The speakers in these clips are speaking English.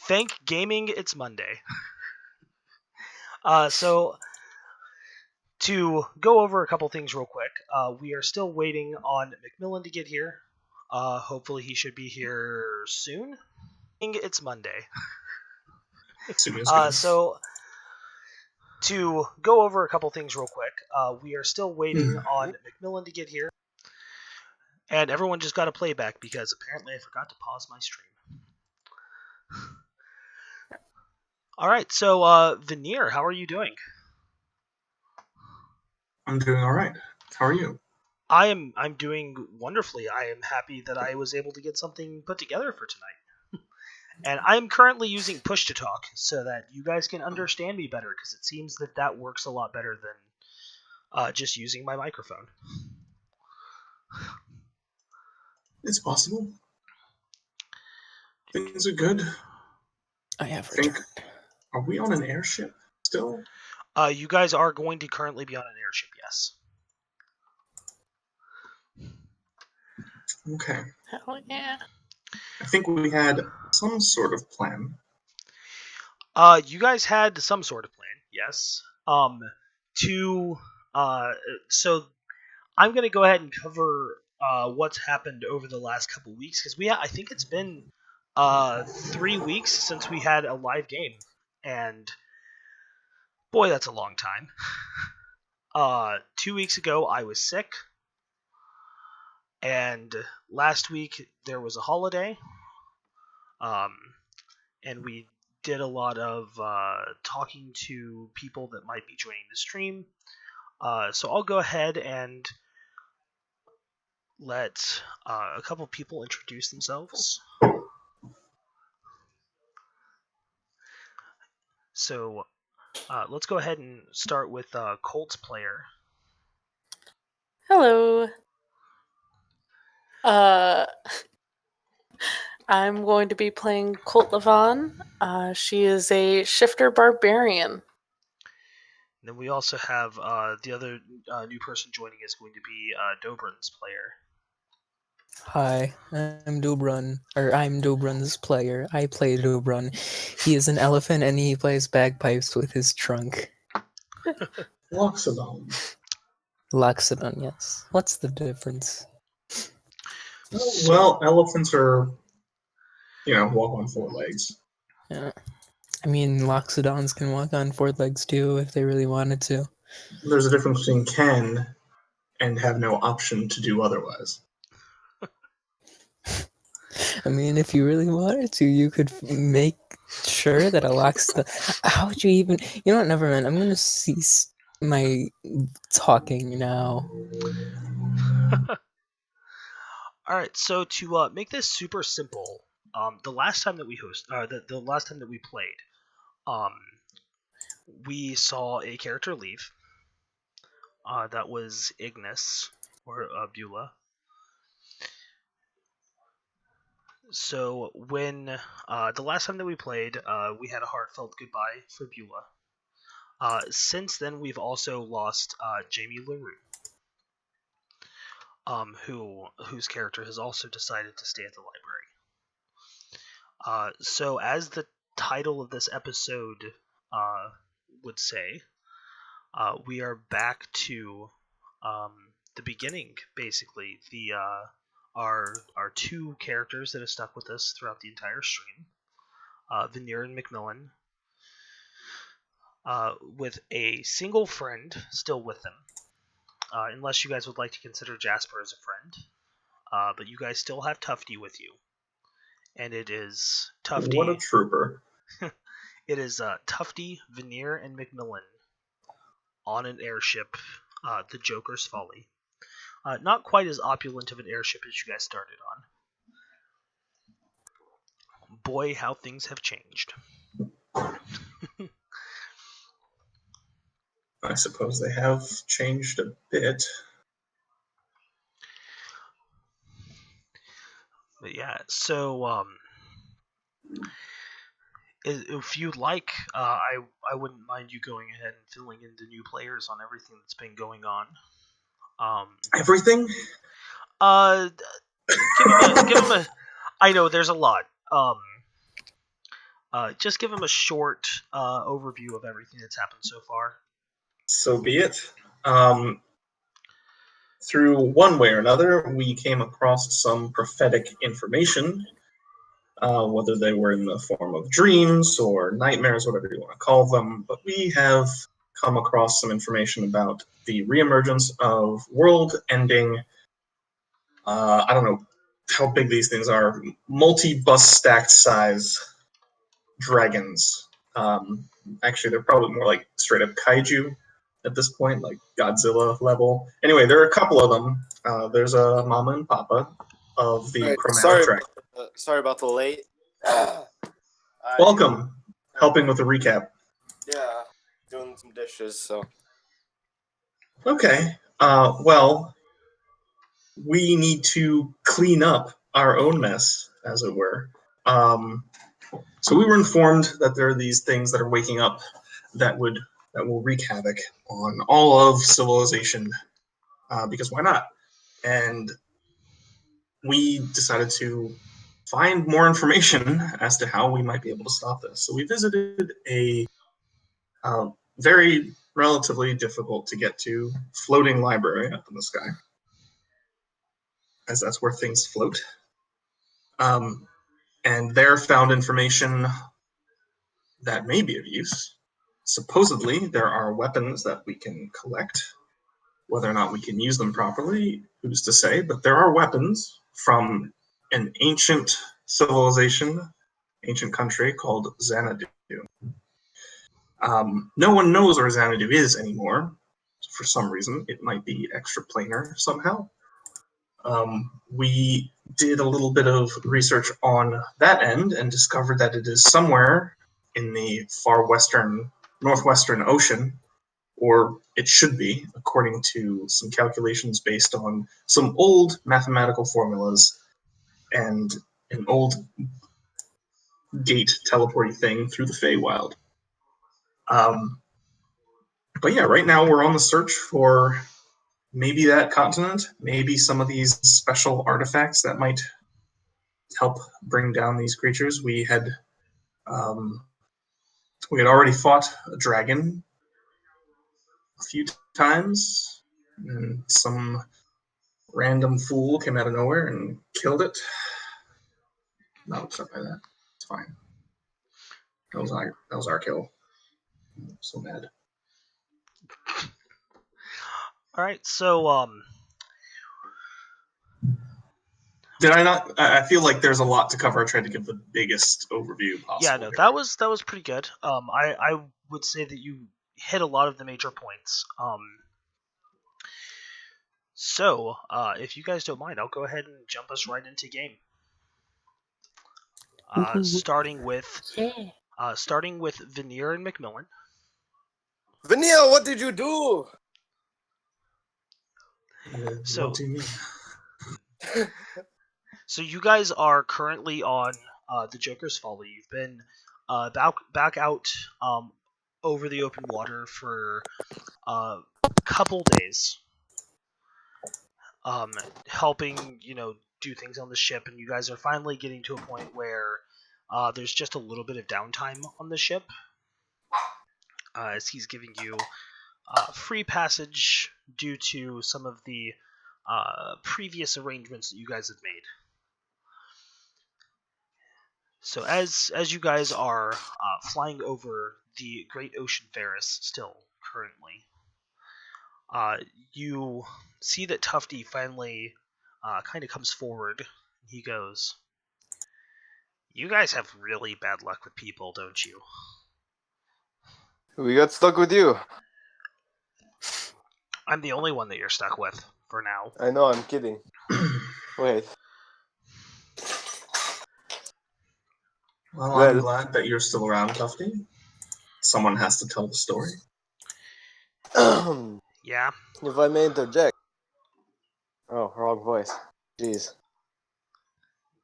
Thank gaming, it's Monday. So to go over a couple things real quick, we are still waiting on Macmillan to get here. Hopefully he should be here soon. It's Monday. So to go over a couple things real quick, we are still waiting on Macmillan to get here. And everyone just got a playback because apparently I forgot to pause my stream. All right, so Veneer, how are you doing? I'm doing all right. How are you? I'm doing wonderfully. I am happy that I was able to get something put together for tonight. And I'm currently using push to talk so that you guys can understand me better, because it seems that works a lot better than just using my microphone. It's possible. Things are good. I have returned. Are we on an airship still? You guys are going to currently be on an airship, yes. Okay. Hell yeah. I think we had some sort of plan. You guys had some sort of plan, yes. So I'm going to go ahead and cover what's happened over the last couple weeks, because I think it's been 3 weeks since we had a live game, and boy, that's a long time. 2 weeks ago, I was sick, and last week there was a holiday, and we did a lot of talking to people that might be joining the stream. So I'll go ahead and let a couple people introduce themselves. So let's go ahead and start with Colt's player. Hello. I'm going to be playing Colt Levon. She is a shifter barbarian. Then we also have the other new person joining is going to be Dobrin's player. Hi, I'm Dobrun's player. I play Dobrun. He is an elephant and he plays bagpipes with his trunk. Loxodon. Loxodon, yes. What's the difference? Well, elephants are, walk on 4 legs. Yeah. I mean, Loxodons can walk on 4 legs too if they really wanted to. There's a difference between can and have no option to do otherwise. I mean, if you really wanted to, you could make sure that a Loxodon... How would you even... You know what, never mind. I'm going to cease my talking now. Alright, so to make this super simple, the last time that we the last time that we played, we saw a character leave. That was Ignis, or Beulah. So when the last time that we played, we had a heartfelt goodbye for Beulah. Since then, we've also lost Jamie LaRue, whose character has also decided to stay at the library. So as the title of this episode would say, we are back to the beginning, basically. Our 2 characters that have stuck with us throughout the entire stream, Veneer and Macmillan, with a single friend still with them, unless you guys would like to consider Jasper as a friend. But you guys still have Tufty with you, and it is Tufty. What a trooper! It is Tufty, Veneer, and Macmillan on an airship, the Joker's Folly. Not quite as opulent of an airship as you guys started on. Boy, how things have changed. I suppose they have changed a bit. But yeah, so if you'd like, I wouldn't mind you going ahead and filling in the new players on everything that's been going on. Everything? Give him a. I know there's a lot. just give him a short overview of everything that's happened so far. So be it. Through one way or another, we came across some prophetic information, whether they were in the form of dreams or nightmares, whatever you want to call them. But we have come across some information about the reemergence of world-ending, I don't know how big these things are, multi-bus stacked size dragons. Actually, they're probably more like straight up kaiju at this point, like Godzilla level. Anyway, there are a couple of them. There's a mama and papa of the Right, chromatic dragon. sorry about the late. Welcome, helping with the recap. Yeah, doing some dishes. So Okay. Well, we need to clean up our own mess, as it were. So we were informed that there are these things that are waking up that will wreak havoc on all of civilization. Because why not? And we decided to find more information as to how we might be able to stop this. So we visited a very relatively difficult to get to floating library up in the sky, as that's where things float. And there found information that may be of use. Supposedly, there are weapons that we can collect. Whether or not we can use them properly, who's to say? But there are weapons from an ancient civilization, ancient country called Xanadu. No one knows where Xanadu is anymore. For some reason, it might be extraplanar somehow. We did a little bit of research on that end and discovered that it is somewhere in the far western, northwestern ocean, or it should be, according to some calculations based on some old mathematical formulas and an old gate teleporting thing through the Feywild. But yeah, right now we're on the search for maybe that continent, maybe some of these special artifacts that might help bring down these creatures. We had already fought a dragon a few times, and some random fool came out of nowhere and killed it. Not upset by that. It's fine. That was our kill. I'm so mad. All right, so Did I not? I feel like there's a lot to cover. I tried to give the biggest overview possible. yeah, no, here. that was pretty good. I would say that you hit a lot of the major points. So if you guys don't mind, I'll go ahead and jump us right into game. Starting with Veneer and Macmillan. Vanille, what did you do? So, what do you mean? So you guys are currently on the Joker's Folly. You've been back out over the open water for a couple days, helping do things on the ship, and you guys are finally getting to a point where there's just a little bit of downtime on the ship, as he's giving you free passage due to some of the previous arrangements that you guys have made. So as you guys are flying over the Great Ocean Ferris still currently, you see that Tufty finally kind of comes forward. He goes, "You guys have really bad luck with people, don't you?" We got stuck with you. I'm the only one that you're stuck with for now. I know, I'm kidding. Wait. Well, I'm glad that you're still around, Tufty. Someone has to tell the story. Yeah. If I may interject. Oh, wrong voice. Jeez.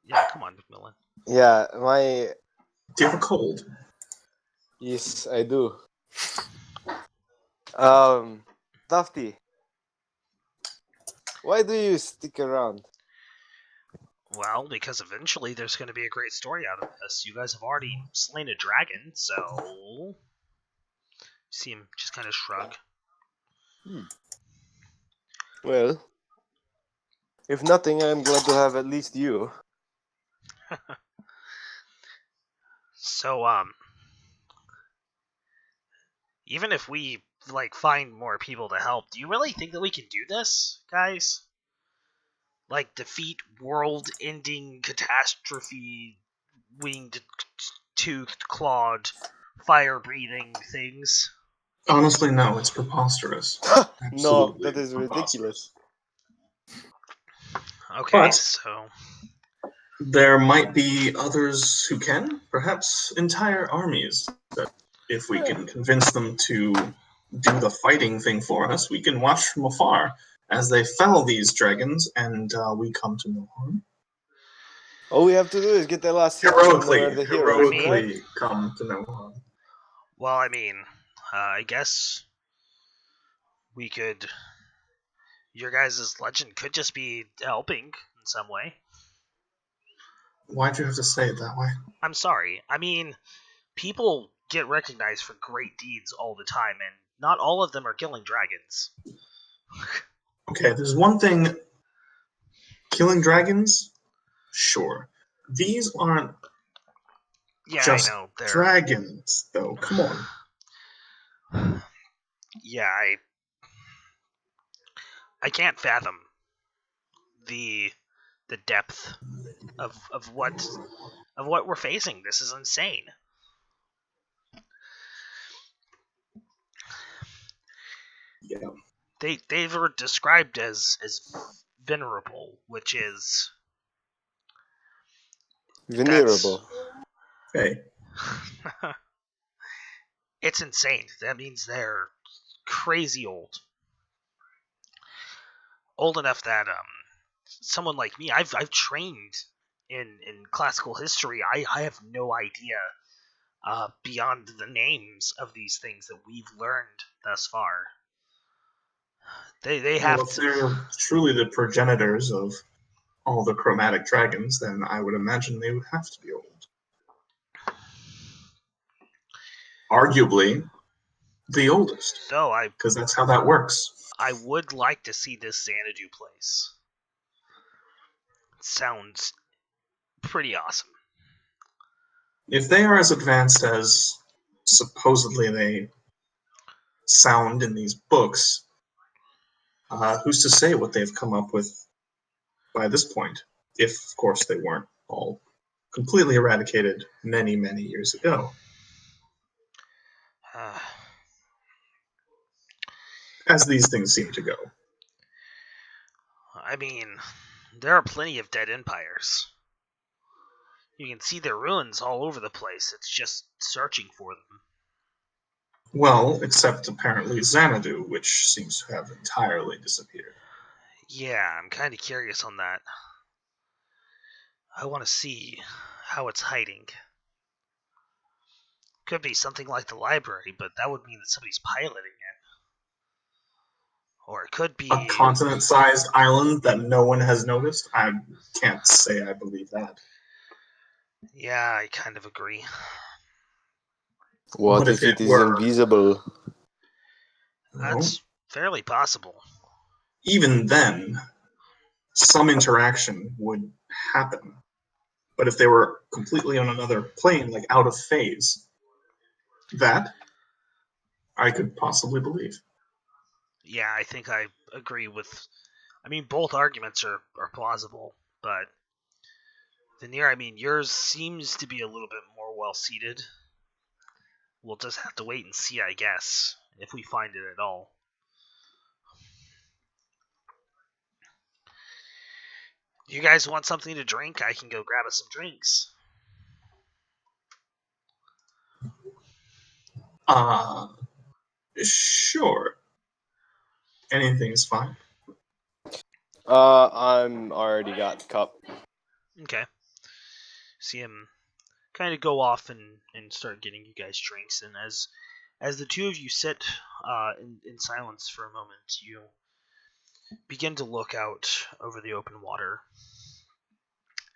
Yeah, come on, Macmillan. Yeah, Do you have a cold? Yes, I do. Tufty, why do you stick around? Well, because eventually there's going to be a great story out of this. You guys have already slain a dragon, so... See him just kind of shrug. Well, if nothing, I'm glad to have at least you. So, even if we, find more people to help, do you really think that we can do this, guys? Like, defeat world-ending catastrophe, winged, toothed, clawed, fire-breathing things? Honestly, no, it's preposterous. No, Absolutely that is ridiculous. Okay, But- so... There might be others who can, perhaps entire armies, that if we can convince them to do the fighting thing for us, we can watch from afar as they fell these dragons and we come to no harm. All we have to do is get the last hit and we're the heroes, right? Heroically come to no harm. Well, I mean, I guess we could... Your guys' legend could just be helping in some way. Why'd you have to say it that way? I'm sorry. I mean, people get recognized for great deeds all the time, and not all of them are killing dragons. Okay, there's one thing. Killing dragons? Sure. These aren't Yeah, just I know. They're... dragons, though. Come on. Yeah, I can't fathom the depth of what we're facing. This is insane. Yeah. They were described as venerable, which is Venerable. Hey, it's insane. That means they're crazy old enough that someone like me, I've trained in classical history. I have no idea beyond the names of these things that we've learned thus far. They have well, if to... they're truly the progenitors of all the chromatic dragons, then I would imagine they would have to be old. Arguably, the oldest, So because that's how that works. I would like to see this Xanadu place. It sounds pretty awesome. If they are as advanced as supposedly they sound in these books, who's to say what they've come up with by this point? If, of course, they weren't all completely eradicated many, many years ago. As these things seem to go. I mean, there are plenty of dead empires. You can see their ruins all over the place. It's just searching for them. Well, except apparently Xanadu, which seems to have entirely disappeared. Yeah, I'm kind of curious on that. I want to see how it's hiding. Could be something like the library, but that would mean that somebody's piloting it. Or it could be... A continent-sized island that no one has noticed? I can't say I believe that. Yeah, I kind of agree. What if it is invisible? That's fairly possible. Even then, some interaction would happen. But if they were completely on another plane, like out of phase, that I could possibly believe. Yeah, I think I agree with... I mean, both arguments are plausible, but... Veneer, I mean, yours seems to be a little bit more well-seated. We'll just have to wait and see, I guess, if we find it at all. You guys want something to drink? I can go grab us some drinks. Sure. Anything is fine. I'm already got the cup. Okay. See him kind of go off and start getting you guys drinks, and as the two of you sit in silence for a moment, you begin to look out over the open water.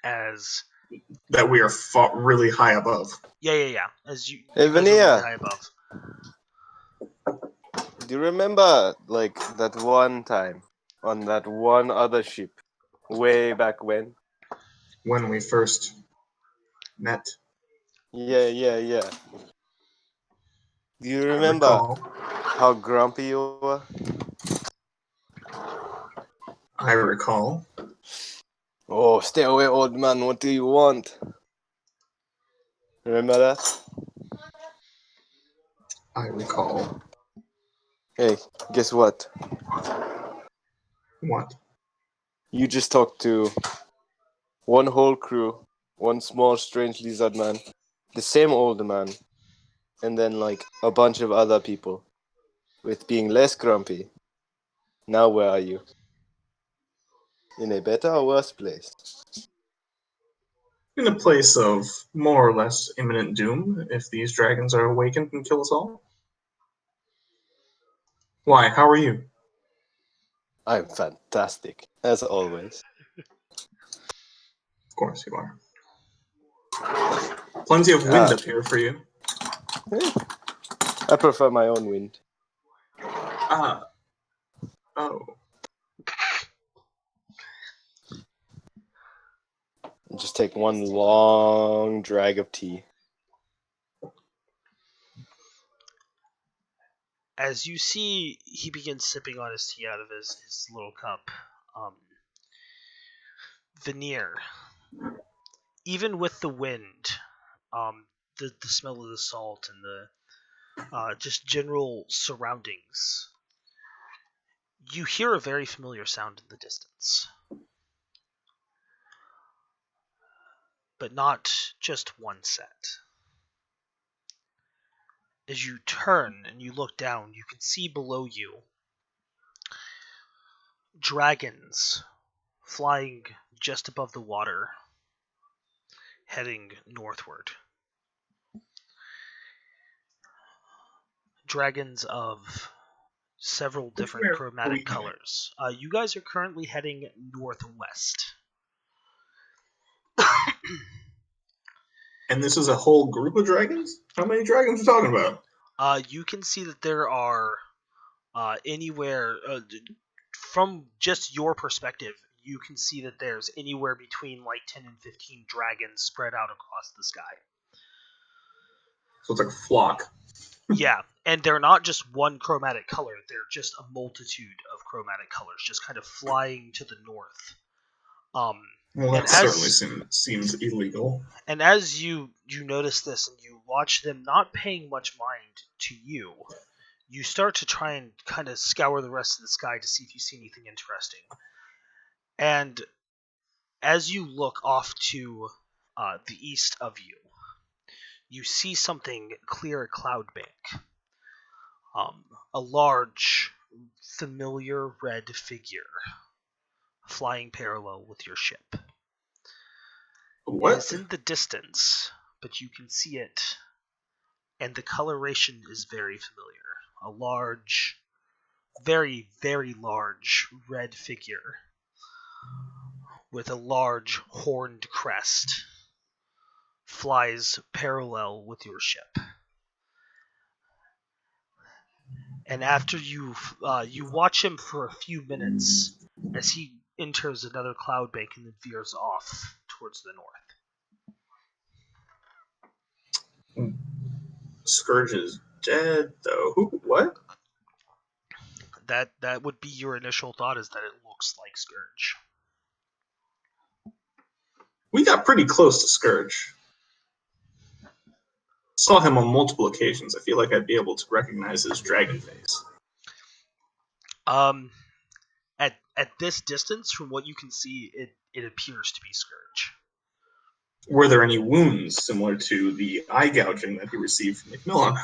as that we are really high above. yeah. As you Hey, guys are really Vanilla. high above. Do you remember, like, that one time on that one other ship, way back when? When we first met, Yeah. Do you I remember recall. how grumpy you were? I recall. Oh, stay away, old man. What do you want? Remember that? I recall. Hey, guess what? What? You just talked to one whole crew, one small strange lizard man, the same old man, and then like a bunch of other people with being less grumpy. Now where are you? In a better or worse place? In a place of more or less imminent doom if these dragons are awakened and kill us all. Why? How are you? I'm fantastic, as always. Of course you are. Plenty of wind up here for you. I prefer my own wind. Ah. Oh. Just take one long drag of tea. As you see, he begins sipping on his tea out of his little cup. Veneer, even with the wind, the smell of the salt and the just general surroundings, you hear a very familiar sound in the distance. But not just one set. As you turn and you look down, you can see below you dragons flying just above the water, heading northward. Dragons of several different chromatic colors. You guys are currently heading northwest. And this is a whole group of dragons? How many dragons are we talking about? You can see that there are anywhere from just your perspective, you can see that there's anywhere between like 10 and 15 dragons spread out across the sky. So it's like a flock. Yeah, and they're not just one chromatic color, they're just a multitude of chromatic colors just kind of flying to the north. Well, that certainly seems illegal. And as you notice this and you watch them not paying much mind to you, you start to try and kind of scour the rest of the sky to see if you see anything interesting. And as you look off to the east of you, you see something clear a cloud bank. A large, familiar red figure flying parallel with your ship. What? It's in the distance, but you can see it, and the coloration is very familiar. A large, very, very large red figure with a large horned crest flies parallel with your ship. And after you watch him for a few minutes as he enters another cloud bank and then veers off towards the north. Scourge is dead, though. Who? What? That would be your initial thought, is that it looks like Scourge. We got pretty close to Scourge. Saw him on multiple occasions. I feel like I'd be able to recognize his dragon face. At this distance, from what you can see, it appears to be Scourge. Were there any wounds similar to the eye gouging that he received from Macmillan?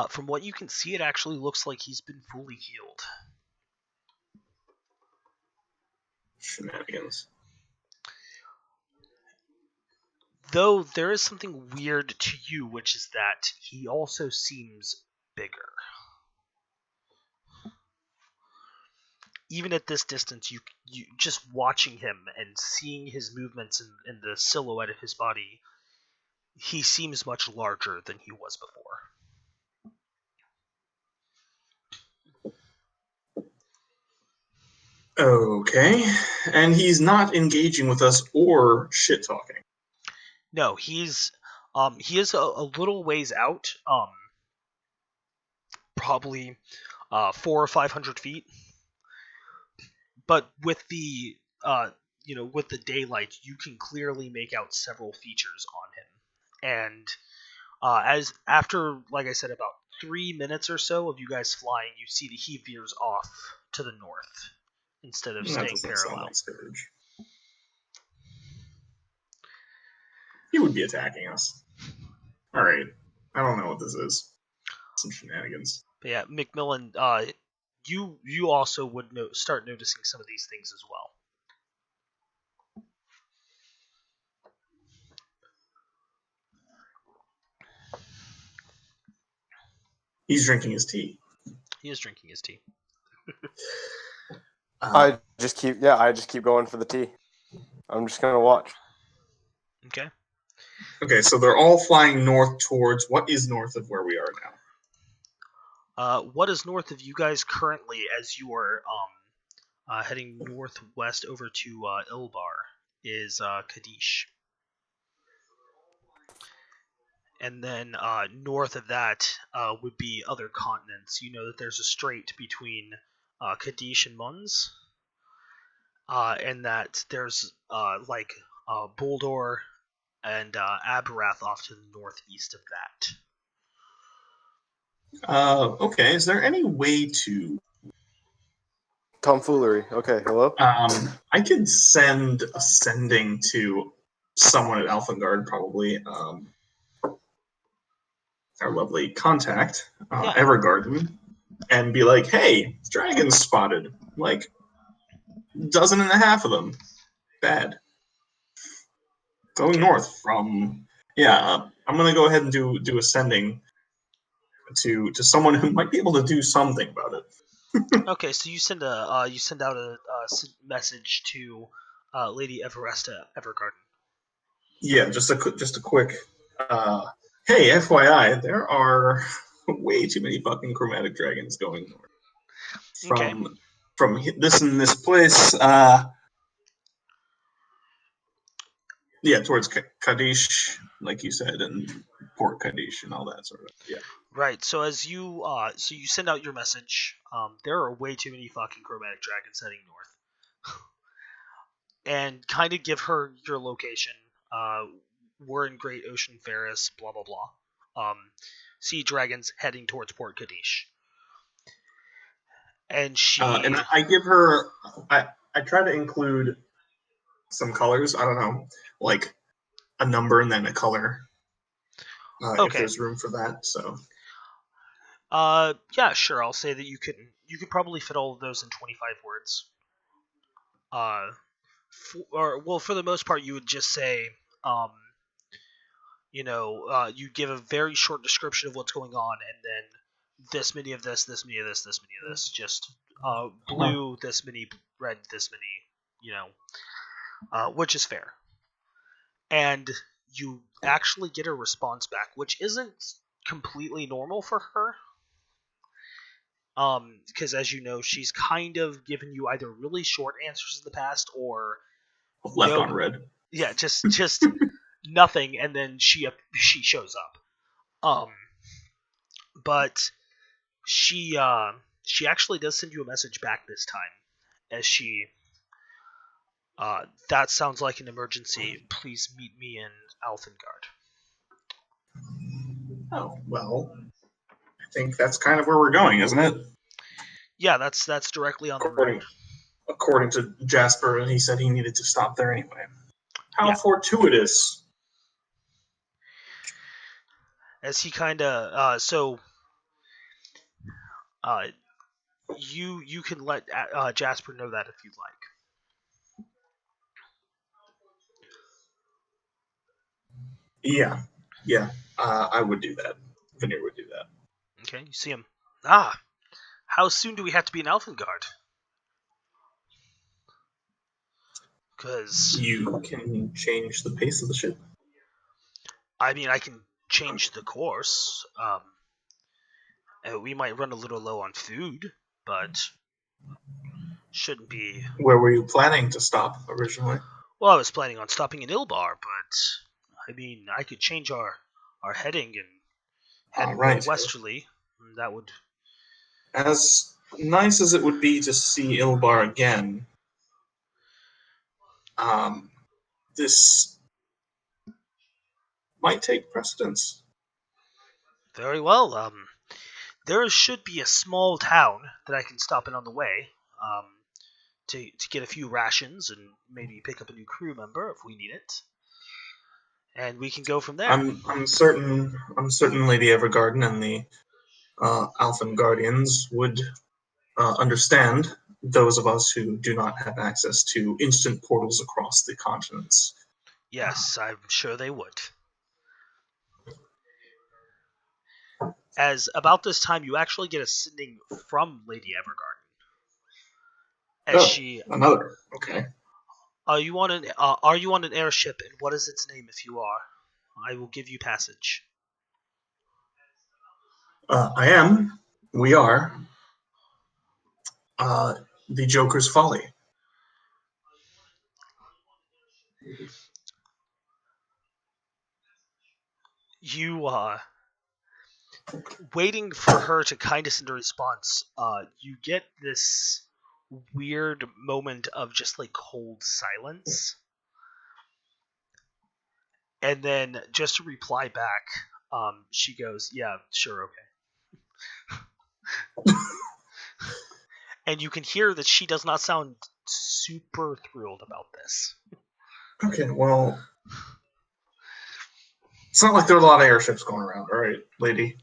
From what you can see, it actually looks like he's been fully healed. Shenanigans. Though there is something weird to you, which is that he also seems bigger. even at this distance, you just watching him and seeing his movements and the silhouette of his body, he seems much larger than he was before. Okay, and he's not engaging with us or shit talking. No, he is a little ways out, probably 400 or 500 feet. But with the with the daylight, you can clearly make out several features on him. And as after, like I said, about 3 minutes or so of you guys flying, you see that he veers off to the north instead of That staying doesn't sound parallel. like Scourge. He would be attacking us. Alright. I don't know what this is. Some shenanigans. But yeah, Macmillan, you also would start noticing some of these things as well. He's drinking his tea. He is drinking his tea. I just keep going for the tea. I'm just gonna watch. Okay. Okay, so they're all flying north towards what is north of where we are now. What is north of you guys currently, as you are heading northwest over to Ilbar, is Kadesh. And then north of that would be other continents. You know that there's a strait between Kadesh and Mons, and that there's Boldor and Abarath off to the northeast of that. Okay, is there any way to... Tomfoolery. Okay, hello? I could send a sending to someone at Alphengard, probably. Our lovely contact, Yeah. Evergarden, and be like, hey, dragons spotted. Like, 12.5 of them. Bad. Going north from... Yeah, I'm going to go ahead and do a sending to someone who might be able to do something about it. Okay, so you send out a message to Lady Everesta Evergarden. Yeah, just a quick. Hey, FYI, there are way too many fucking chromatic dragons going north from this and this place. Yeah, towards Kadesh, like you said, and Port Kadesh and all that sort of. Yeah. Right. So as you you send out your message, there are way too many fucking chromatic dragons heading north, and kind of give her your location. We're in Great Ocean Ferris, blah blah blah. Sea dragons heading towards Port Kadesh, and she And I give her. I try to include some colors. I don't know, like a number and then a color. If okay. there's room for that, so. Yeah, sure. I'll say that you could probably fit all of those in 25 words. For the most part, you would just say, you give a very short description of what's going on, and then this many of this, this many of this, this many of this. Just blue, this many, red, this many, which is fair. And you actually get a response back, which isn't completely normal for her. Because as you know, she's kind of given you either really short answers in the past or Left on red. Yeah, just nothing, and then she shows up. But she actually does send you a message back this time, as she that sounds like an emergency. Please meet me in Alphengard. Oh well, I think that's kind of where we're going, isn't it? Yeah, that's directly on the road. According to Jasper, and he said he needed to stop there anyway. How Yeah. fortuitous! As he kind of you can let Jasper know that if you'd like. Yeah. I would do that. Veneer would do that. Okay, you see him. How soon do we have to be in Alphengard? Because, You can change the pace of the ship. I mean, I can change the course. We might run a little low on food, but shouldn't be. Where were you planning to stop originally? Well, I was planning on stopping in Ilbar, but I mean, I could change our heading and head more Right. westerly. That would. As nice as it would be to see Ilbar again, this might take precedence. Very well. There should be a small town that I can stop in on the way. To get a few rations and maybe pick up a new crew member if we need it, and we can go from there. I'm certain Lady Evergarden and the Alphan Guardians would understand those of us who do not have access to instant portals across the continents. Yes, I'm sure they would. As about this time, you actually get a sending from Lady Evergarden. As she, another. Okay. are you on an airship, and what is its name? If you are, I will give you passage. I am. We are. The Joker's Folly. You waiting for her to kind of send a response. You get this weird moment of just like cold silence. And then just to reply back, she goes, "Yeah, sure, okay." And you can hear that she does not sound super thrilled about this. Okay, well, it's not like there are a lot of airships going around, all right, lady?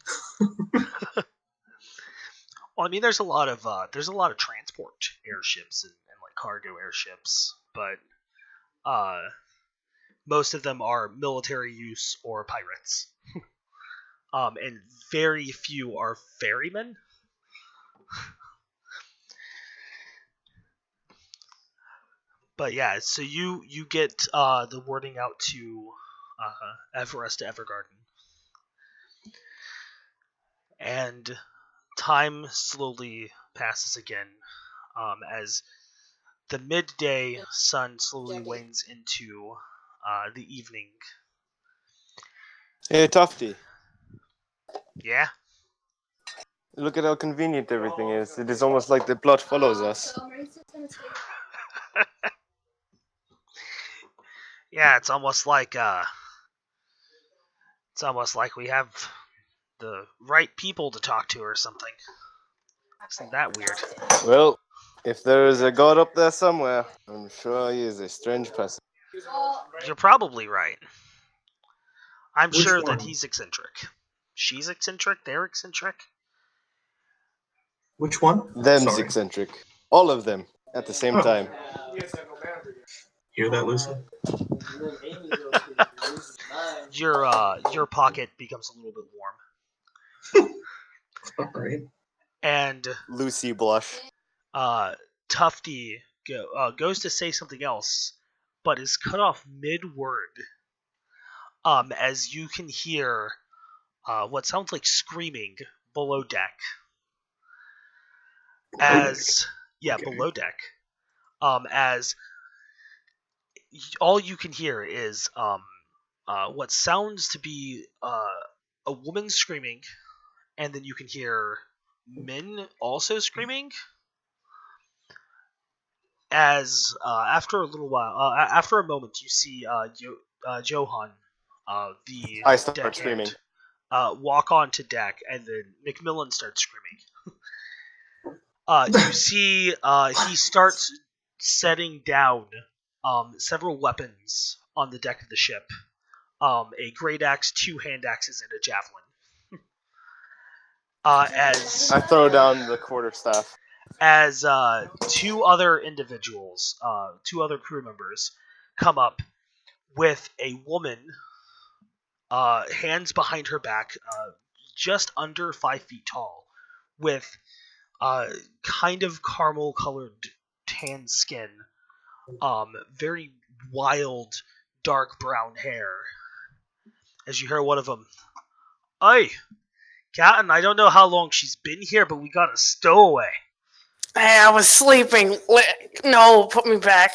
Well, I mean, there's a lot of transport airships and like cargo airships, but most of them are military use or pirates. And very few are ferrymen. But yeah, so you get the wording out to Everest to Evergarden, and time slowly passes again as the midday sun slowly wanes into the evening. Hey, Tufty, Yeah. look at how convenient everything is. It is almost like the plot follows us. Yeah, it's almost like we have the right people to talk to or something. Isn't that weird? Well, if there is a god up there somewhere, I'm sure he is a strange person. You're probably right. I'm Which sure one? that he's eccentric. She's eccentric. They're eccentric. Which one? Them's Sorry. eccentric. All of them at the same time. Hear that, Lucy? Your pocket becomes a little bit warm, All right. and Lucy blush. Tufty goes to say something else, but is cut off mid-word. As you can hear what sounds like screaming below deck. Below deck. As all you can hear is what sounds to be a woman screaming, and then you can hear men also screaming. As after a little while, after a moment, you see Johan, the I start deckhand, screaming. walk onto deck, and then Macmillan starts screaming. You see he starts setting down several weapons on the deck of the ship. A great axe, 2 hand axes, and a javelin. As I throw down the quarterstaff. as 2 other individuals, 2 other crew members, come up with a woman, hands behind her back, just under 5 feet tall, with kind of caramel colored tan skin, very wild, dark brown hair. As you hear one of them, "Oi, Captain, I don't know how long she's been here, but we got a stowaway." Hey, I was sleeping. No, put me back.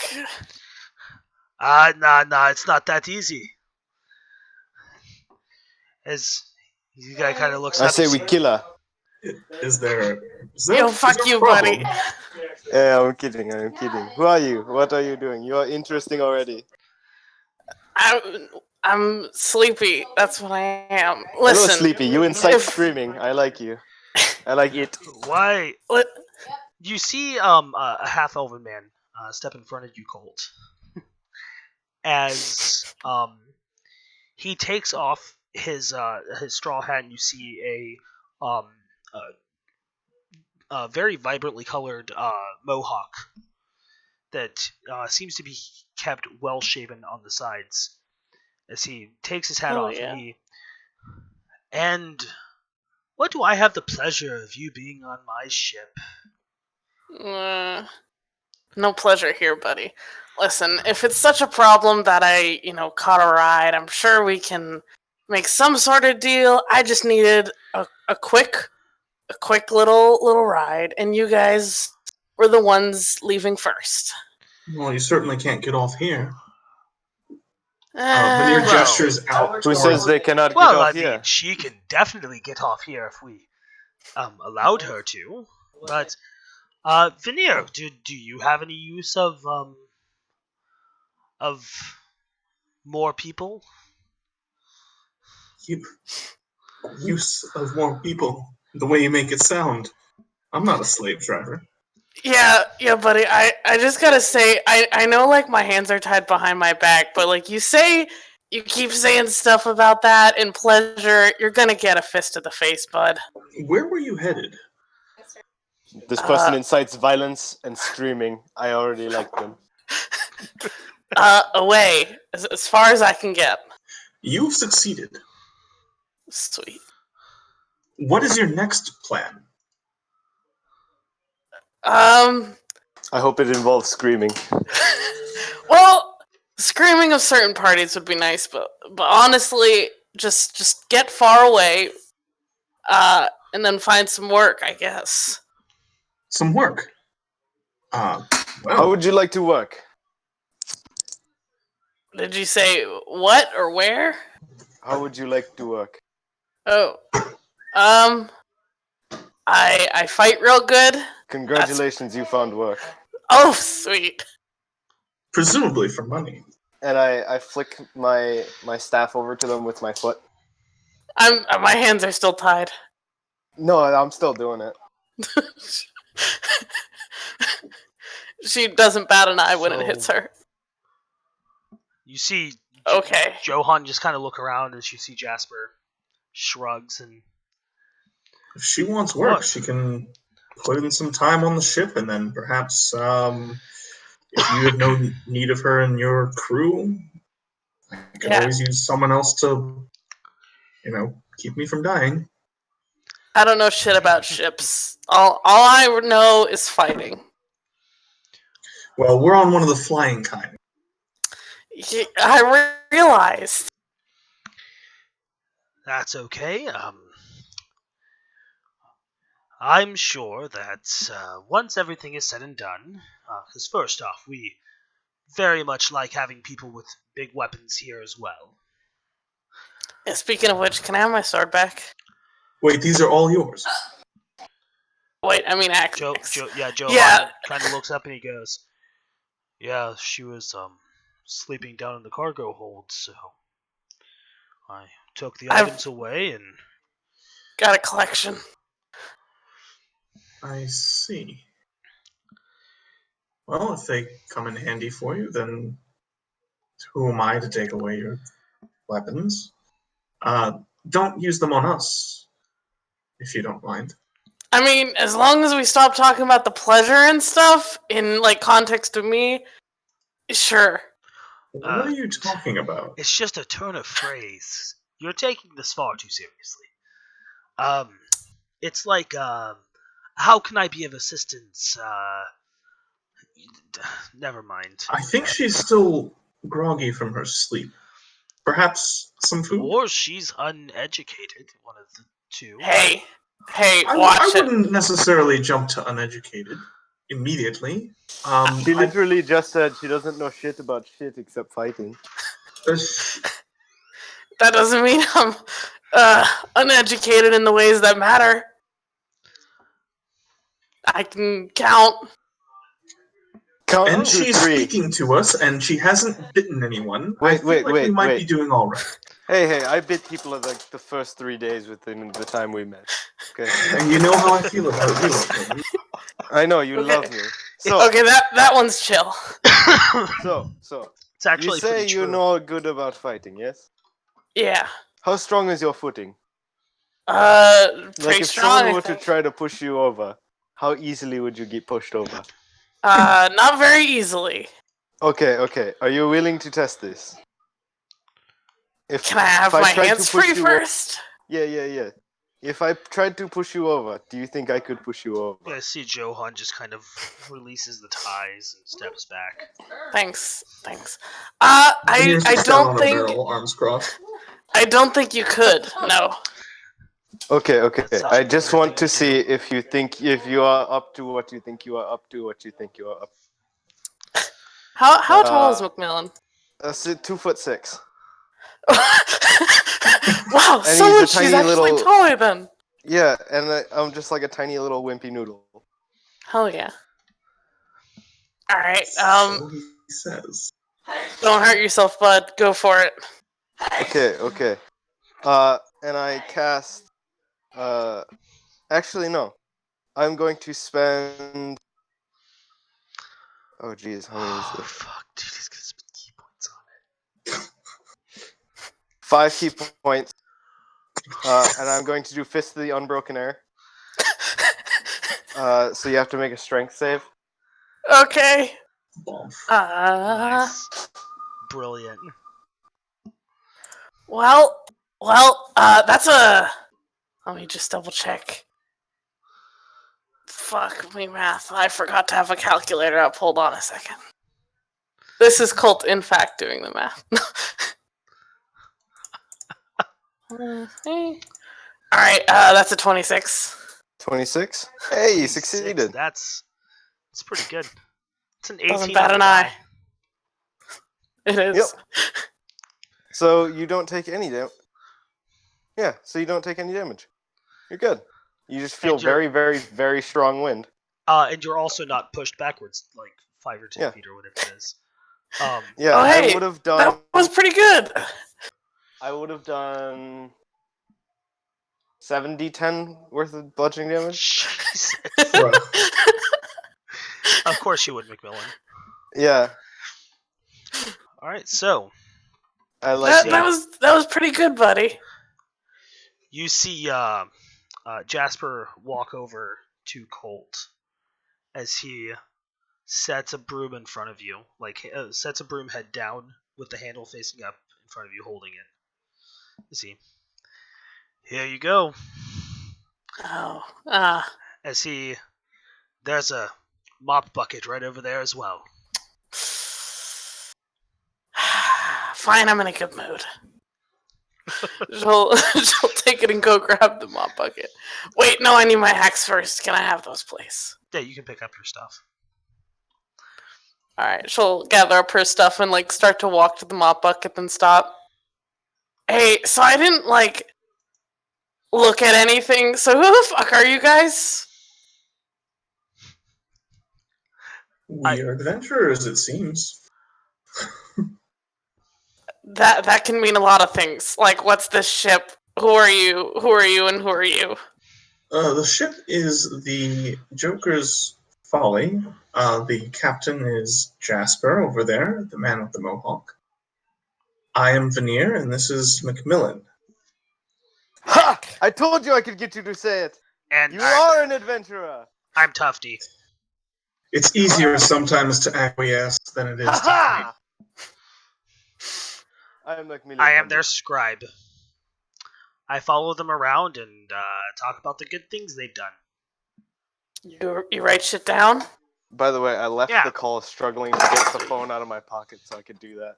Nah, it's not that easy. As the guy kind of looks I up. say we kill her. Is there Yo, fuck you, a problem? buddy. Yeah, I'm kidding. Who are you? What are you doing? You are interesting already. I'm sleepy. That's what I am. Hello, Listen, Sleepy. You inside if- screaming. I like you. I like it. Why? li- You see a half elven man step in front of you, Colt. As he takes off his straw hat, and you see a very vibrantly colored mohawk that seems to be kept well shaven on the sides. As he takes his hat Oh, off, yeah. and what do I have the pleasure of you being on my ship? No pleasure here, buddy. Listen, if it's such a problem that I, caught a ride, I'm sure we can make some sort of deal. I just needed a quick little ride, and you guys were the ones leaving first. Well, you certainly can't get off here. Uh, Veneer Well, gestures out. Who towards- says they cannot get Well, off I mean, here? she can definitely get off here if we allowed her to. But Veneer, do you have any use of more people? Use of more people. The way you make it sound. I'm not a slave driver. Yeah, buddy. I just gotta say, I know like my hands are tied behind my back, but like you keep saying stuff about that and pleasure, you're gonna get a fist to the face, bud. Where were you headed? This person incites violence and screaming. I already like them. Away as far as I can get. You've succeeded. Sweet. What is your next plan? I hope it involves screaming. Well, screaming of certain parties would be nice, but honestly, just get far away, and then find some work, I guess. Some work. How Well, would you like to work? Did you say what or where? How would you like to work? Oh, I fight real good. Congratulations, you found work. Oh, sweet. presumably for money. And I flick my staff over to them with my foot. My hands are still tied. No, I'm still doing it. She doesn't bat an eye when it So- hits her. You see Okay. Johan just kind of look around as you see Jasper shrugs and If she wants work, What? she can put in some time on the ship, and then perhaps if you have no need of her in your crew, I can Yeah. always use someone else to, keep me from dying. I don't know shit about ships. All I know is fighting. Well, we're on one of the flying kind. I realized. that's okay. I'm sure that once everything is said and done, because first off, we very much like having people with big weapons here as well. Yeah, speaking of which, can I have my sword back? Wait, these are all yours. Wait, I mean axe. Johan Yeah. kind of looks up and he goes, "Yeah, she was sleeping down in the cargo hold, so I took the items away and." Got a collection. I see. Well, if they come in handy for you, then who am I to take away your weapons? Don't use them on us, if you don't mind. I mean, as long as we stop talking about the pleasure and stuff in like context of me, sure. What are you talking about? It's just a turn of phrase. You're taking this far too seriously. It's like, how can I be of assistance? Never mind. I think she's still groggy from her sleep. Perhaps some food? Or she's uneducated. One of the two. Hey, I watch it. wouldn't necessarily jump to uneducated immediately. She literally just said she doesn't know shit about shit except fighting. That doesn't mean I'm uneducated in the ways that matter. I can count. Count And to she's 3. speaking to us, and she hasn't bitten anyone. Wait, we might be doing all right. Hey, I bit people at like the first 3 days within the time we met. Okay. And you know how I feel about you. Okay? I know you Okay. love me. So Okay, that one's chill. so It's actually you say pretty you true. know good about fighting, yes? Yeah. How strong is your footing? Pretty Like if strong. someone I were to think. try to push you over, how easily would you get pushed over? Not very easily. Okay. Are you willing to test this? Can I have my hands free first? Yeah. If I tried to push you over, do you think I could push you over? Yeah, I see Johan just kind of releases the ties and steps back. Thanks. I Down don't on a think barrel, arms crossed. I don't think you could. No. Okay. That's I not just the want thing to to see do. if you are up to what you think you are up to, what you think you are up. How tall is Macmillan? 2'6". Wow, And so he's a much. She's tiny actually little- taller than. Yeah, and I'm just like a tiny little wimpy noodle. Hell yeah. All right. So he says. Don't hurt yourself, bud. Go for it. Okay. And I cast. Actually, no. I'm going to spend. Oh, jeez, how many is Oh, this? fuck, dude, he's gonna spend key points on it. 5 key points. And I'm going to do Fist of the Unbroken Air. So you have to make a strength save. Okay. Bomb. Nice. Brilliant. Well, that's a. Let me just double check. Fuck me, math. I forgot to have a calculator up. Hold on a second. This is Colt, in fact, doing the math. Alright, that's a 26. 26. Hey, you succeeded. That's pretty good. It's an 18 Doesn't bat on an the eye. die. It is. Yep. So you don't take any damage. Yeah, so you don't take any damage. You're good. You just feel And you're- very, very, very strong wind. And you're also not pushed backwards like 5 or 10 feet or whatever it is. Yeah, Oh, hey, I would have done. that was pretty good. I would have done 7d10 worth of bludgeoning damage. Jesus. Right. Of course you would, Macmillan. Yeah, All right, so I like That was pretty good, buddy. you see Jasper walk over to Colt as he sets a broom in front of you, sets a broom head down with the handle facing up in front of you, holding it. You see, here you go. Oh, As there's a mop bucket right over there as well. fine. I'm in a good mood. she'll take it and go grab the mop bucket. Wait, no, I need my axe first. Can I have those, please? Yeah, you can pick up your stuff. All right, she'll gather up her stuff and start to walk to the mop bucket, then stop. Hey, so I didn't look at anything. So who the fuck are you guys? We are adventurers, it seems. That can mean a lot of things. Like, what's this ship? Who are you? Who are you? And who are you? The ship is the Joker's Folly. The captain is Jasper over there, the man with the mohawk. I am Veneer, and this is Macmillan. Ha! I told you I could get you to say it. And You are an adventurer. I'm Tufty. It's easier sometimes to acquiesce than it is to hate. Ha! I am like I am their scribe. I follow them around and talk about the good things they've done. You write shit down? By the way, I left Yeah. the call struggling to get the phone out of my pocket so I could do that.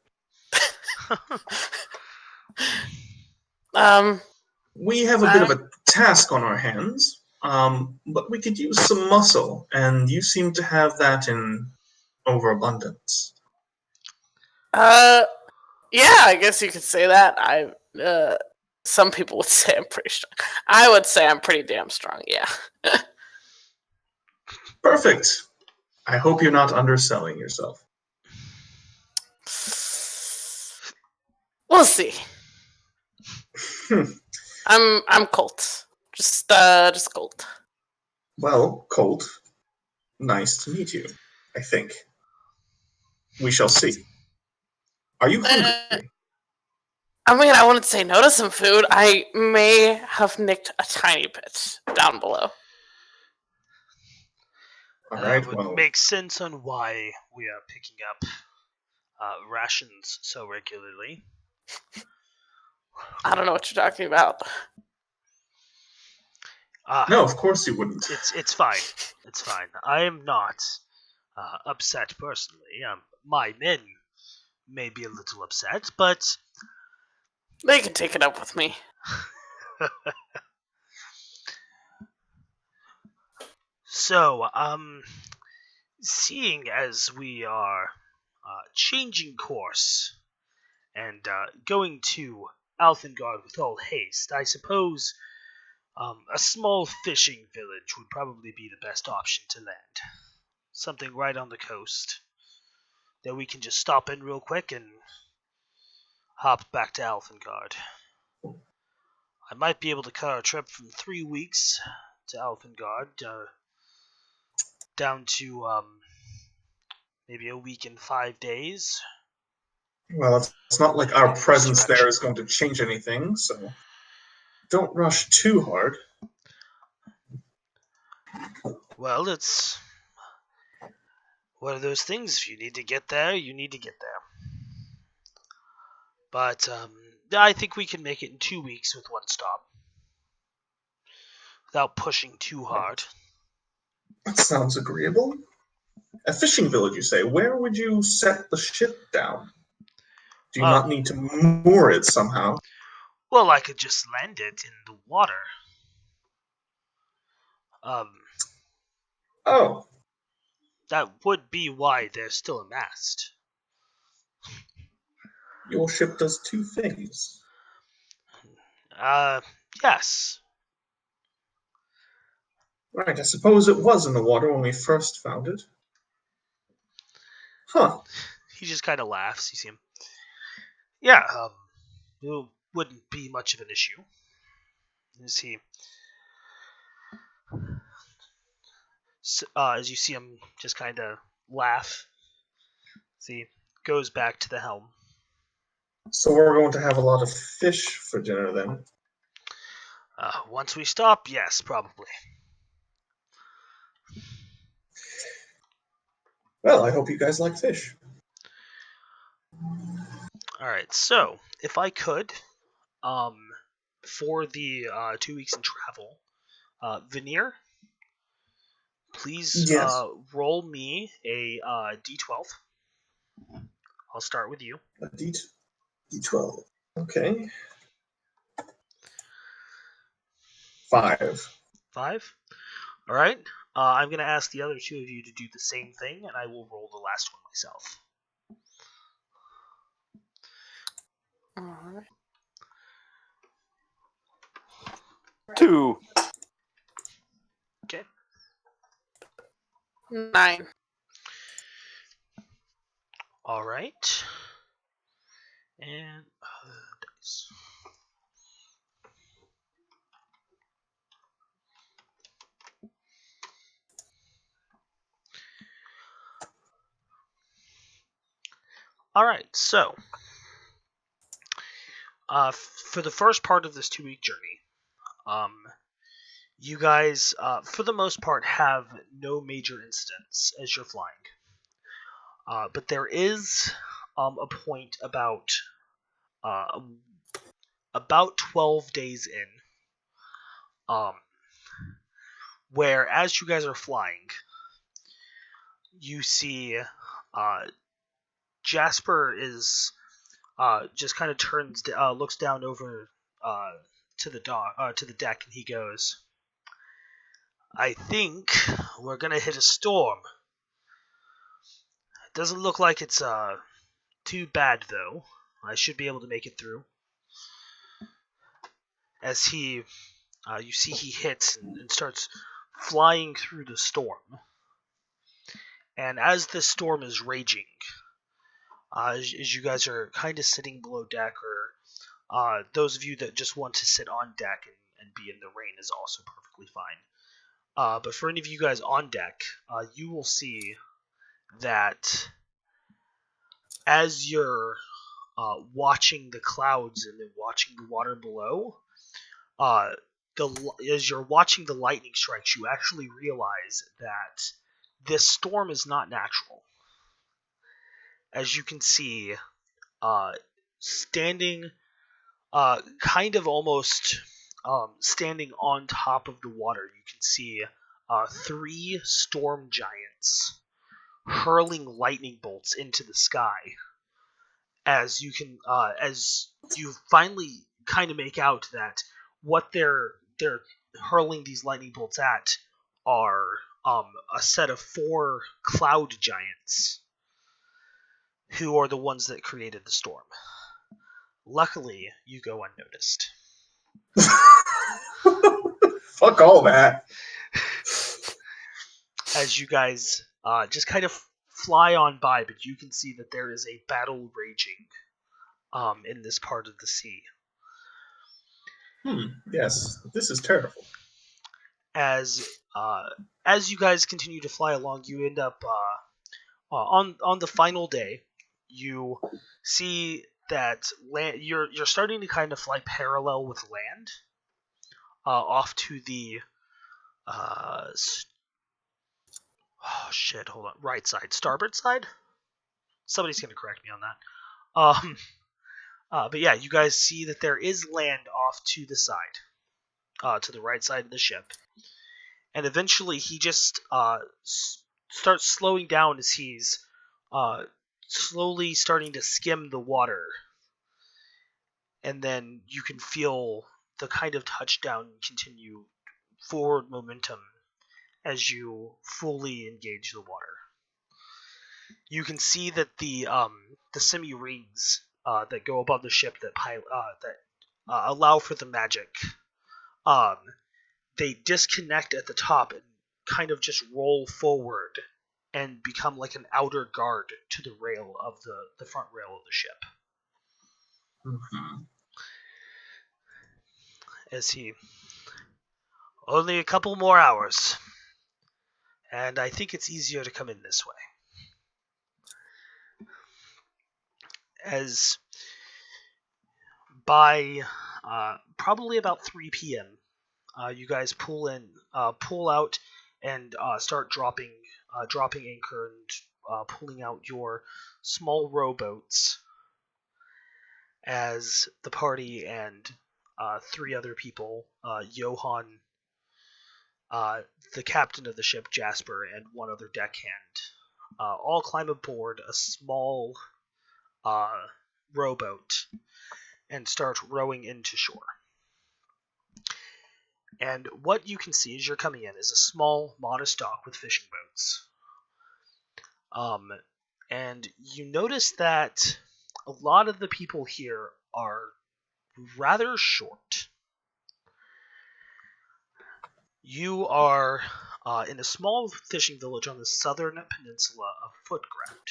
We have a bit of a task on our hands, but we could use some muscle, and you seem to have that in overabundance. Yeah, I guess you could say that. Some people would say I'm pretty strong. I would say I'm pretty damn strong, yeah. Perfect. I hope you're not underselling yourself. We'll see. Hmm. I'm Colt. Just Colt. Well, Colt, nice to meet you, I think. We shall see. Are you hungry? I mean, I wouldn't say no to some food. I may have nicked a tiny bit down below. All That right, would well, make sense on why we are picking up rations so regularly. I don't know what you're talking about. no, of course you wouldn't. It's fine. It's fine. I am not upset personally. My men may be a little upset, but They can take it up with me. so, seeing as we are changing course and going to Althengard with all haste, I suppose a small fishing village would probably be the best option to land. Something right on the coast that we can just stop in real quick and hop back to Althengard. I might be able to cut our trip from 3 weeks to Althengard down to maybe a week and 5 days. Well, it's not like our In this presence there direction. is going to change anything, so don't rush too hard. Well, it's one of those things. If you need to get there, you need to get there. But I think we can make it in 2 weeks with one stop. Without pushing too hard. That sounds agreeable. A fishing village, you say? Where would you set the ship down? Do you not need to moor it somehow? Well, I could just land it in the water. Oh. That would be why there's still a mast. Your ship does two things. Yes. Right, I suppose it was in the water when we first found it. Huh. He just kind of laughs. You see him. Yeah, it wouldn't be much of an issue. As you see him just kind of laugh, he goes back to the helm. So we're going to have a lot of fish for dinner then? Once we stop, yes, probably. Well, I hope you guys like fish. Alright, so, if I could, for the 2 weeks in travel, Veneer, please Yes. roll me a d12. I'll start with you. A D12. Okay. 5. 5. Alright, I'm going to ask the other two of you to do the same thing, and I will roll the last one myself. Alright. 2. Okay. 9. Alright. And dice. Alright, so for the first part of this 2-week journey, you guys, for the most part, have no major incidents as you're flying. But there is a point about 12 days in, where as you guys are flying, you see Jasper is just kind of looks down over to the deck, and he goes, "I think we're gonna hit a storm. It doesn't look like it's too bad though. I should be able to make it through." As you see he hits and starts flying through the storm. And as the storm is raging, as you guys are kind of sitting below deck, or those of you that just want to sit on deck and be in the rain is also perfectly fine. But for any of you guys on deck, you will see that as you're watching the clouds and then watching the water below, as you're watching the lightning strikes, you actually realize that this storm is not natural. As you can see, standing, kind of almost standing on top of the water, you can see 3 storm giants hurling lightning bolts into the sky. As you finally kind of make out that what they're hurling these lightning bolts at are a set of 4 cloud giants who are the ones that created the storm. Luckily, you go unnoticed. Fuck all that. As you guys just kind of fly on by, but you can see that there is a battle raging in this part of the sea. Yes, this is terrible. As you guys continue to fly along, you end up on the final day. You see that you're starting to kind of fly parallel with land, off to the hold on, right side, starboard side. Somebody's gonna correct me on that. But yeah, you guys see that there is land off to the side, to the right side of the ship. And eventually he just starts slowing down as he's slowly starting to skim the water. And then you can feel the kind of touchdown continue forward momentum as you fully engage the water. You can see that the semi rings that go above the ship that allow for the magic, they disconnect at the top and kind of just roll forward and become like an outer guard to the rail of the front rail of the ship. Mm-hmm. As he, only a couple more hours, and I think it's easier to come in this way. As by probably about 3 p.m., you guys pull out, and start dropping anchor and pulling out your small rowboats. As the party and 3 other people, Johan, the captain of the ship, Jasper, and 1 other deckhand, all climb aboard a small rowboat and start rowing into shore. And what you can see as you're coming in is a small, modest dock with fishing boats. And you notice that a lot of the people here are rather short. You are in a small fishing village on the southern peninsula of Footground.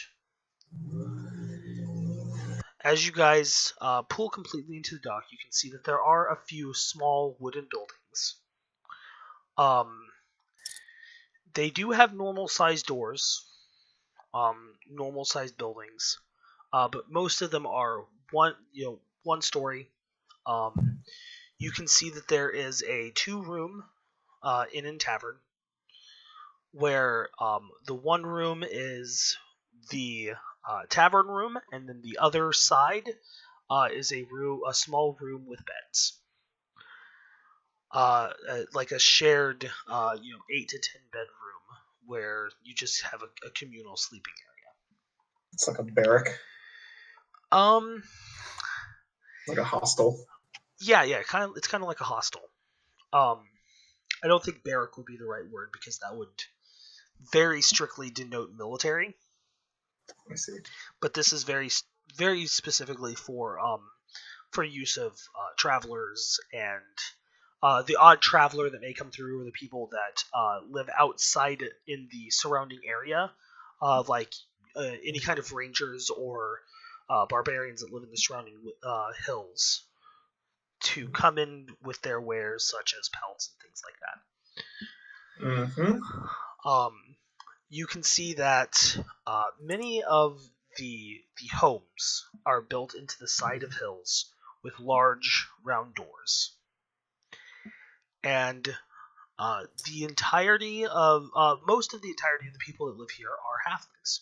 As you guys pull completely into the dock, you can see that there are a few small wooden buildings. They do have normal-sized doors, normal-sized buildings, but most of them are one story. You can see that there is a 2-room inn and tavern, where the one room is the tavern room, and then the other side is a small room with beds, like a shared 8 to 10 bedroom where you just have a communal sleeping It's like a barrack, area. like a hostel. Yeah, it's kind of like a hostel. I don't think barrack would be the right word because that would very strictly denote military. I see. But this is very specifically for use of travelers and the odd traveler that may come through, or the people that live outside in the surrounding area, like any kind of rangers or barbarians that live in the surrounding hills, to come in with their wares such as pelts and things like that. Mm-hmm. You can see that many of the homes are built into the side of hills with large round doors, and the entirety of most of the entirety of the people that live here are halflings.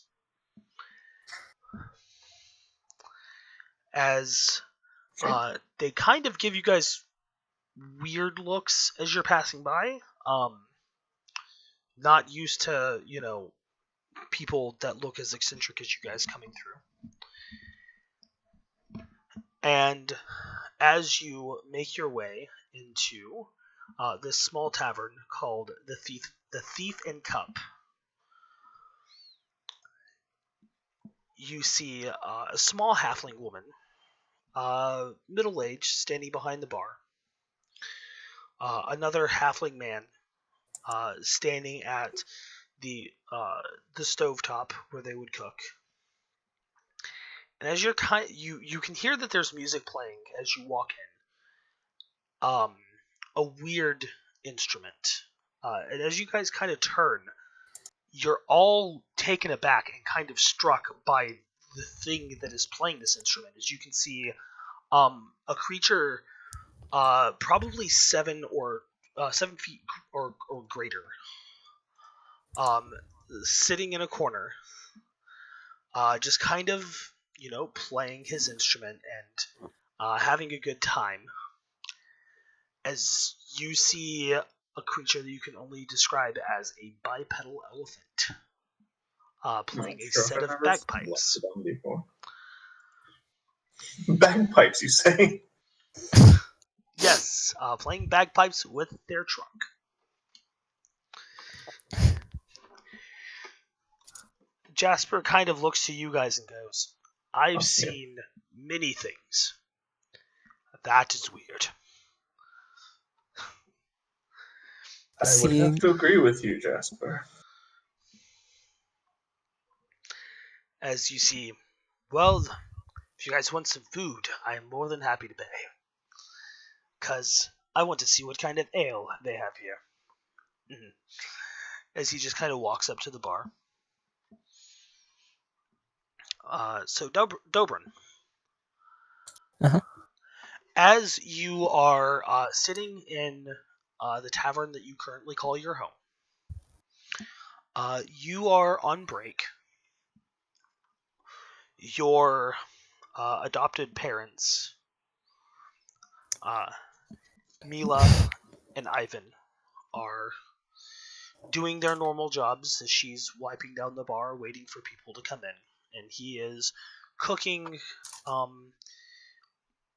As they kind of give you guys weird looks as you're passing by. Not used to, people that look as eccentric as you guys coming through. And as you make your way into this small tavern called the Thief and Cup, you see a small halfling woman, middle-aged, standing behind the bar. Another halfling man standing at the stovetop where they would cook. And as you're you can hear that there's music playing as you walk in. A weird instrument. And as you guys kind of turn, you're all taken aback and kind of struck by the thing that is playing this instrument. As you can see, a creature, probably 7 feet or greater, sitting in a corner, just kind of, playing his instrument and having a good time. As you see a creature that you can only describe as a bipedal elephant, playing a set of bagpipes. Bagpipes, you say? Yes, playing bagpipes with their trunk. Jasper kind of looks to you guys and goes, I've seen many things. That is weird. I would have to agree with you, Jasper. As you see, well, if you guys want some food, I am more than happy to pay. Because I want to see what kind of ale they have here. Mm-hmm. As he just kind of walks up to the bar. So, Dobrin. Uh-huh. As you are sitting in the tavern that you currently call your home, you are on break. Your adopted parents, Mila and Ivan, are doing their normal jobs as she's wiping down the bar, waiting for people to come in. And he is cooking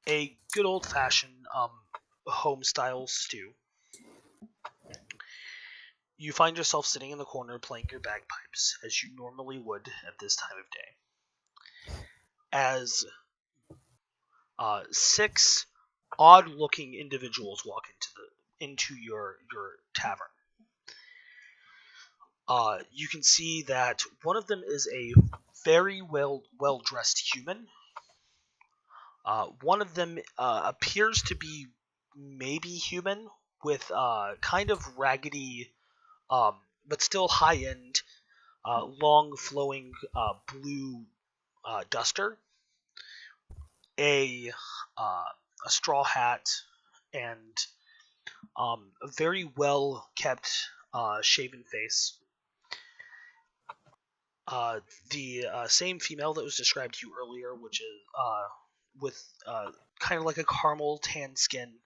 a good old-fashioned home-style stew. You find yourself sitting in the corner playing your bagpipes, as you normally would at this time of day. As 6 odd-looking individuals walk into your tavern. You can see that one of them is a very well-dressed human. One of them appears to be maybe human, with kind of raggedy, but still high-end, long flowing blue duster, a straw hat, and a very well kept shaven face. The same female that was described to you earlier, which is with kind of like a caramel tan skin,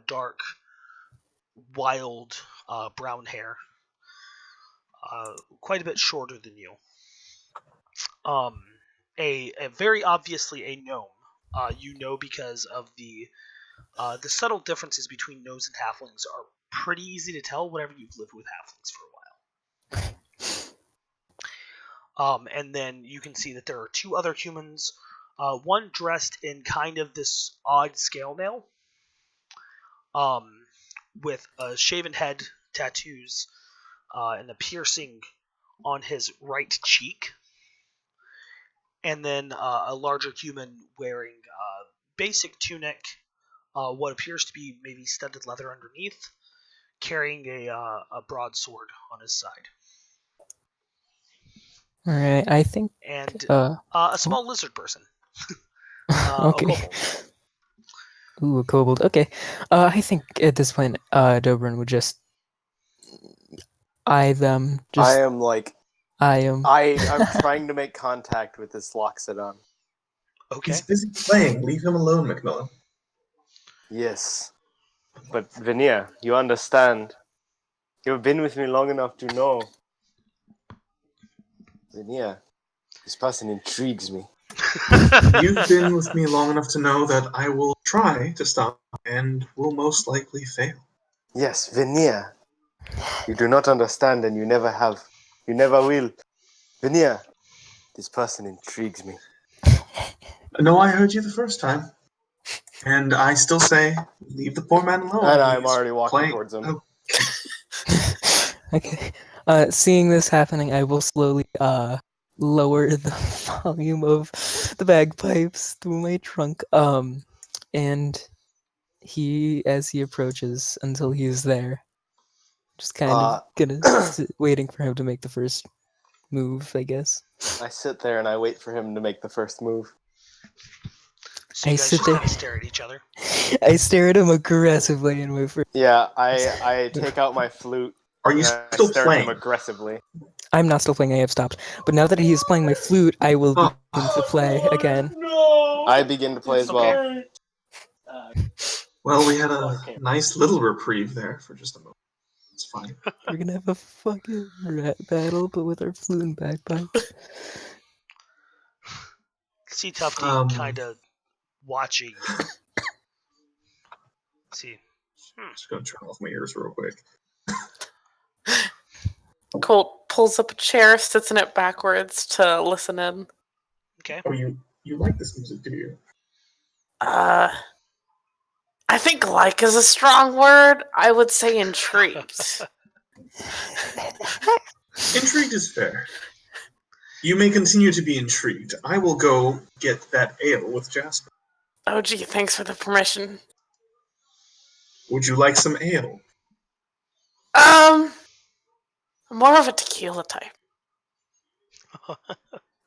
dark, wild brown hair. quite a bit shorter than you. A very obviously a gnome. You know because of the subtle differences between gnomes and halflings are pretty easy to tell whenever you've lived with halflings for a while. And then you can see that there are two other humans. One dressed in kind of this odd scale mail, with a shaven head, tattoos, and a piercing on his right cheek. And then a larger human wearing basic tunic, what appears to be maybe studded leather underneath, carrying a broadsword on his side. All right, I think. And Uh, a small lizard person. okay. A kobold. Ooh, a kobold. Okay. I think at this point, Dobrin would just eye them. Just I am like eye them. I'm trying to make contact with this Loxodon. Okay. He's busy playing. Leave him alone, Macmillan. Yes. But Veneer, you understand. You've been with me long enough to know. Veneer, this person intrigues me. You've been with me long enough to know that I will try to stop and will most likely fail. Yes, Veneer. You do not understand and you never have. You never will. Veneer, this person intrigues me. No, I heard you the first time. And I still say, leave the poor man alone. And I'm He's already walking playing. towards him. Oh, Okay. Seeing this happening, I will slowly lower the volume of the bagpipes through my trunk. And as he approaches until he's there, just kind of gonna waiting for him to make the first move, I guess. I sit there and I wait for him to make the first move. So you I guys sit just there. kind of stare at each other. I stare at him aggressively and wait for. Yeah, I take out my flute. are you And I still stare playing? at him aggressively. I'm not still playing. I have stopped. But now that he is playing my flute, I will Oh. begin to play again. No! I begin to play as well. Well, we had a Okay. nice little reprieve there for just a moment. It's fine. We're gonna have a fucking rat battle, but with our flute and bagpipes. See Tufty kind of watching. See. Just gonna turn off my ears real quick. Colt pulls up a chair, sits in it backwards to listen in. Okay. Oh, you like this music, do you? I think like is a strong word. I would say intrigued. Intrigued is fair. You may continue to be intrigued. I will go get that ale with Jasper. Oh gee, thanks for the permission. Would you like some ale? More of a tequila type.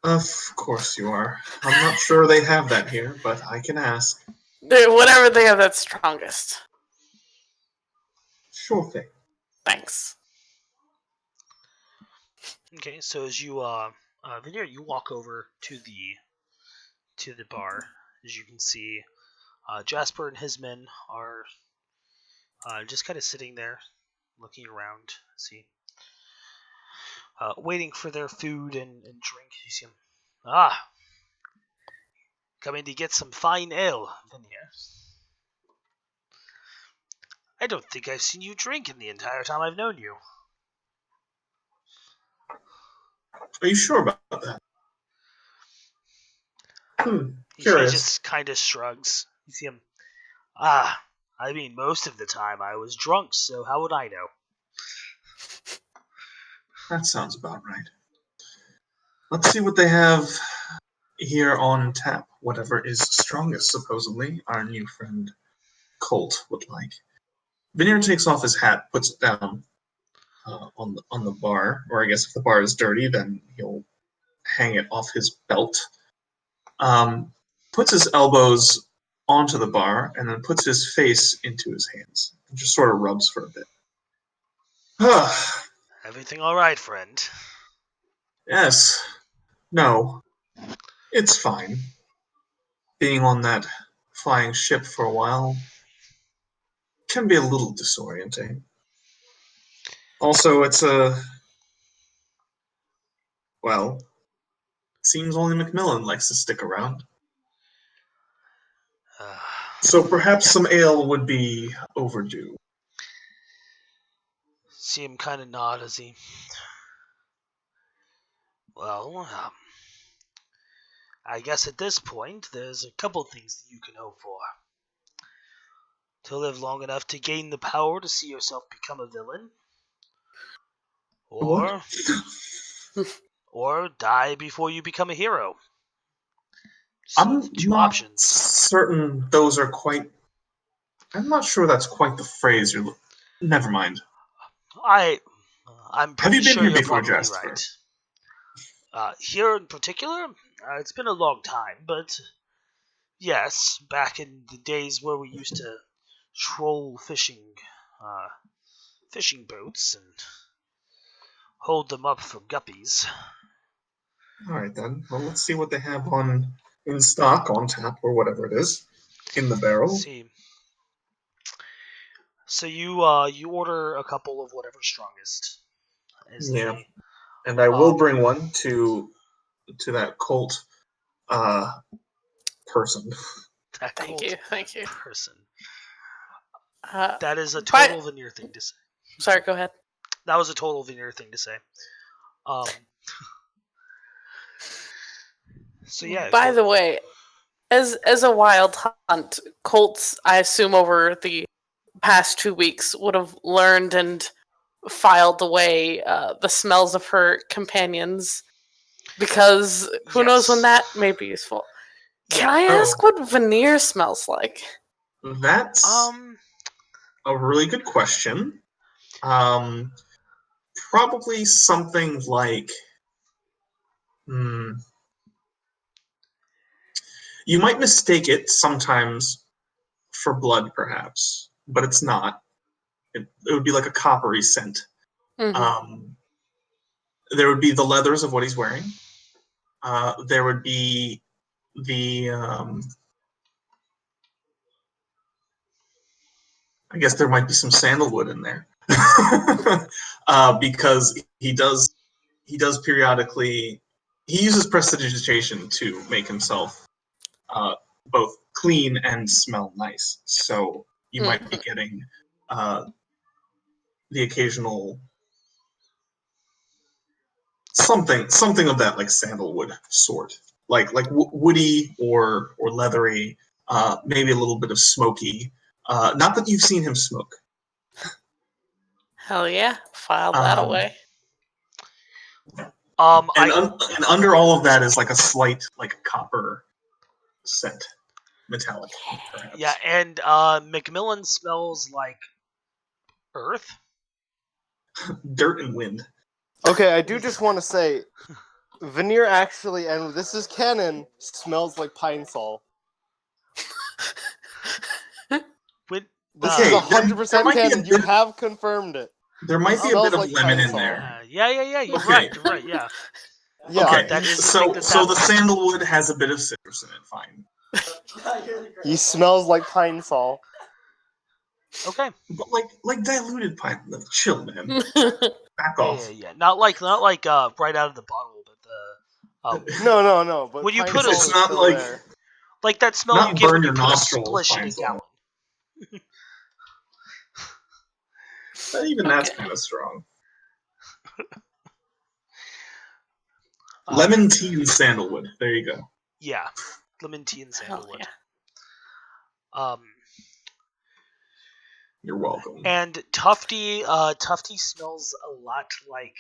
Of course you are. I'm not sure they have that here, but I can ask. Whatever they have that's strongest. Sure thing. Thanks. Okay, so as you Veneer, you walk over to the bar. As you can see, Jasper and his men are just kind of sitting there, looking around. See, waiting for their food and drink. You see them. Coming to get some fine ale, Veneer. I don't think I've seen you drink in the entire time I've known you. Are you sure about that? He Curious. just kind of shrugs. You see him. I mean, most of the time I was drunk, so how would I know? That sounds about right. Let's see what they have here on tap. Whatever is strongest, supposedly, our new friend Colt would like. Veneer takes off his hat, puts it down on the bar, or I guess if the bar is dirty, then he'll hang it off his belt. Puts his elbows onto the bar, and then puts his face into his hands, and just sort of rubs for a bit. Everything all right, friend? Yes. No. It's fine. Being on that flying ship for a while can be a little disorienting. Also, it's a Well, seems only Macmillan likes to stick around. So perhaps some ale would be overdue. See him kind of nod as he. Well, I guess at this point, there's a couple things that you can hope for. To live long enough to gain the power to see yourself become a villain, or or die before you become a hero. I'm See, two not options. certain those are quite. I'm not sure that's quite the phrase you're. Never mind. I'm Have pretty you been sure here you're before, probably Jasper? right. Here in particular, it's been a long time, but yes, back in the days where we used to troll fishing boats and hold them up for guppies. All right then. Well, let's see what they have in stock, on tap, or whatever it is, in the barrel. Let's see. So you order a couple of whatever's strongest. Yeah, and I will bring one to that cult person. That Thank cult you. person. Uh, That is a By- total veneer thing to say. Sorry, go ahead. That was a total veneer thing to say. So yeah. By the way, as a wild hunt, Colts, I assume over the past 2 weeks would have learned and filed away the smells of her companions, because who knows when that may be useful. Can I ask what veneer smells like? That's a really good question. Probably something like. You might mistake it sometimes for blood, perhaps, but it's not. It would be like a coppery scent. Mm-hmm. There would be the leathers of what he's wearing. There would be the. I guess there might be some sandalwood in there, because he does periodically. He uses prestidigitation to make himself both clean and smell nice. So you might be getting the occasional something of that, like sandalwood sort, like woody or leathery, maybe a little bit of smoky. Not that you've seen him smoke. Hell yeah, file that away. And under all of that is like a slight, like copper scent, metallic, perhaps. Yeah, and Macmillan smells like earth. Dirt and wind. Okay, I do just want to say, veneer actually, and this is canon, smells like pine sol. This is 100% canon. You have confirmed it. There might be a bit of lemon in there. Yeah. You're right. Yeah. Yeah. Okay. That is So the sandalwood has a bit of citrus in it. Fine. He smells like pine sol. Okay. But like diluted pine. Chill, man. Back off. Yeah. Not like right out of the bottle, but the. No. But when you pine put sol it's is not still like there. Like that smell not you get burn when you your put a nostrils splish in pine a sol. gallon. Even that's kind of strong. Uh, Lemon tea and sandalwood. There you go. Yeah, lemon tea and sandalwood. Yeah. You're welcome. And Tufty smells a lot like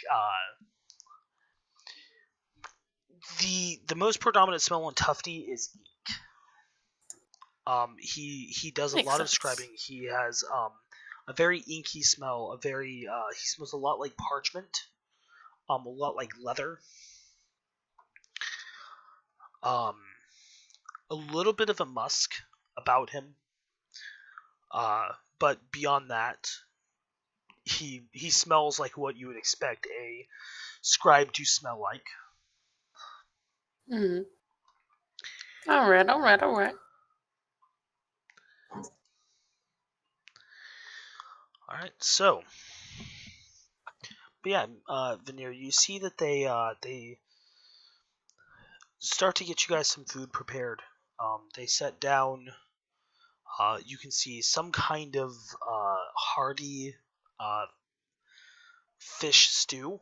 the most predominant smell on Tufty is ink. He does a lot of scribing. He has a very inky smell. He smells a lot like parchment. A lot like leather. A little bit of a musk about him. But beyond that, he smells like what you would expect a scribe to smell like. Mm-hmm. All right. All right, so, but yeah, Veneer, you see that they start to get you guys some food prepared. They set down. You can see some kind of hearty fish stew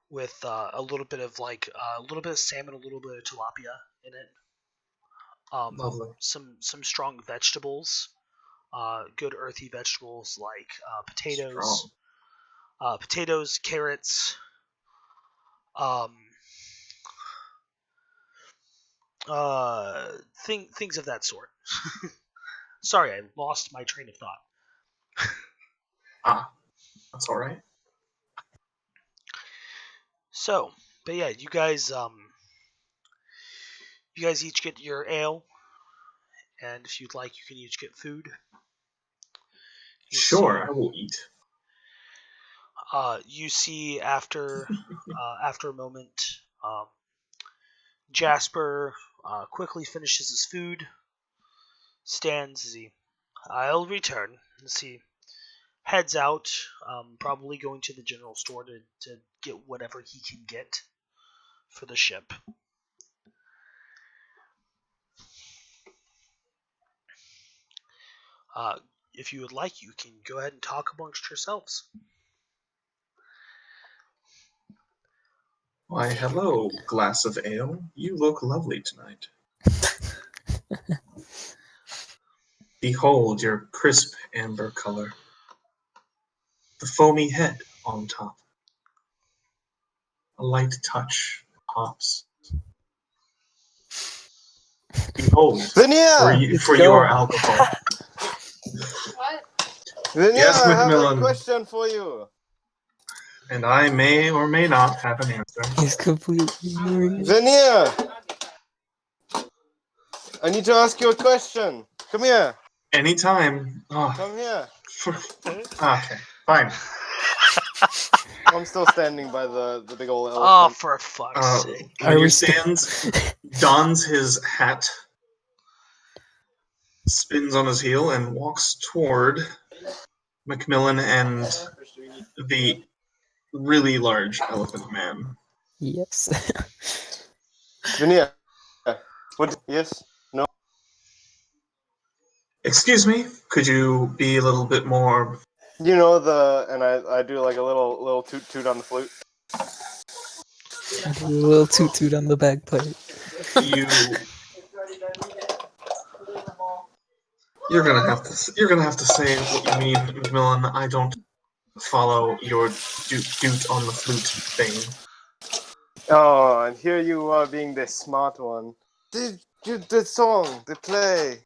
with a little bit of a little bit of salmon, a little bit of tilapia in it. Lovely. Some strong vegetables, good earthy vegetables like Strong. potatoes, carrots, um, things of that sort. Sorry, I lost my train of thought. Ah, that's all right. So, but yeah, you guys each get your ale, and if you'd like, you can each get food. You Sure, see, I will eat. you see after a moment, um, Jasper quickly finishes his food, stands as I'll return. Let's see. Heads out, probably going to the general store to get whatever he can get for the ship. If you would like, you can go ahead and talk amongst yourselves. Why, hello, glass of ale. You look lovely tonight. Behold your crisp amber color. The foamy head on top. A light touch of hops. Behold, Vania! for your alcohol. What? Vania, Yes, I have a Macmillan. question for you. And I may or may not have an answer. He's completely ignoring it. Vania! I need to ask you a question. Come here. Anytime. Oh, Come here. okay, fine. I'm still standing by the big old Oh, elephant. for fuck's sake. Are we stands, dons his hat, spins on his heel, and walks toward Macmillan and the really large elephant man. Yes. Vania. What? Yes? No? Excuse me, could you be a little bit more... You know and I do like a little toot toot on the flute. A little toot toot on the bagpipe. You're gonna have to say what you mean, Macmillan. I don't follow your doot on the flute thing. Oh, and here you are being the smart one. The song, the play.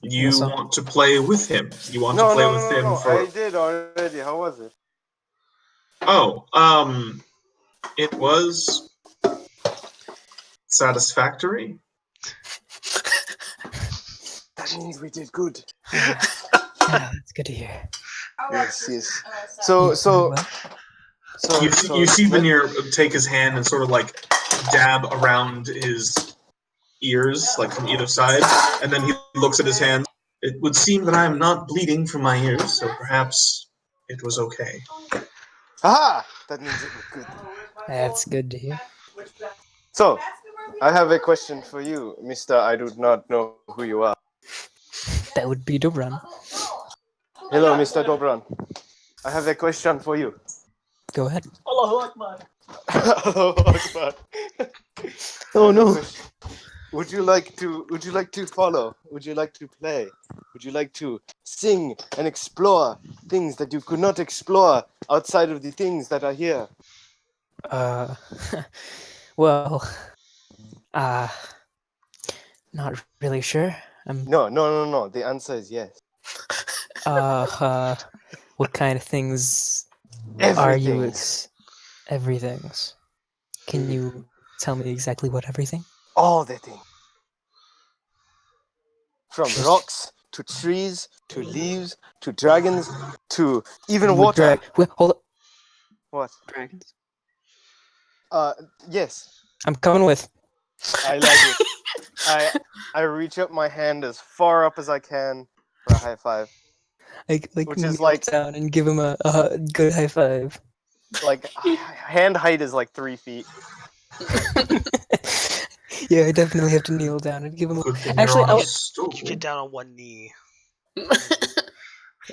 You song? want to play with him. You want to No, play no, with no, no, him no. for... I did already. How was it? Oh, it was satisfactory. That means we did good. Yeah, that's good to hear. Yes, yes. You So, You see Veneer take his hand and sort of like dab around his ears, like from either side, and then he looks at his hand. It would seem that I am not bleeding from my ears, so perhaps it was okay. Aha! That means it was good. That's good to hear. So, I have a question for you, Mister. I do not know who you are. That would be Dobran. Hello, Mister Dobran. I have a question for you. Go ahead. Allahu Akbar. Oh no. Would you like to follow? Would you like to play? Would you like to sing and explore things that you could not explore outside of the things that are here? Well, not really sure. No. The answer is yes. What kind of things are you? Everything. Everything's. Can you tell me exactly what everything? All the things. From rocks to trees to leaves to dragons to even water. Wait, hold up. What? Dragons. Yes. I'm coming with. I like it. I reach up my hand as far up as I can for a high five. I Which is kneel like- down and give him a good high five. Like hand height is like 3 feet. Yeah, I definitely have to kneel down and give him. Good thing Actually, you're on a You stool. get down on one knee.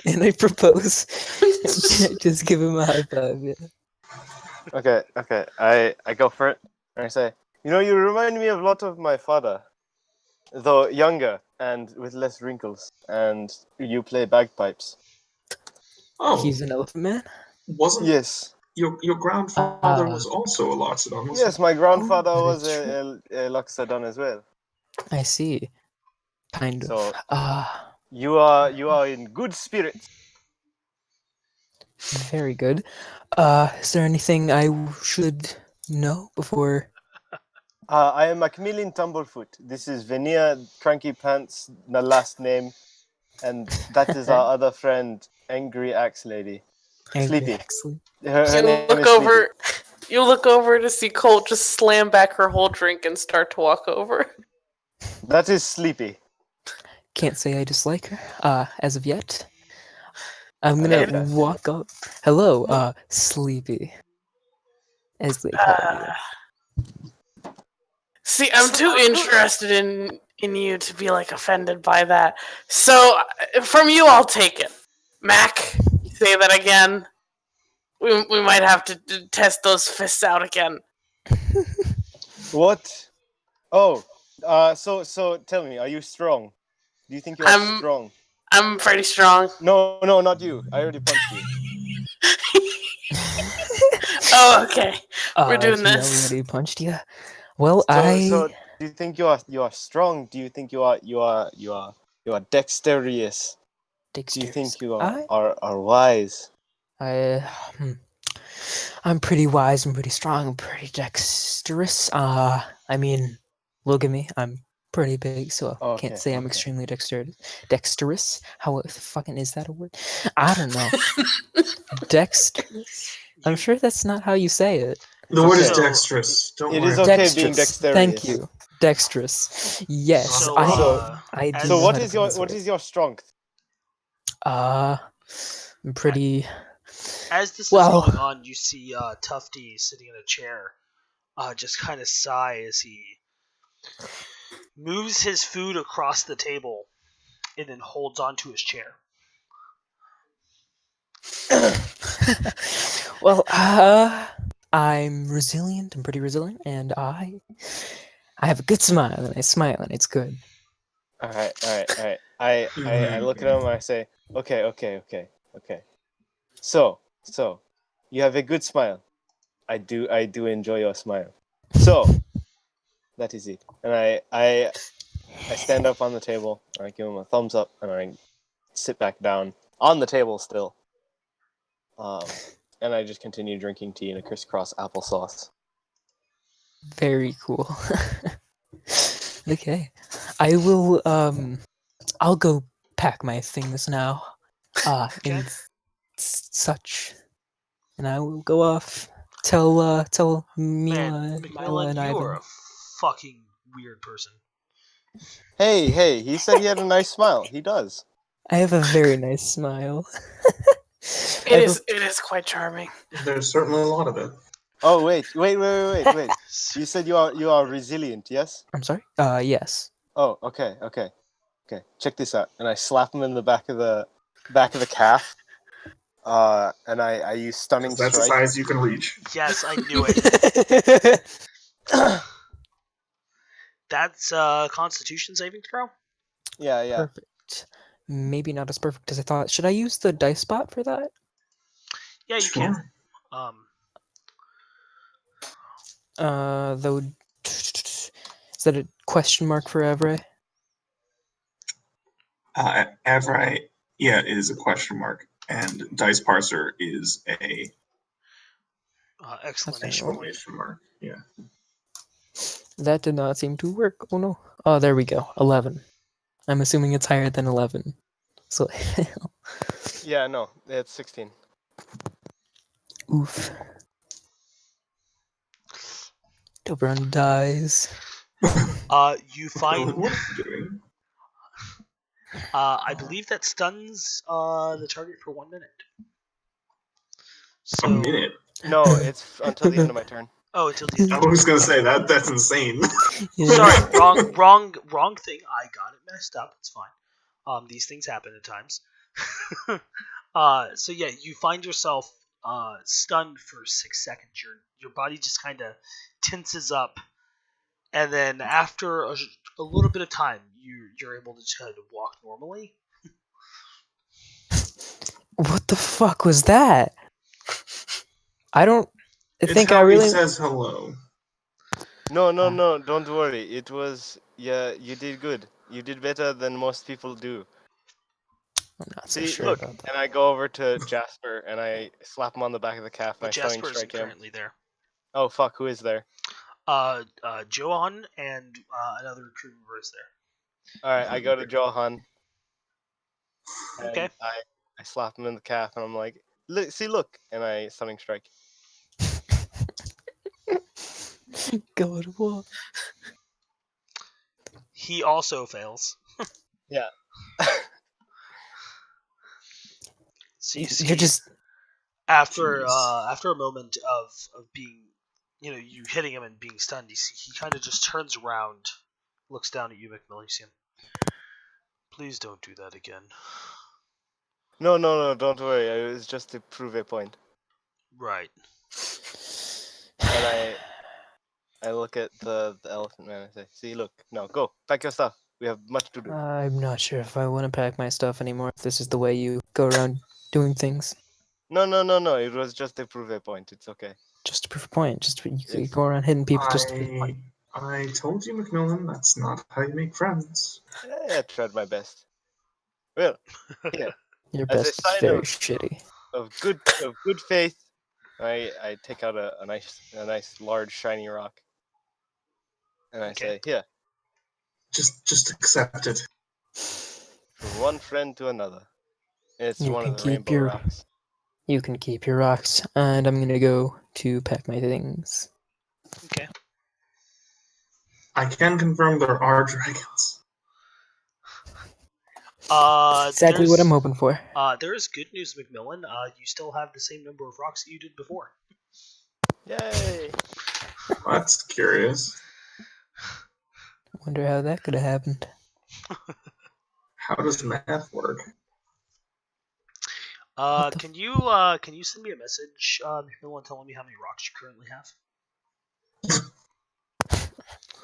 And I propose. Just give him a high five. Yeah. Okay. I go for it, and I say, you remind me a lot of my father, though younger and with less wrinkles, and you play bagpipes. Oh, He's an elephant man. wasn't Yes. your grandfather was also a Loxodon, wasn't Yes, my grandfather that was is true. a Loxodon as well. I see. Kind of. So you are in good spirits. Very good. Is there anything I should know before? I am Macmillan Tumblefoot. This is Venia Cranky Pants, the last name, and that is our other friend, Angry Axe Lady. Sleepy. Actually. Her name look is over. Sleepy. You look over to see Colt just slam back her whole drink and start to walk over. That is Sleepy. Can't say I dislike her. As of yet. I'm I gonna like that. walk up. Hello, Sleepy. As they call you. See, I'm too interested in you to be like offended by that. So from you, I'll take it. Mac, you say that again. We might have to test those fists out again. What? Oh, so tell me, are you strong? Do you think you are I'm strong? I'm pretty strong. No, not you. I already punched you. Oh, okay. We're doing He this. already punched you. Well, So do you think you are strong? Do you think you are dexterous? Do you think you are wise? Hmm. I'm pretty wise. I'm pretty strong. I'm pretty dexterous. I mean, look at me. I'm pretty big, so I can't say I'm extremely dexterous. How the fucking is that a word? I don't know. Dexterous. I'm sure that's not how you say it. The word is So- dexterous. Don't It worry. is about okay it. being dexterous. Thank you. Dexterous. Yes, So, I do. as- So know what how to is your pronounce what it. is your strength? I'm pretty. As this Well- is going on, you see Tufty sitting in a chair, just kind of sigh as he moves his food across the table and then holds onto his chair. Well, I'm resilient. I'm pretty resilient, and I have a good smile, and I smile, and it's good. All right. I look at him and I say, okay. So you have a good smile. I do enjoy your smile. So that is it. And I stand up on the table and I give him a thumbs up and I sit back down on the table still. And I just continue drinking tea in a crisscross applesauce. Very cool. Okay, I will. I'll go pack my things now. Okay. And such, and I will go off. Tell Man, Mila Macmillan, and you Ivan. are a fucking weird person. Hey, he said he had a nice smile. He does. I have a very nice smile. It is quite charming. There's certainly a lot of it. Oh wait. You said you are resilient, yes? I'm sorry. Yes. Oh, okay. Check this out. And I slap him in the back of the calf. And I use stunning That's as strike. high as you can reach. Yes, I knew it. That's Constitution saving throw. Yeah. Perfect. Maybe not as perfect as I thought. Should I use the dice spot for that? Yeah, you Sure. can. Though, is that a question mark for Evray? Avrai, yeah, is a question mark, and dice parser is a Exclamation point. exclamation mark. Yeah. That did not seem to work. Oh no. Oh, there we go. 11. I'm assuming it's higher than 11. So, Yeah, no, it's 16. oof. Dobron dies. You find. What are you doing? I believe that stuns the target for 1 minute. So, A minute. No, it's until the end of my turn. Oh, until the end. I was gonna say that's insane. Yeah. Sorry, wrong thing. I got it messed up. It's fine. These things happen at times. So yeah, you find yourself stunned for 6 seconds. Your body just kind of tenses up, and then after a little bit of time, you're able to just kind of walk normally. What the fuck was that? I don't It's think how I really. he says hello. No, don't worry. It was you did good. You did better than most people do. I'm not so See, sure look, about that. and I go over to Jasper and I slap him on the back of the calf and But I stunning Jasper isn't strike him. currently there. Oh fuck, who is there? Johan and another crew member is there. All right, I go to Johan and Okay. I slap him in the calf and I'm like, look, and I stunning strike. God, what? He also fails. Yeah. So you see, You're just. after Jeez. after a moment of being, you hitting him and being stunned, you see he kind of just turns around, looks down at you, Macmillisian. Please don't do that again. No, don't worry. It was just to prove a point. Right. And I look at the elephant man and say, see, look, no, go, pack your stuff. We have much to do. I'm not sure if I want to pack my stuff anymore. If this is the way you go around doing things, No. It was just to prove a point. It's okay. just to prove a point. Just you Yes. go around hitting people just to prove a point. I told you, Macmillan, that's not how you make friends. I tried my best. Well, here, Your as a best is sign very shitty. of good faith, I take out a nice large shiny rock, and I Okay. say, here, Just accept it. from one friend to another. It's You one can of the keep rainbow your rocks. You can keep your rocks, and I'm gonna go to pack my things. Okay. I can confirm there are dragons. Exactly what I'm hoping for. There is good news, Macmillan. You still have the same number of rocks that you did before. Yay! That's curious. Wonder how that could have happened. How does math work? What the Can you send me a message, Macmillan, telling me how many rocks you currently have?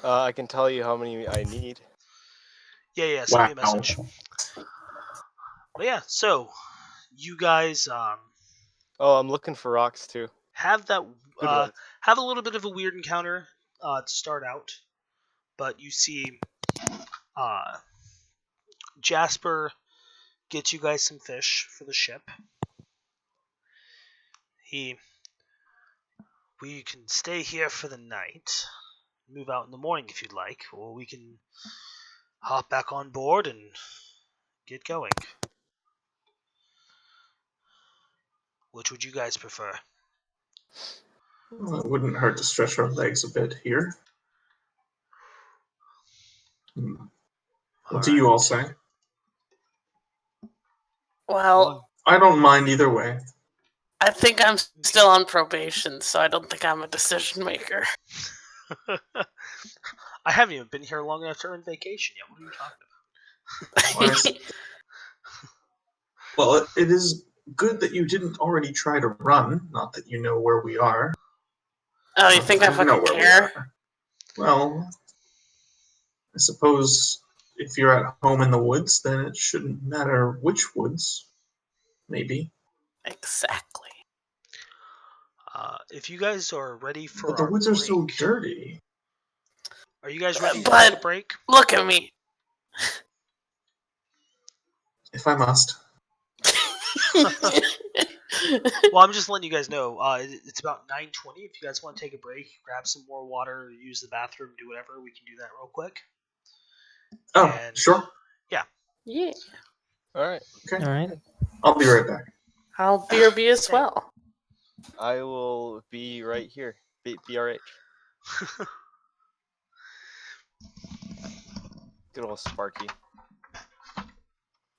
I can tell you how many I need. Yeah. Send me a Wow. message. But yeah, so you guys Oh, I'm looking for rocks too. have that Good ones. have a little bit of a weird encounter to start out, but you see Jasper gets you guys some fish for the ship. We can stay here for the night, move out in the morning if you'd like, or we can hop back on board and get going. Which would you guys prefer? Well, it wouldn't hurt to stretch our legs a bit here. What do you all say? Well, I don't mind either way. I think I'm still on probation, so I don't think I'm a decision maker. I haven't even been here long enough to earn vacation yet. What are you talking about? Well, it is good that you didn't already try to run. Not that you know where we are. Oh, you think I know fucking where we care? are. Well, I suppose if you're at home in the woods, then it shouldn't matter which woods. Maybe. Exactly. If you guys are ready for But the our woods break, are so dirty. are you guys ready to But- take a break? Look at me. If I must. Well, I'm just letting you guys know. It's about 9:20. If you guys want to take a break, grab some more water, use the bathroom, do whatever, we can do that real quick. Oh, And- sure. Yeah. All right. Okay. All right. I'll be right back. I'll BRB as well. I will be right here. BRH. Good old Sparky.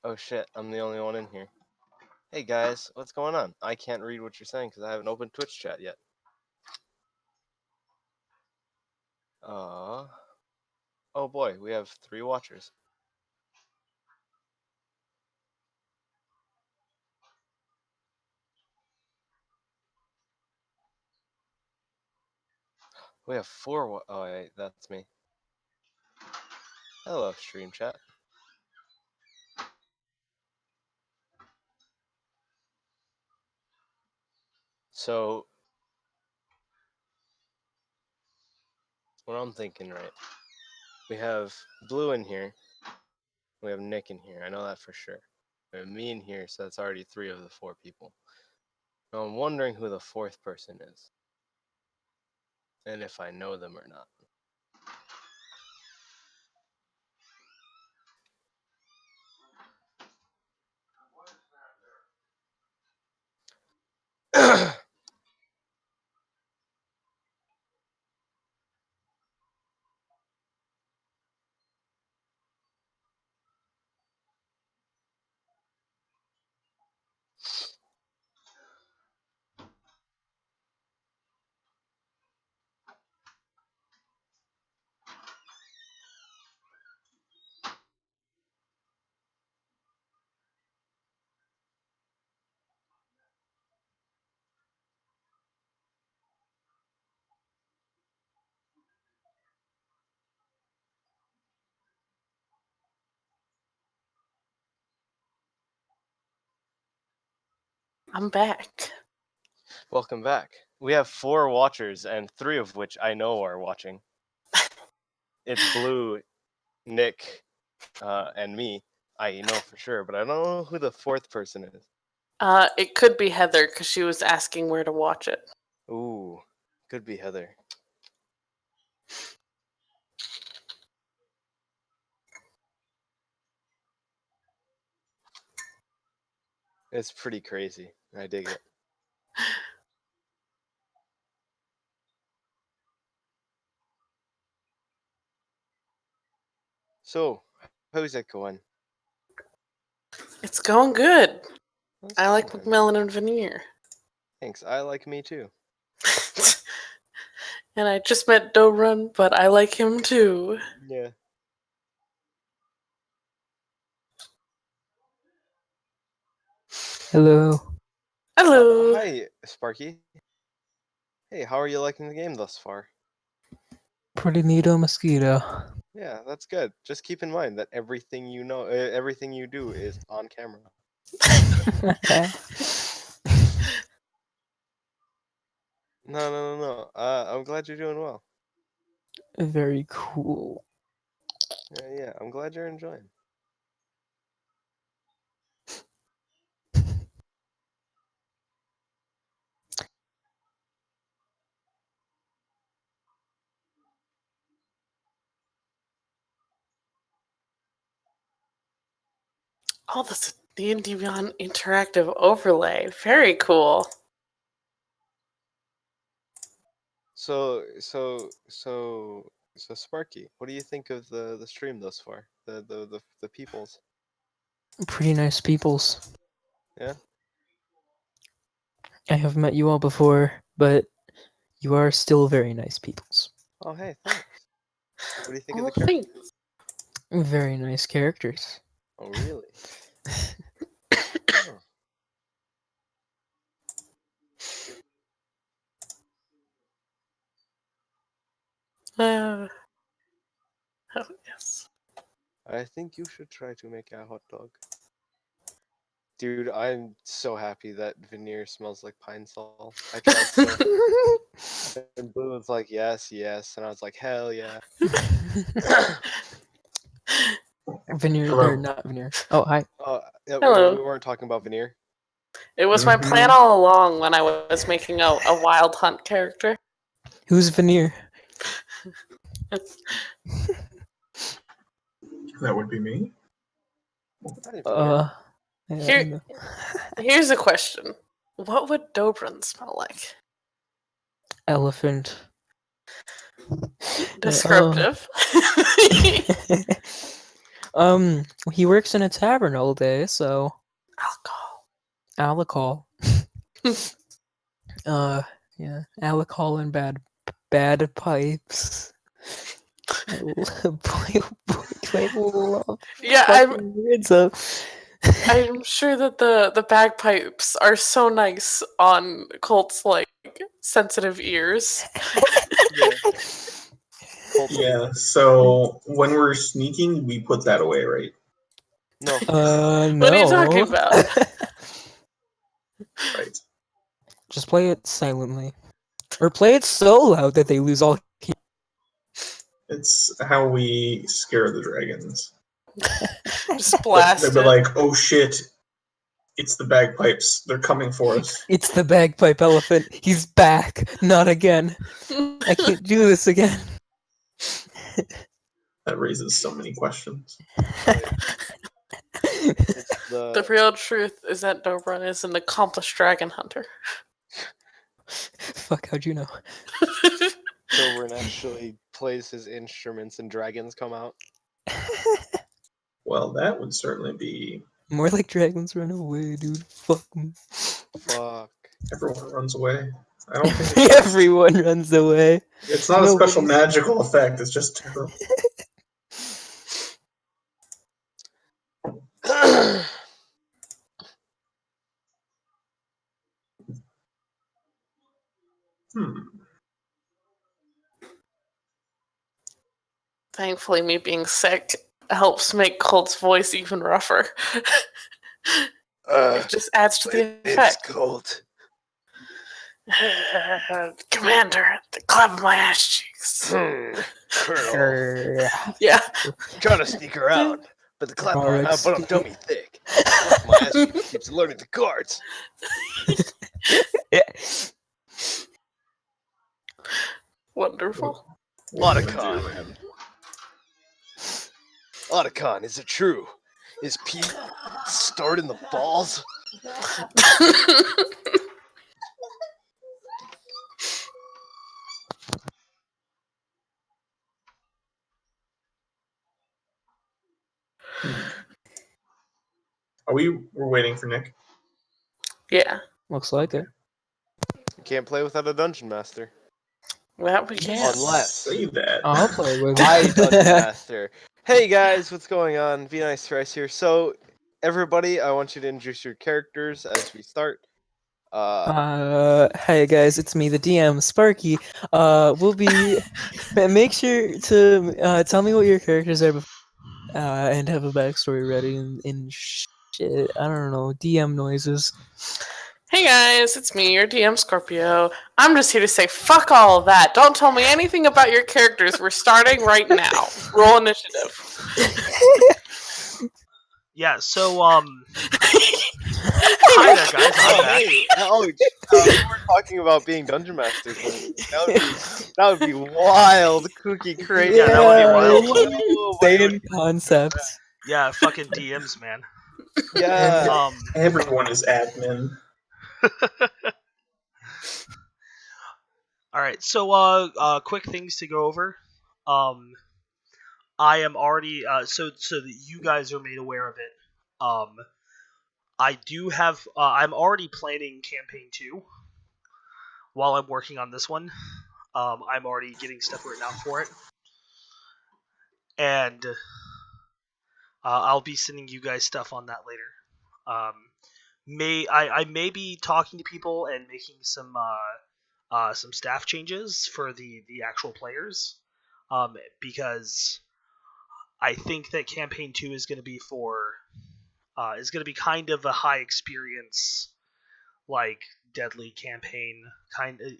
Oh shit, I'm the only one in here. Hey guys, what's going on? I can't read what you're saying because I haven't opened Twitch chat yet. Oh boy, we have 3 watchers. We have 4 oh wait, that's me. Hello, stream chat. So, what I'm thinking, right? We have Blue in here. We have Nick in here. I know that for sure. We have me in here, so that's already 3 of the 4 people. Now I'm wondering who the 4th person is. And if I know them or not. I'm back. Welcome back. We have 4 watchers, and 3 of which I know are watching. It's Blue, Nick, and me. I know for sure, but I don't know who the 4th person is. It could be Heather because she was asking where to watch it. Ooh, could be Heather. It's pretty crazy. I dig it. So, how's it going? It's going good. That's I like good, man. Macmillan and Veneer. Thanks. I like me too. And I just met Dobrun, but I like him too. Yeah. Hello. Hello. Hi, Sparky. Hey, how are you liking the game thus far? Pretty neato mosquito. Yeah, that's good. Just keep in mind that everything you know, everything you do is on camera. No. I'm glad you're doing well. Very cool. Yeah, I'm glad you're enjoying. Oh, that's a D&D Beyond interactive overlay. Very cool. So, Sparky, what do you think of the stream thus far? The peoples. Pretty nice peoples. Yeah. I have met you all before, but you are still very nice peoples. Oh, hey, thanks. What do you think of Oh, the character? thanks. Very nice characters. Oh, really? Oh. Oh, yes. I think you should try to make a hot dog. Dude, I'm so happy that veneer smells like pine sol. I tried so. And Blue was like, yes, and I was like, hell yeah. Veneer, Hello. or not veneer. Oh, hi. Yeah, Hello. we weren't talking about veneer. It was my plan Mhm. all along when I was making a wild hunt character. Who's veneer? That would be me. Hi, veneer. Yeah, Here- no. Here's a question. What would Dobrun smell like? Elephant. Descriptive. He works in a tavern all day, so Alcohol. alcohol. Yeah, alcohol and bad pipes. Boy, do I love Yeah, fucking words up. I'm sure that the bagpipes are so nice on Colt's like sensitive ears. Yeah, so when we're sneaking, we put that away, right? No. No. What are you talking about? Right. Just play it silently. Or play it so loud that they lose all. It's how we scare the dragons. Just blast They'll be it. like, oh shit, it's the bagpipes. They're coming for us. It's the bagpipe elephant. He's back. Not again. I can't do this again. That raises so many questions. It's The real truth is that Dobron is an accomplished dragon hunter. Fuck, how'd you know? Dobrin actually plays his instruments and dragons come out. Well, that would certainly be. More like dragons run away, dude. Fuck 'em. Fuck. Everyone runs away. I don't think it's, Everyone runs away. it's not a special Nobody's- magical effect. It's just terrible. Thankfully, me being sick helps make Colt's voice even rougher. It just adds to the It's effect. cold. Commander, the clap of my ass cheeks. Colonel. Yeah. Trying to sneak her out, but the clap Our on but I'm dummy thick. My ass cheeks keeps learning the cards. Wonderful. Otacon. Otacon, is it true? Is Pete starred in the balls? We're waiting for Nick. Yeah. Looks like it. You can't play without a dungeon master. That we can. Unless Say that. I'll play with I it. dungeon master. Hey guys, what's going on? Be Nice Thrice here. So, everybody, I want you to introduce your characters as we start. Hi guys, it's me, the DM, Sparky. We'll be. Make sure to tell me what your characters are, and have a backstory ready in shit. I don't know, DM noises. Hey guys, it's me, your DM Scorpio. I'm just here to say fuck all of that. Don't tell me anything about your characters. We're starting right now. Roll initiative. Yeah, so hi there, guys. I'm back. We were talking about being dungeon masters. That would be wild, kooky, crazy. Yeah, that would be wild. Stay in concept. Yeah, fucking DMs, man. Yeah. Everyone is admin. All right, so quick things to go over. I am already so that you guys are made aware of it. I do have I'm already planning campaign 2 while I'm working on this one. I'm already getting stuff written out for it, and I'll be sending you guys stuff on that later. I may be talking to people and making some staff changes for the actual players, because I think that campaign 2 is going to be kind of a high experience, like deadly campaign kind of.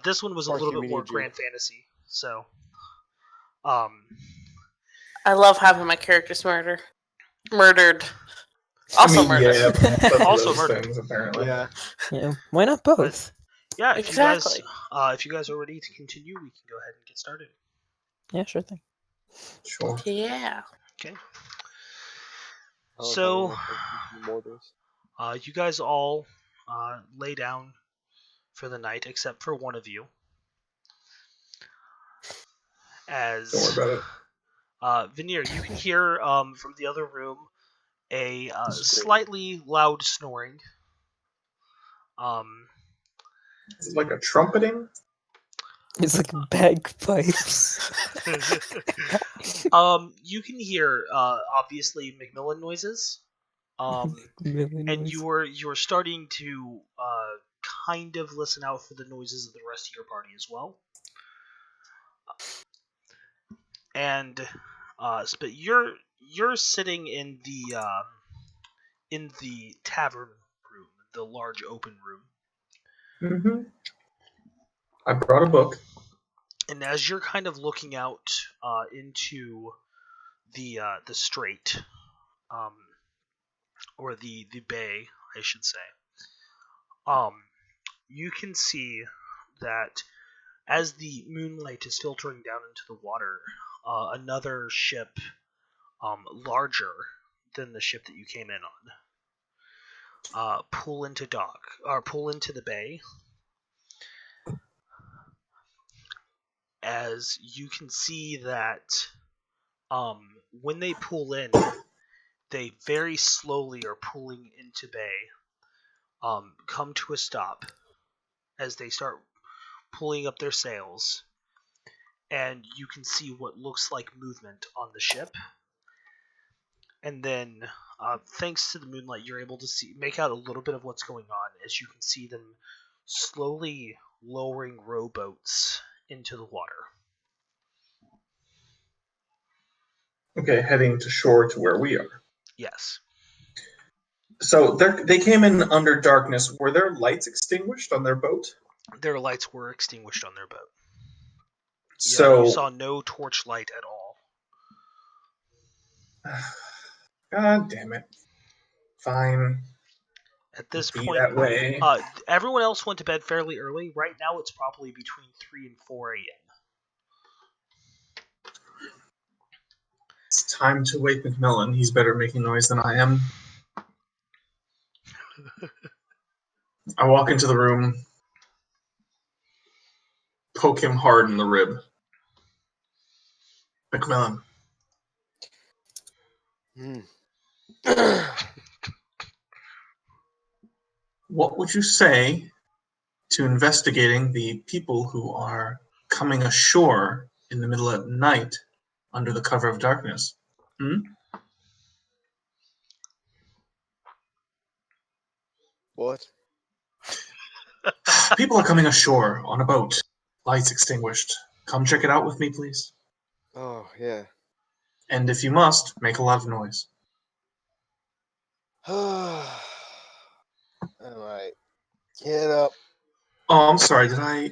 This one was a little bit more grand fantasy, so I love having my characters murdered. Also murdered. Yeah, both Also of those murdered. things, apparently. Yeah. Yeah, why not both? yeah, Exactly. if you guys are ready to continue, we can go ahead and get started. Yeah, sure thing. Sure. Yeah. Okay. I love So, having mortars. you guys all lay down for the night, except for one of you. As Don't worry about it. Veneer, you can hear from the other room a slightly loud snoring. Is it like a trumpeting? It's like bagpipes. You can hear obviously Macmillan noises. Really And noise. you were starting to kind of listen out for the noises of the rest of your party as well. And but you're sitting in the tavern room, the large open room. Mm-hmm. I brought a book. And as you're kind of looking out into the strait, or the bay, I should say, you can see that as the moonlight is filtering down into the water, another ship, larger than the ship that you came in on, pull into the bay. As you can see that, when they pull in, they very slowly are pulling into bay, come to a stop as they start pulling up their sails, and you can see what looks like movement on the ship. And then, thanks to the moonlight, you're able to make out a little bit of what's going on as you can see them slowly lowering rowboats into the water. Okay, heading to shore to where we are. Yes. So they came in under darkness. Were their lights extinguished on their boat? Their lights were extinguished on their boat. So you saw no torchlight at all. God damn it. Fine. At this Be point, that way. everyone else went to bed fairly early. Right now, it's probably between 3 and 4 a.m. It's time to wake Macmillan. He's better making noise than I am. I walk into the room, poke him hard in the rib. Macmillan. What would you say to investigating the people who are coming ashore in the middle of the night under the cover of darkness? What? People are coming ashore on a boat. Lights extinguished. Come check it out with me, please. Oh, yeah. And if you must, make a lot of noise. Alright. Get up. Oh, I'm sorry. Did I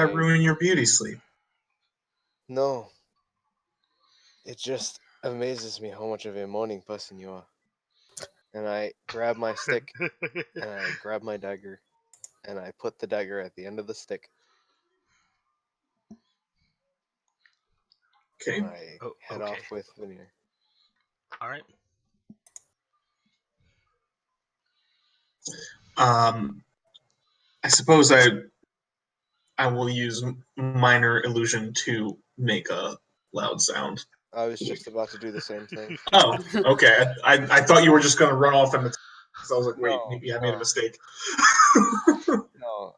ruin your beauty sleep? No. It just amazes me how much of a morning person you are. And I grab my stick, and I grab my dagger, and I put the dagger at the end of the stick. Okay. And I head off with Veneer. All right. I suppose I will use minor illusion to make a loud sound. I was just about to do the same thing. Oh, okay. I thought you were just going to run off, and so I was like, wait, maybe I made a mistake. No,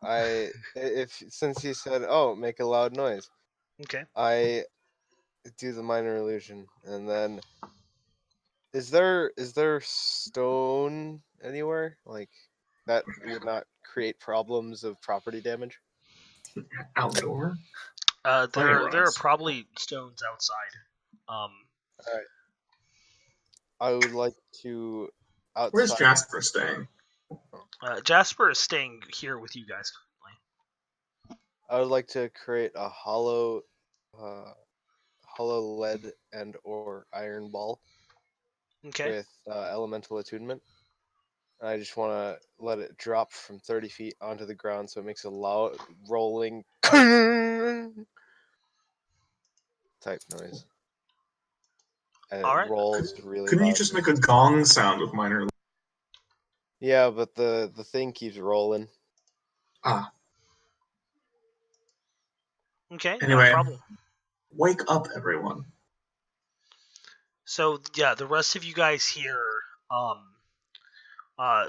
since he said, "Oh, make a loud noise," Okay. I do the minor illusion, and then is there stone anywhere like that would not create problems of property damage? Outdoor? There are probably stones outside. All right. I would like to outside. Where's Jasper staying? Jasper is staying here with you guys. I would like to create a hollow lead and or iron ball. Okay. With elemental attunement. I just want to let it drop from 30 feet onto the ground so it makes a loud rolling type noise. And it rolls really Couldn't loud. you just make a gong sound with minor? Yeah, but the thing keeps rolling. Ah. Okay, anyway, no problem. Wake up, everyone. So, yeah, the rest of you guys hear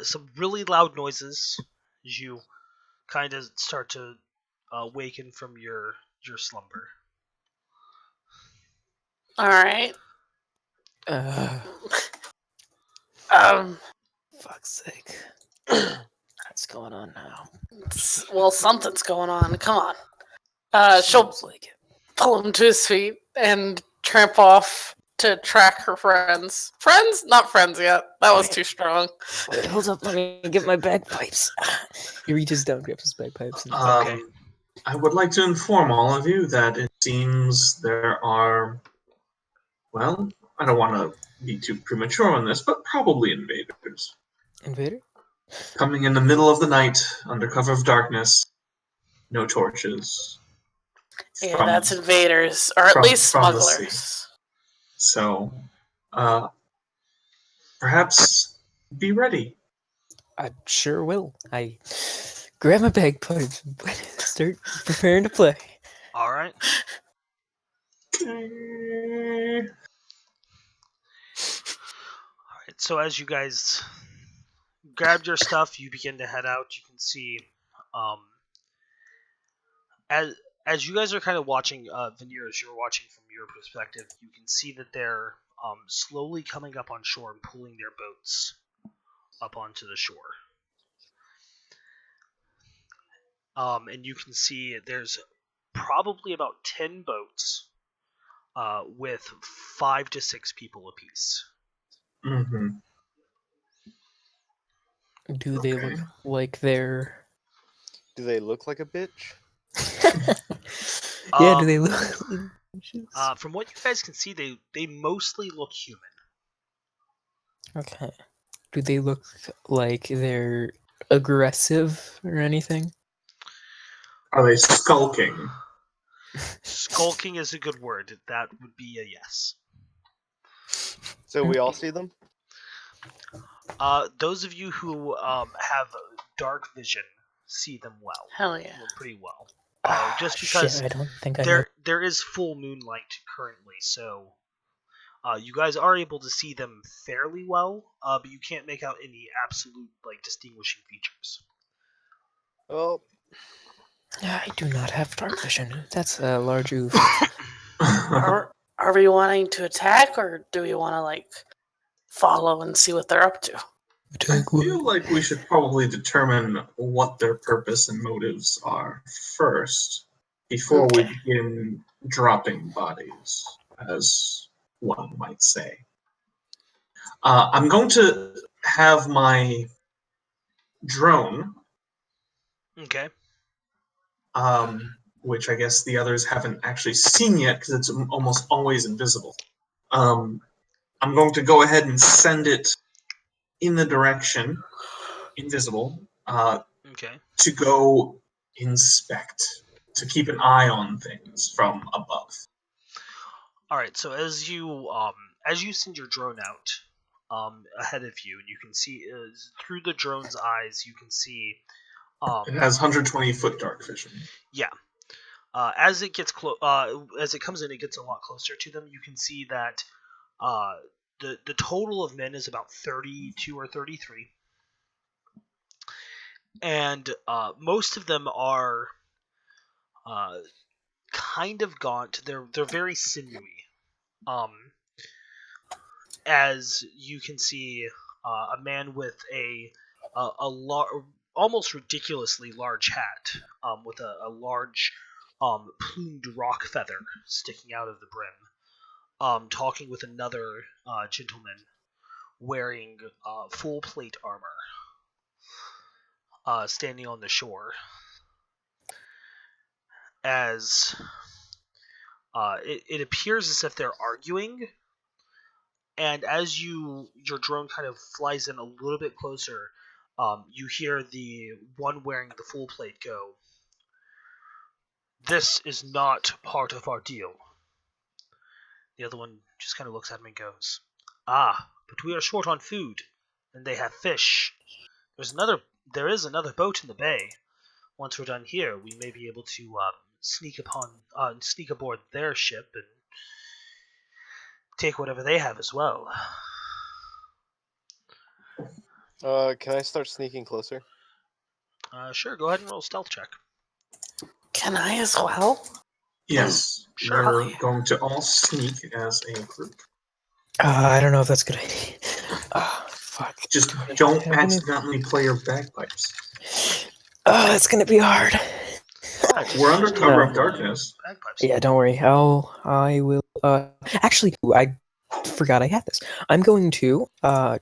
some really loud noises as you kind of start to waken from your slumber. All right. Uh, Um. fuck's sake. What's going on now? Well, something's going on. Come on. She'll Sounds like it. pull him to his feet and tramp off to track her friends. Friends? Not friends yet. That was too strong. Wait, hold up. Let me get my bagpipes. He reaches down, grabs his bagpipes, and Okay. I would like to inform all of you that it seems there are, well, I don't want to be too premature on this, but probably invaders. Invader? Coming in the middle of the night, under cover of darkness, no torches. Yeah, from- that's invaders, or at from- least from the sea. smugglers. So, perhaps be ready. I sure will. I grab my bagpipes and start preparing to play. All right. Okay. All right. So as you guys grabbed your stuff, you begin to head out. You can see, um, as you guys are kind of watching Veneer, as you're watching from your perspective, you can see that they're slowly coming up on shore and pulling their boats up onto the shore. And you can see there's probably about 10 boats with 5 to 6 people apiece. Mm-hmm. Do they Okay. look like they're... Do they look like a bitch? Yeah, do they look like bitches? From what you guys can see, they mostly look human. Okay. Do they look like they're aggressive or anything? Are they skulking? Skulking is a good word. That would be a yes. So we all see them? Those of you who have dark vision see them well. Hell yeah. Pretty well. Ah, Just because shit, I don't think I know. there is full moonlight currently, so you guys are able to see them fairly well, but you can't make out any absolute distinguishing features. Oh, I do not have dark vision. That's a large oof. Are we wanting to attack, or do we want to follow and see what they're up to? I feel like we should probably determine what their purpose and motives are first, before we Okay. begin dropping bodies, as one might say. I'm going to have my drone, Okay. which I guess the others haven't actually seen yet because it's almost always invisible. I'm going to go ahead and send it in the direction, invisible, Okay. to go inspect, to keep an eye on things from above. All right. So as you send your drone out ahead of you, and you can see through the drone's eyes, you can see. It has 120-foot dark vision. Yeah. As it comes in, it gets a lot closer to them. You can see that the total of men is about 32 or 33, and most of them are kind of gaunt. They're very sinewy. As you can see, a man with a almost ridiculously large hat, with a large plumed rock feather sticking out of the brim, talking with another gentleman wearing full plate armor, standing on the shore. As it appears as if they're arguing, and as your drone kind of flies in a little bit closer, you hear the one wearing the full plate go, "This is not part of our deal." The other one just kind of looks at him and goes, "Ah, but we are short on food, and they have fish. There is another boat in the bay. Once we're done here, we may be able to sneak aboard their ship and take whatever they have as well." Can I start sneaking closer? Sure, go ahead and roll a stealth check. Can I as well? Yes, Sure. we're going to all sneak as a group. I don't know if that's a good idea. Fuck. Just Do I don't have any- accidentally play your bagpipes. It's gonna be hard. We're under Just cover No. of darkness. Bagpipes. Yeah, don't worry. I will. Actually, I forgot I had this. I'm going to. I'm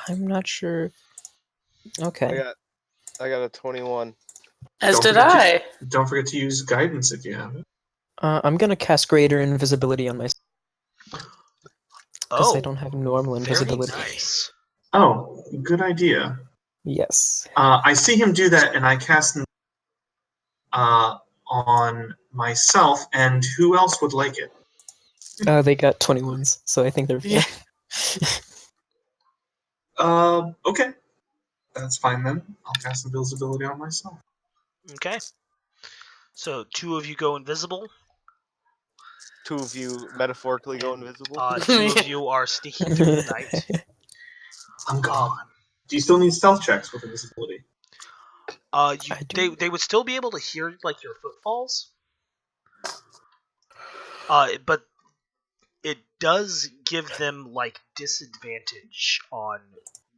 not sure. Okay. I got a 21. As Don't did forget to- I. Don't forget to use guidance if you have it. I'm gonna cast greater invisibility on myself because Oh, I don't have normal very invisibility. nice. Oh, good idea. Yes. I see him do that, and I cast on myself, and who else would like it? They got 21s, so I think they're fair. Okay. That's fine then. I'll cast invisibility on myself. Okay. So 2 of you go invisible. 2 of you metaphorically go invisible. 2 of you are sneaking through the night. I'm gone. Do you still need stealth checks with invisibility? I do. They would still be able to hear like your footfalls. But it does give them like disadvantage on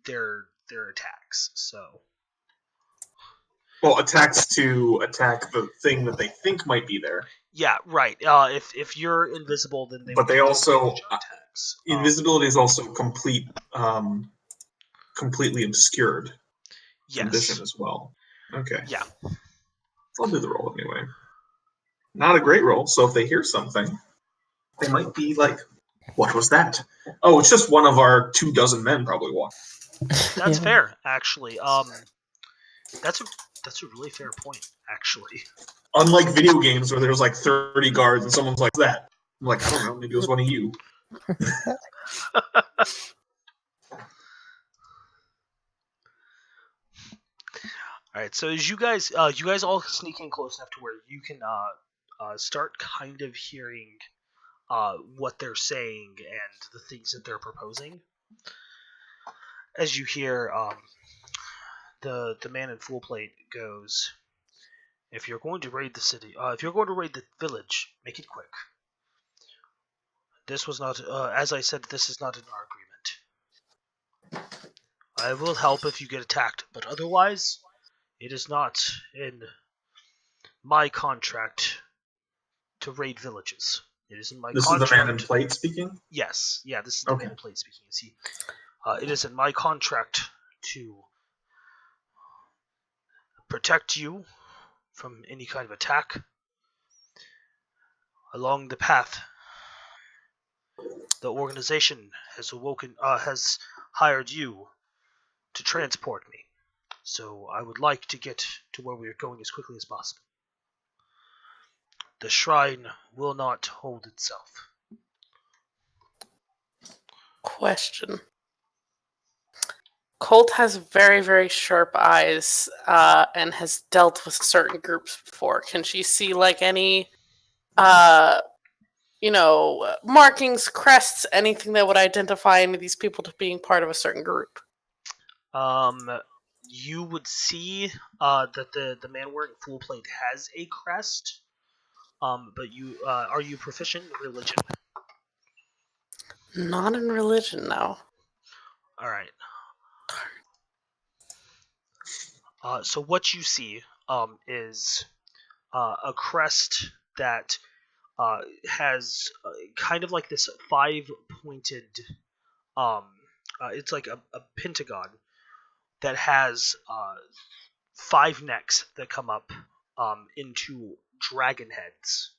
their attacks. So Well, attacks to attack the thing that they think might be there. yeah, right. If you're invisible, then they But would they get also- disadvantage on attacks. Invisibility is also completely obscured from vision Yes. as well. Okay. Yeah. I'll do the roll anyway. Not a great roll, so if they hear something, they might be like, "What was that?" Oh, it's just one of our 24 men probably walking. That's Yeah. fair, actually. That's a really fair point, actually. Unlike video games where there's like 30 guards and someone's like that. I'm like, I don't know, maybe it was one of you. All right, so as you guys all sneak in close enough to where you can start kind of hearing what they're saying and the things that they're proposing. As you hear, the man in full plate goes, "If you're going to raid the city, if you're going to raid the village, make it quick. This was not, as I said, this is not in our agreement. I will help if you get attacked, but otherwise, it is not in my contract to raid villages. It is in my This contract." is the man in plate speaking? Yes, yeah, this is the Okay. man in plate speaking. See, it is in my contract to protect you from any kind of attack along the path. The organization has hired you to transport me. So I would like to get to where we are going as quickly as possible. The shrine will not hold itself. Question. Colt has very, very sharp eyes and has dealt with certain groups before. Can she see like any, markings, crests, anything that would identify any of these people to being part of a certain group? You would see that the man wearing full plate has a crest. But you are you proficient in religion? Not in religion, no. All right. So what you see is a crest that has kind of like this 5-pointed. It's like a pentagon that has 5 necks that come up into dragon heads.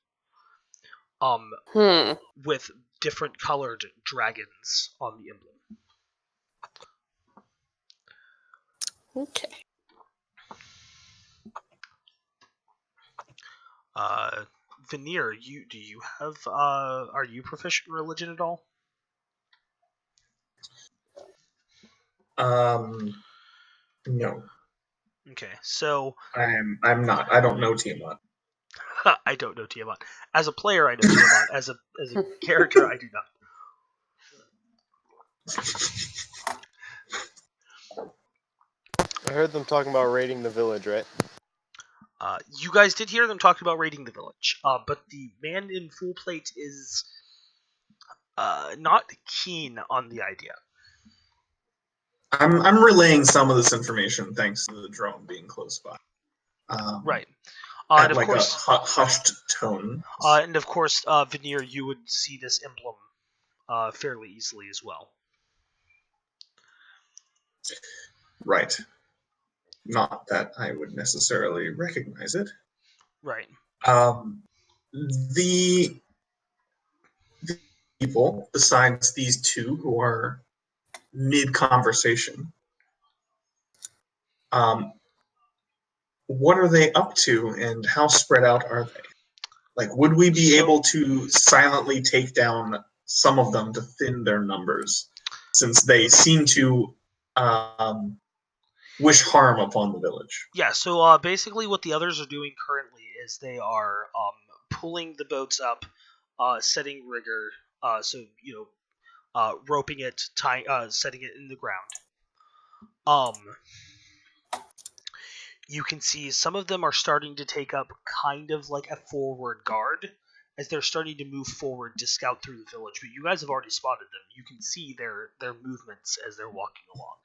With different colored dragons on the emblem. Okay. Veneer, do you have are you proficient in religion at all? No. Okay, so I'm not. I don't know Tiamat. I don't know Tiamat. As a player, I know Tiamat. As a character, I do not. heard them talking about raiding the village, right? You guys did hear them talking about raiding the village, but the man in full plate is not keen on the idea. I'm relaying some of this information thanks to the drone being close by. Right. At And of like course, a hushed tone. Veneer, you would see this emblem fairly easily as well. Right. Not that I would necessarily recognize it. Right. The people, besides these two who are mid-conversation, what are they up to and how spread out are they? Like, would we be able to silently take down some of them to thin their numbers, since they seem to wish harm upon the village? Yeah, so basically what the others are doing currently is they are pulling the boats up, setting rigor, roping it, tying, setting it in the ground. You can see some of them are starting to take up kind of like a forward guard as they're starting to move forward to scout through the village. But you guys have already spotted them. You can see their movements as they're walking along.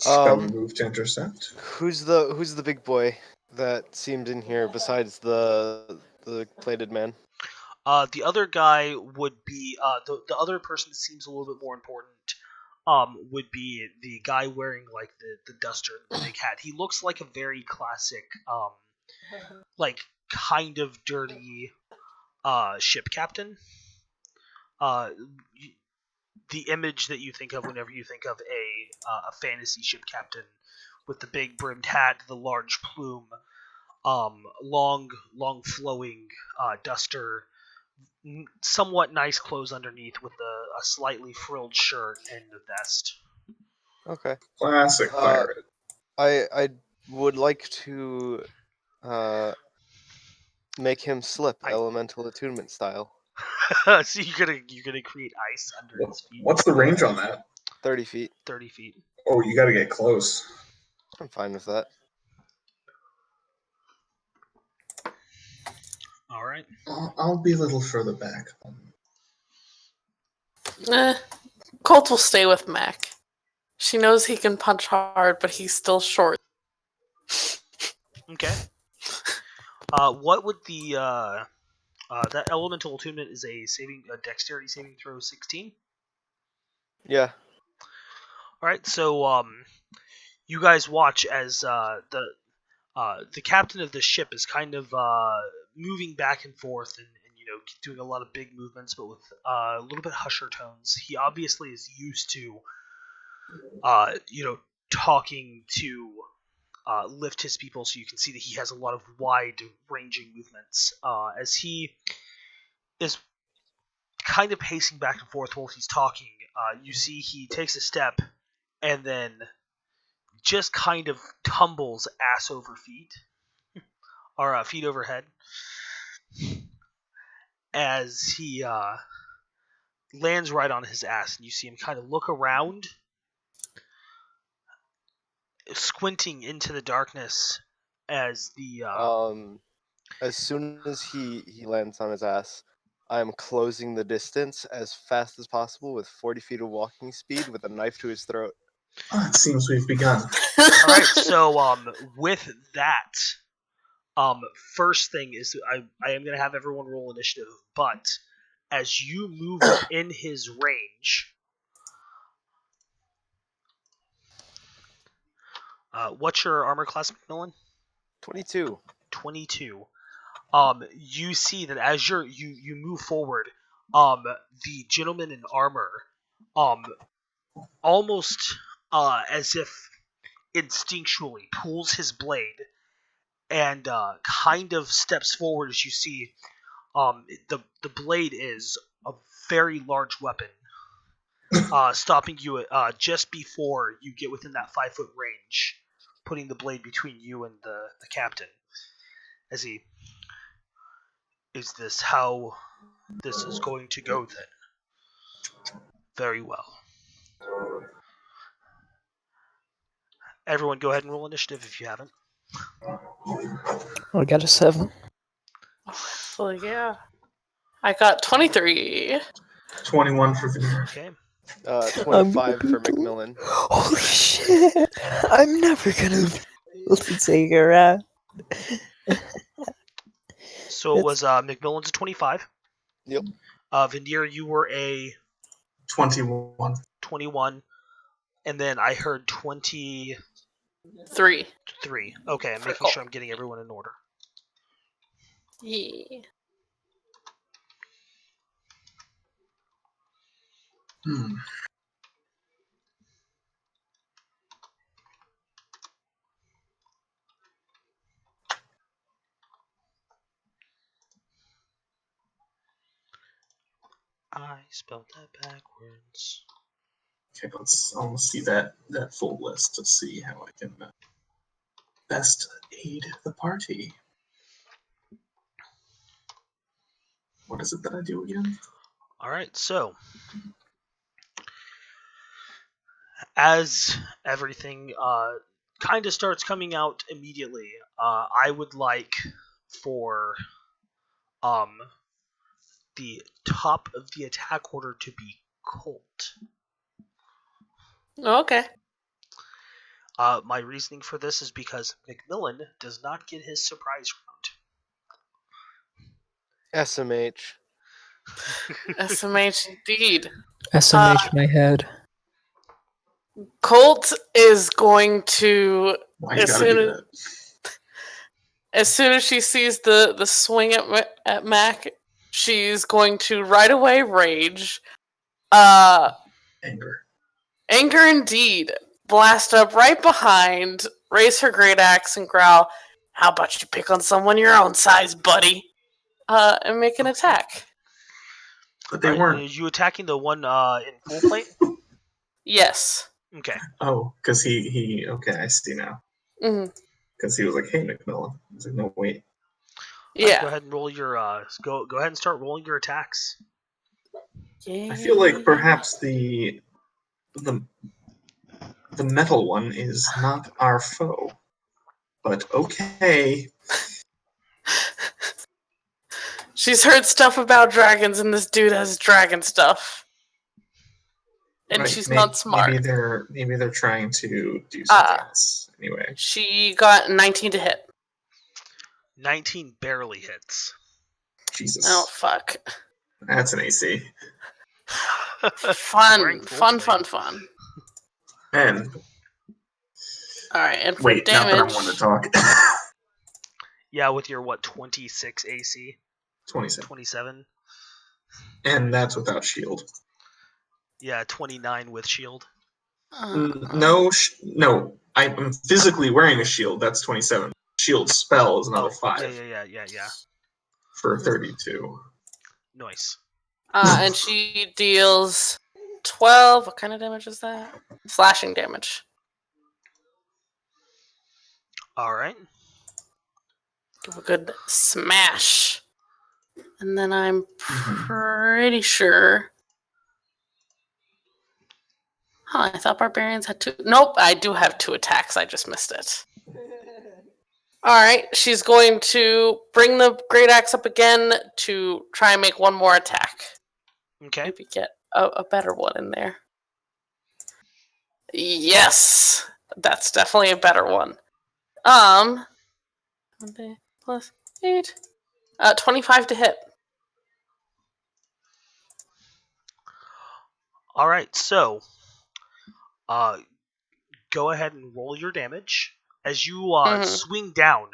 Shall we move to intercept? Who's the big boy that seemed in here besides the plated man? The other guy would be the other person that seems a little bit more important. Would be the guy wearing like the duster, the big hat. He looks like a very classic, like kind of dirty, ship captain. The image that you think of whenever you think of a fantasy ship captain with the big brimmed hat, the large plume, long flowing duster, somewhat nice clothes underneath with a slightly frilled shirt and a vest. Okay. Classic pirate. I would like to make him slip elemental attunement style. So you're gonna create ice under his feet. What's the range on that? 30 feet. 30 feet. Oh, you got to get close. I'm fine with that. All right. I'll be a little further back. Colt will stay with Mac. She knows he can punch hard, but he's still short. Okay. What would the that elemental attunement is a dexterity saving throw 16? Yeah. All right. So you guys watch as the captain of the ship is kind of moving back and forth and doing a lot of big movements, but with a little bit husher tones. He obviously is used to talking to lift his people, so you can see that he has a lot of wide-ranging movements. As he is kind of pacing back and forth while he's talking, you see he takes a step and then just kind of tumbles ass over feet, or feet over head, as he lands right on his ass, and you see him kind of look around, squinting into the darkness as the as soon as he lands on his ass, I'm closing the distance as fast as possible with 40 feet of walking speed with a knife to his throat. It seems we've begun. All right, so with that, first thing is I am going to have everyone roll initiative, but as you move in his range, what's your armor class, Macmillan? 22. 22. You see that as you move forward, the gentleman in armor, almost as if instinctually pulls his blade and kind of steps forward as you see the blade is a very large weapon, stopping you just before you get within that 5-foot range, putting the blade between you and the captain. As he, is this how this is going to go then? Very well. Everyone, go ahead and roll initiative if you haven't. I got a 7. So yeah. I got 23. 21 for Veneer. Okay. 25 for Macmillan. Holy shit! I'm never gonna be able to take her out. So it was McMillan's a 25. Yep. Veneer, you were a 21. 21. And then I heard 23. 3. Okay, I'm For making Cole. sure I'm getting everyone in order. Yeah. Hmm. I spelled that backwards. Okay, I'll see that full list to see how I can best aid the party. What is it that I do again? Alright, so as everything kind of starts coming out immediately, I would like for the top of the attack order to be Colt. Okay. My reasoning for this is because Macmillan does not get his surprise SMH. SMH indeed. SMH my head. Colt is going to Why you gotta do that? as soon as she sees the swing at Mac, she's going to right away rage. Anger. Anger indeed. Blast up right behind, raise her great axe and growl, "How about you pick on someone your own size, buddy?" And make an attack. But they Are weren't. you attacking the one in full plate? Yes. Okay. Oh, because he. Okay, I see now. Hmm. Because he was like, "Hey, McMillan." I was like, "No, wait." Yeah. Go ahead and roll your go ahead and start rolling your attacks. I feel like perhaps the metal one is not our foe. But okay. She's heard stuff about dragons, and this dude has dragon stuff. And Right, she's not smart. Maybe they're trying to do something else. Anyway. She got 19 to hit. 19 barely hits. Jesus. Oh, fuck. That's an AC. Wearing Fun. full plate. And Alright, and for wait, not that I damage... want to talk. Yeah, with your 26 AC? 27. 27? And that's without shield. Yeah, 29 with shield. No, I'm physically wearing a shield. That's 27. Shield spell is another 5. Yeah. For 32. Nice. and she deals 12. What kind of damage is that? Slashing damage. Alright. Give a good smash. And then I'm pretty sure... Huh, I thought barbarians had 2. Nope, I do have 2 attacks. I just missed it. Alright, she's going to bring the great axe up again to try and make one more attack. Okay. Maybe get a better one in there. Yes! That's definitely a better one. Plus 8. 25 to hit. Alright, so go ahead and roll your damage. As you swing down,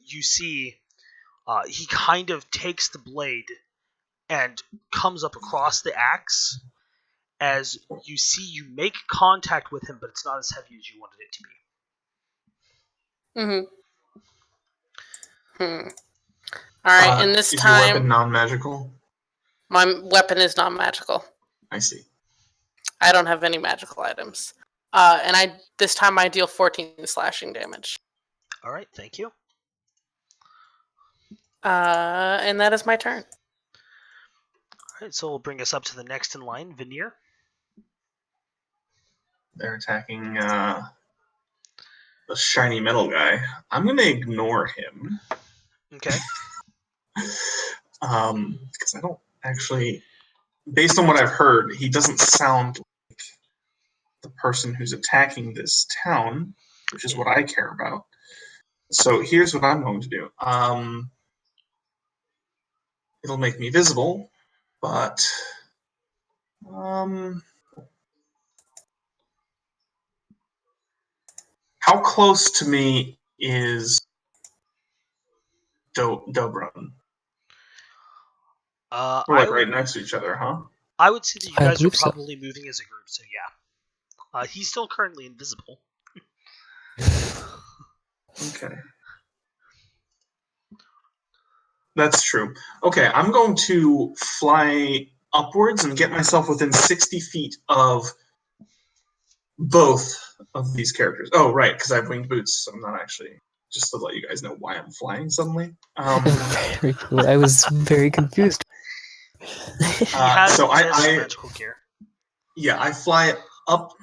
you see he kind of takes the blade and comes up across the axe. As you see, you make contact with him, but it's not as heavy as you wanted it to be. Alright, and this is time... your weapon non-magical? My weapon is not magical. I see. I don't have any magical items. And this time I deal 14 slashing damage. Alright, thank you. And that is my turn. Alright, so we'll bring us up to the next in line, Veneer. they're attacking the shiny metal guy. I'm gonna ignore him. Okay. Because I don't actually, based on what I've heard, he doesn't sound like the person who's attacking this town, which is what I care about. So here's what I'm going to do. It'll make me visible, but how close to me is Dobron? We're like right next to each other, huh? I would say that you I guys are believe so. probably moving as a group, so yeah. He's still currently invisible. Okay. That's true. Okay, I'm going to fly upwards and get myself within 60 feet of both of these characters. Oh, right, because I have winged boots, so I'm not actually. Just to let you guys know why I'm flying suddenly. Very cool. I was very confused. He has so some I magical gear. yeah, I fly up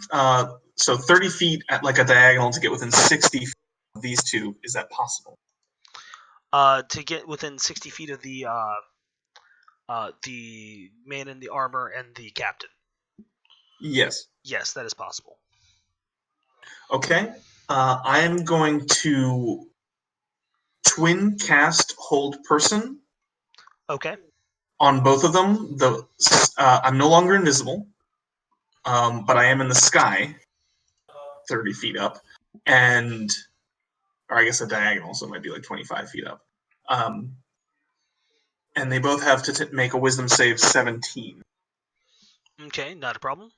so 30 feet at like a diagonal to get within 60 feet of these two. Is that possible? To get within 60 feet of the man in the armor and the captain. Yes. Yes, that is possible. Okay. I am going to twin cast hold person Okay. on both of them. I'm no longer invisible, but I am in the sky, 30 feet up, or I guess a diagonal, so it might be like 25 feet up. And they both have to make a wisdom save 17. Okay, not a problem.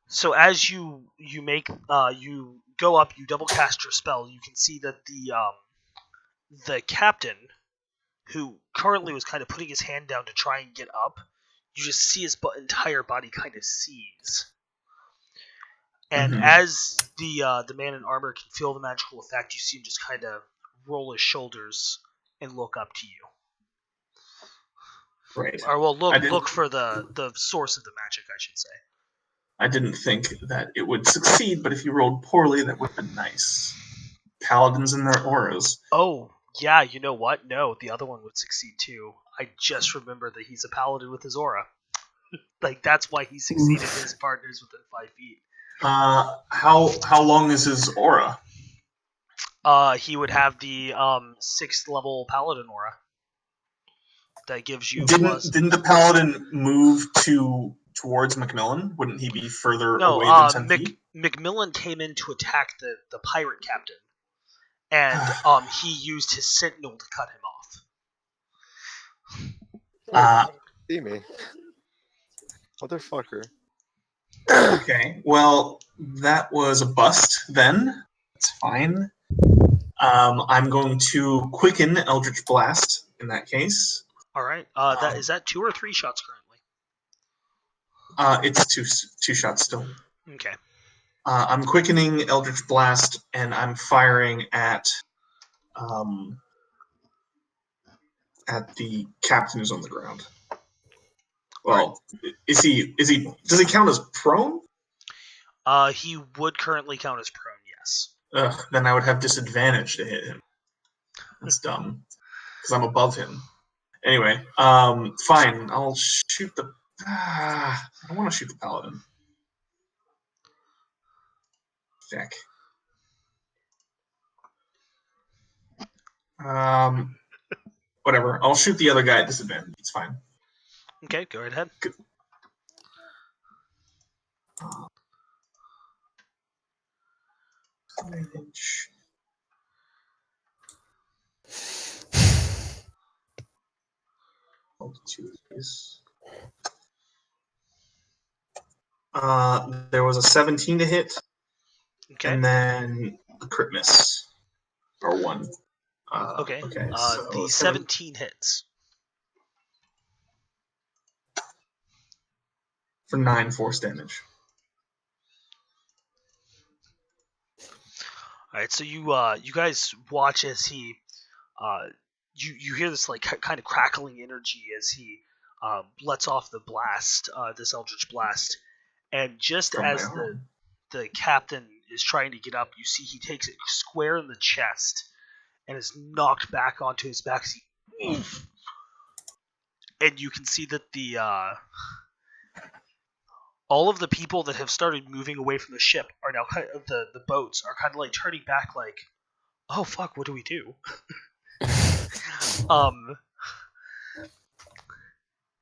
So as you make you go up, you double cast your spell. You can see that the captain, who currently was kind of putting his hand down to try and get up, you just see his entire body kind of seize. And as the man in armor can feel the magical effect, you see him just kind of roll his shoulders and look up to you. Right. Or well, look for the source of the magic, I should say. I didn't think that it would succeed, but if you rolled poorly, that would have been nice. Paladins and their auras. Oh, yeah, you know what? No, the other one would succeed too. I just remember that he's a paladin with his aura. Like, that's why he succeeded his partners within 5 feet. How long is his aura? He would have the 6th level paladin aura. That gives you Didn't the paladin move towards Macmillan? Wouldn't he be further away than 10 feet? Macmillan came in to attack the pirate captain, and he used his sentinel to cut him off. See me. Motherfucker. Okay, well, that was a bust then. That's fine. I'm going to quicken Eldritch Blast in that case. All right. Is that 2 or 3 shots currently? It's two shots still. Okay. I'm quickening Eldritch Blast, and I'm firing at the captain who's on the ground. Well, is he? Does he count as prone? He would currently count as prone. Yes. Then I would have disadvantage to hit him. That's dumb, because I'm above him. Anyway, fine. I'll shoot the. I don't want to shoot the paladin. Jack. Whatever. I'll shoot the other guy at disadvantage. It's fine. Okay, go right ahead. Good. Damage. There was a 17 to hit, Okay. and then a crit miss, or 1. Okay. So The 17 hits. For 9 force damage. All right. So you guys watch as he you hear this like kind of crackling energy as he lets off the blast, this eldritch blast, and just From as my arm. the captain is trying to get up, you see he takes it square in the chest and is knocked back onto his back. And you can see that the all of the people that have started moving away from the ship are now the boats are kind of like turning back, like, oh fuck, what do we do?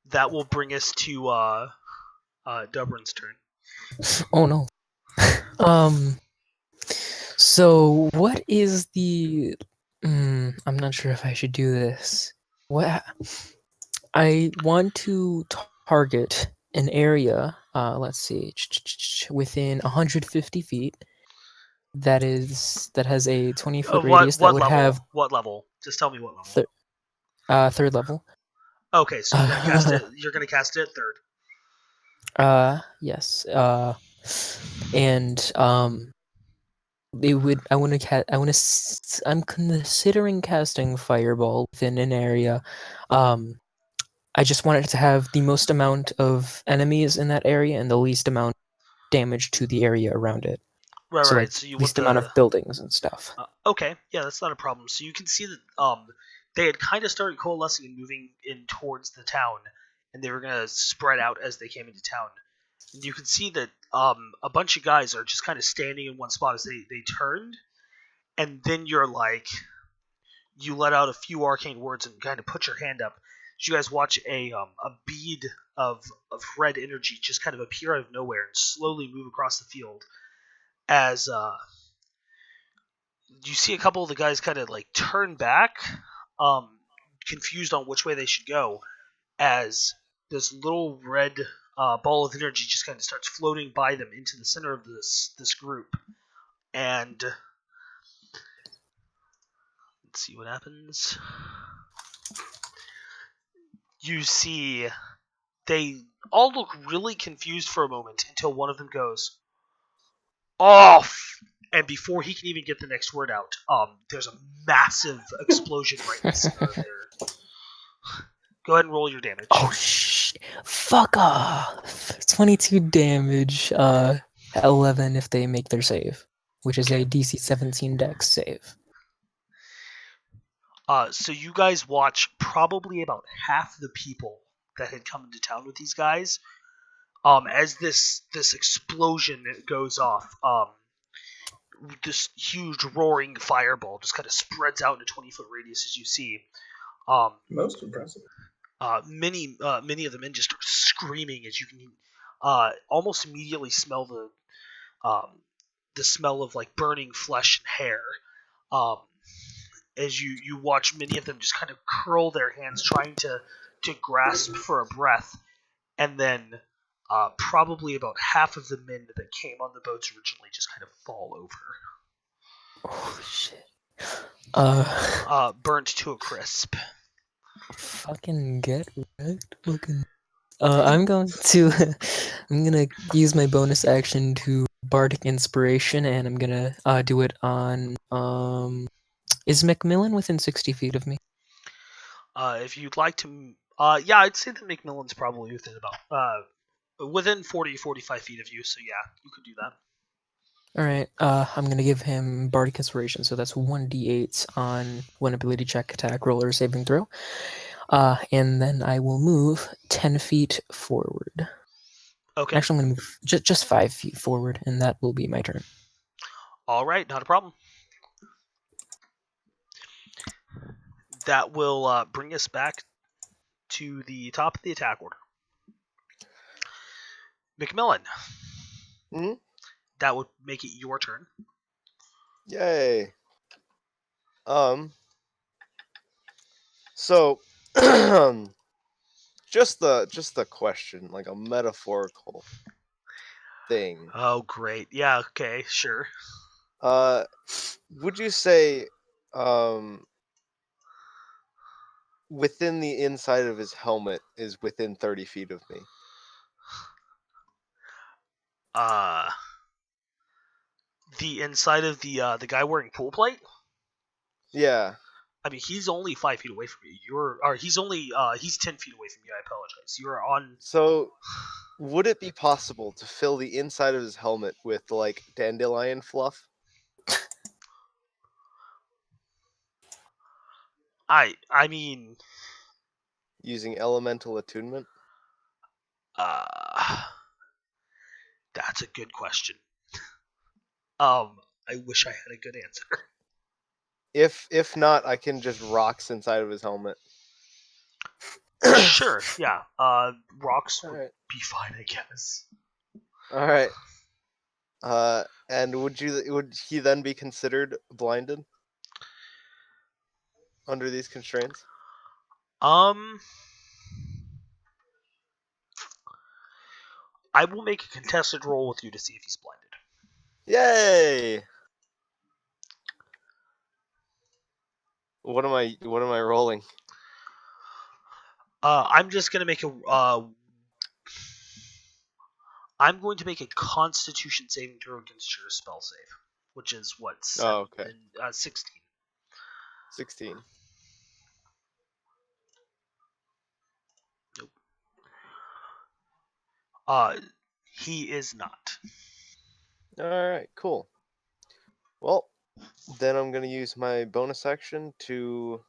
That will bring us to Dubrin's turn. Oh no. So what is the? I'm not sure if I should do this. What I want to target an area. Let's see, within 150 feet. That has a 20-foot radius that What would level? have What level? Just tell me what level. third level. Okay, so you're gonna cast it. You're gonna cast it at third. Yes. And they would. I want to. I'm considering casting fireball within an area. I just want it to have the most amount of enemies in that area and the least amount of damage to the area around it. Right, So right. like So you want least amount of buildings and stuff. Okay, yeah, that's not a problem. So you can see that they had kind of started coalescing and moving in towards the town, and they were gonna spread out as they came into town. And you can see that a bunch of guys are just kind of standing in one spot as they turned, and then you're like, you let out a few arcane words and kind of put your hand up. So you guys watch a bead of red energy just kind of appear out of nowhere and slowly move across the field as you see a couple of the guys kind of like turn back, confused on which way they should go, as this little red ball of energy just kind of starts floating by them into the center of this group. And let's see what happens. You see they all look really confused for a moment until one of them goes, off! And before he can even get the next word out, there's a massive explosion right in the center of there. Go ahead and roll your damage. Oh fuck off! 22 damage. 11 if they make their save, which is Okay. a DC 17 Dex save. So you guys watch probably about half the people that had come into town with these guys. As this explosion goes off, this huge roaring fireball just kind of spreads out in a 20-foot radius as you see. Most impressive. Many of the men just start screaming as you can almost immediately smell the smell of like burning flesh and hair. As you watch many of them just kind of curl their hands trying to grasp for a breath, and then probably about half of the men that came on the boats originally just kind of fall over. Oh shit. Burnt to a crisp. Fucking get wrecked. Fucking. I'm gonna use my bonus action to bardic inspiration, and I'm gonna do it on Is Macmillan within 60 feet of me? If you'd like to, yeah, I'd say that McMillan's probably within about within 40-45 feet of you. So yeah, you could do that. All right. I'm gonna give him bardic inspiration, so that's 1d8 on one ability check, attack, roll, or saving throw. And then I will move 10 feet forward. Okay. Actually, I'm gonna move just 5 feet forward, and that will be my turn. All right, not a problem. That will bring us back to the top of the attack order. McMillan. Hmm? That would make it your turn. Yay. So just the question, like a metaphorical thing. Oh, great. Yeah, okay, sure. Would you say within the inside of his helmet is within 30 feet of me? The inside of the guy wearing pool plate? Yeah. I mean, he's only 5 feet away from you. He's 10 feet away from you. I apologize. You're on. So, would it be possible to fill the inside of his helmet with like dandelion fluff I mean, using elemental attunement? That's a good question. I wish I had a good answer. If not, I can just rocks inside of his helmet. Sure, yeah. Rocks would Alright. be fine, I guess. All right. And would he then be considered blinded under these constraints? I will make a contested roll with you to see if he's blinded. Yay! What am I rolling? I'm just gonna make I'm going to make a Constitution saving throw against your spell save, which is what? 16. 16. Nope. He is not. All right, cool. Well, then I'm gonna use my bonus action to.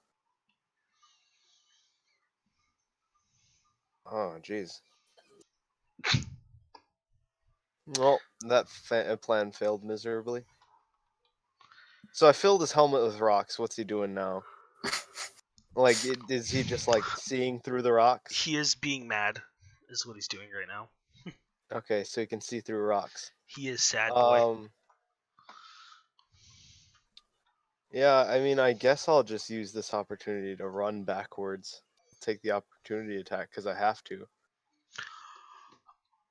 Oh, jeez. Well, that plan failed miserably. So I filled his helmet with rocks. What's he doing now? Like, is he just like seeing through the rocks? He is being mad, is what he's doing right now. Okay, so he can see through rocks. He is sad boy. Yeah, I mean, I guess I'll just use this opportunity to run backwards. Take the opportunity attack because I have to.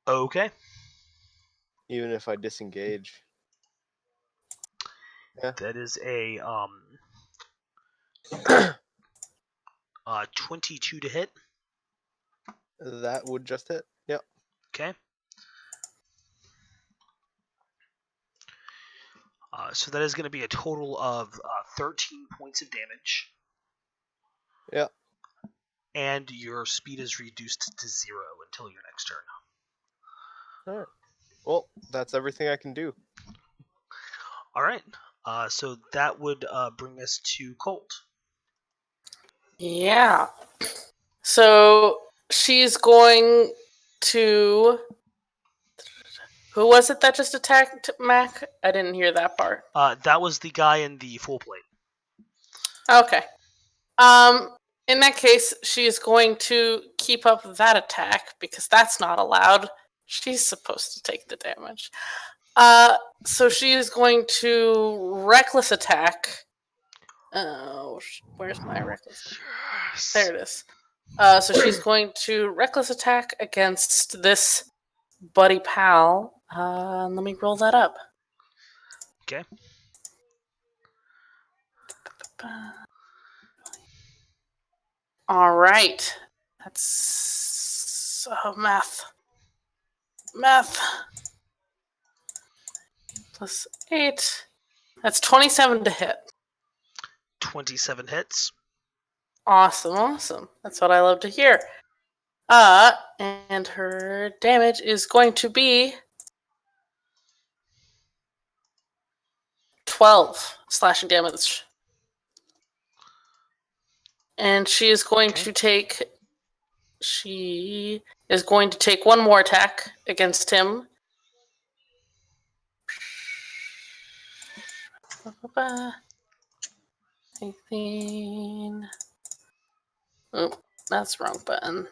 Okay. Even if I disengage. Yeah. That is a 22 to hit. That would just hit. Yep. Okay. So that is going to be a total of 13 points of damage. Yeah. And your speed is reduced to 0 until your next turn. Alright. Well, that's everything I can do. Alright. So that would bring us to Colt. Yeah. So she's going to. Who was it that just attacked Mac? I didn't hear that part. That was the guy in the full plate. Okay. In that case, she is going to keep up that attack because that's not allowed. She's supposed to take the damage. So she is going to reckless attack. Oh, where's my reckless? There it is. So she's going to reckless attack against this buddy pal. Let me roll that up. Okay. All right. That's math. Plus 8. That's 27 to hit. 27 hits. Awesome. That's what I love to hear. And her damage is going to be 12 slashing damage. And she is going to take one more attack against him. 18. Oh, that's the wrong button.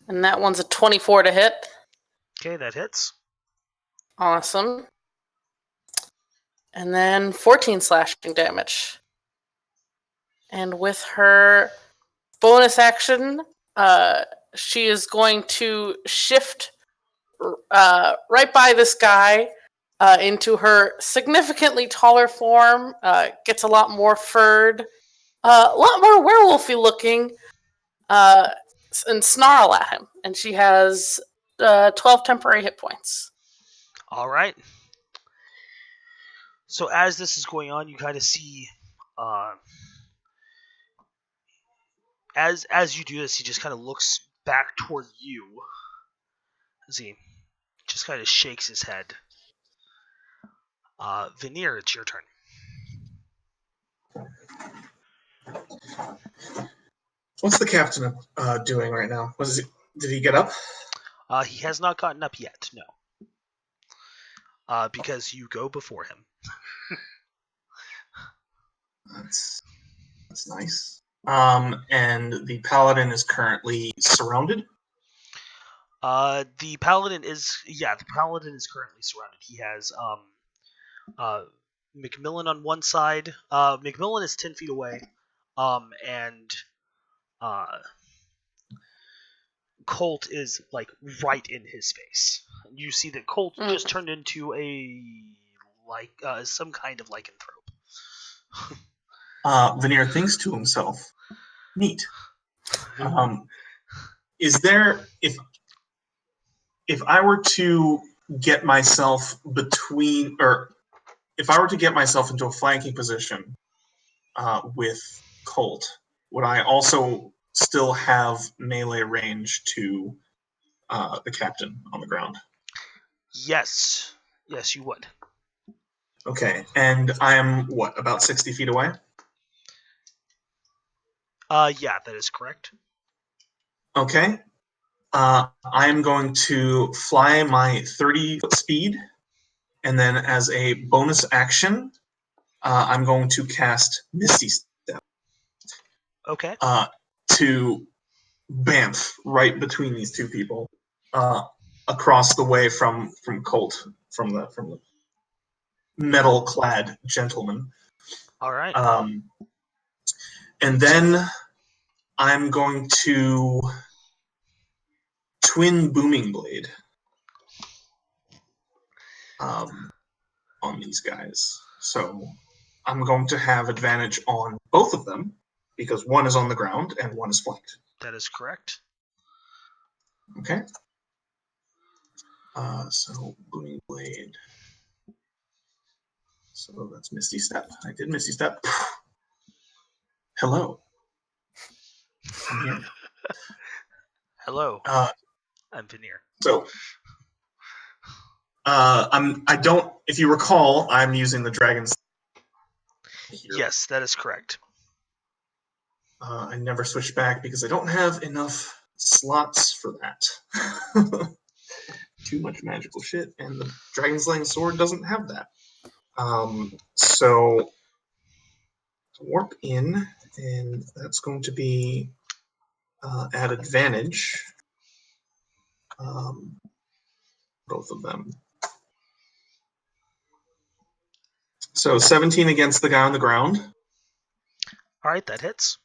And that one's a 24 to hit. Okay, that hits. Awesome. And then 14 slashing damage. And with her bonus action, she is going to shift right by this guy into her significantly taller form. Gets a lot more furred, a lot more werewolfy looking, and snarl at him. And she has 12 temporary hit points. All right. So as this is going on, you kind of see, as you do this, he just kind of looks back toward you. As he just kind of shakes his head. Veneer, it's your turn. What's the captain doing right now? Did he get up? He has not gotten up yet, no. Because you go before him. That's nice. And the paladin is currently surrounded. The paladin is currently surrounded. He has McMillan on one side. McMillan is 10 feet away, and Colt is like right in his face. You see that Colt just turned into some kind of lycanthrope. Veneer thinks to himself, "Neat. Is there if I were to get myself between, or if I were to get myself into a flanking position with Colt, would I also still have melee range to the captain on the ground?" Yes, you would. Okay, and I am about 60 feet away? Yeah, that is correct. Okay. I am going to fly my 30-foot speed, and then as a bonus action, I'm going to cast Misty Step. Okay. To bamf right between these two people, across the way from Colt, from the metal-clad gentleman. All right. And then I'm going to twin booming blade on these guys. So I'm going to have advantage on both of them because one is on the ground and one is flanked. That is correct. Okay. So booming blade. So that's Misty Step. I did Misty Step. Hello. I'm here. Hello. I'm Veneer. So I don't, if you recall, I'm using the dragon's here. Yes, that is correct. I never switch back because I don't have enough slots for that. Too much magical shit, and the dragon slaying sword doesn't have that. So warp in, and that's going to be at advantage. Both of them. So 17 against the guy on the ground. All right, that hits.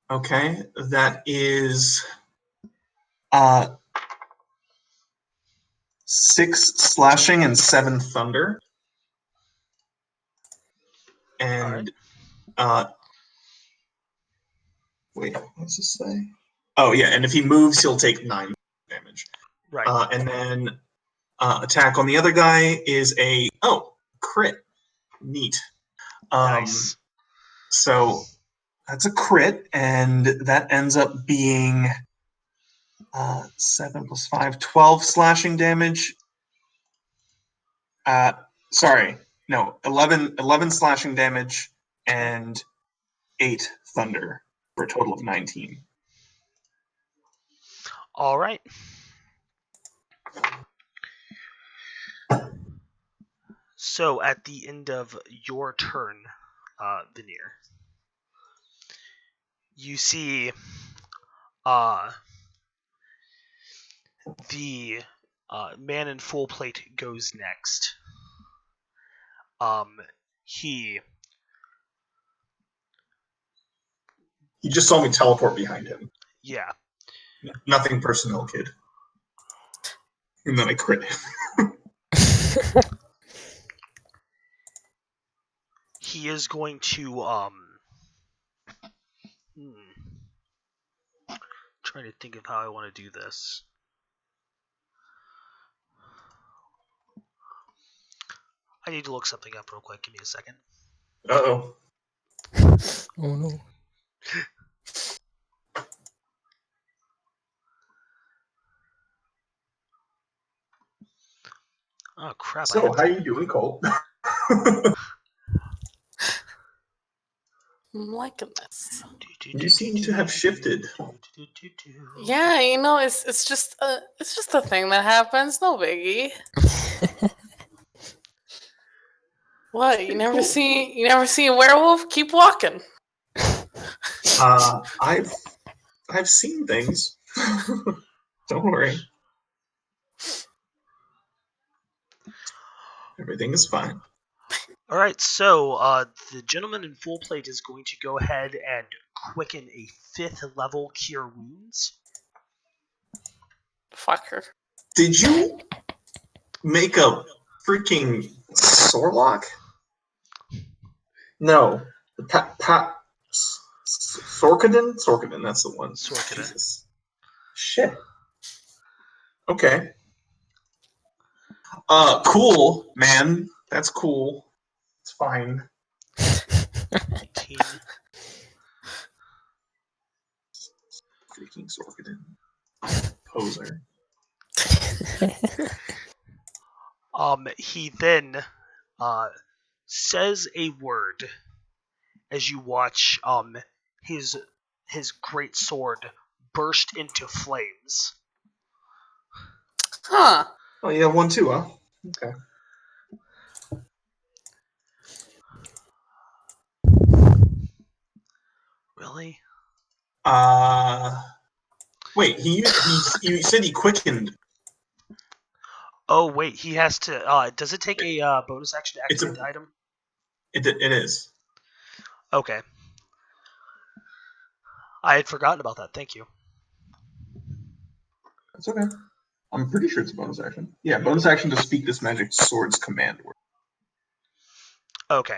Okay, that is 6 slashing and 7 thunder. And wait, what does this say? Oh yeah, and if he moves, he'll take 9 damage. Right. And then attack on the other guy is a crit. Neat. Nice. So that's a crit, and that ends up being 7 plus 5, 12 slashing damage. 11 slashing damage and 8 thunder for a total of 19. All right. So at the end of your turn, Veneer, you see the man in full plate goes next. He just saw me teleport behind him. Yeah. Nothing personal, kid. And then I crit him. He is going to trying to think of how I want to do this. I need to look something up real quick. Give me a second. Uh-oh. Oh no. Oh crap! So, how you doing, Colt? I'm liking this. You seem to have shifted. Yeah, it's just a thing that happens. No biggie. What? You never Cool. see a werewolf? Keep walking. I've seen things. Don't worry. Everything is fine. All right, so the gentleman in full plate is going to go ahead and quicken a 5th level cure wounds. Fucker. Did you make a freaking Sorlock? No. Sorkadin? Sorkadin, that's the one. Sorkadin. Jesus. Shit. Okay. Cool, man. That's cool. It's fine. 19. Freaking Sorkadin. Poser. He then says a word as you watch his great sword burst into flames. Huh. Oh, you have one too, huh? Okay. Really? Wait. You said he quickened. Oh wait, he has to. Does it take a bonus action to It's activate the item? It is. Okay. I had forgotten about that. Thank you. That's okay. I'm pretty sure it's a bonus action. Yeah, bonus action to speak this magic sword's command word. Okay.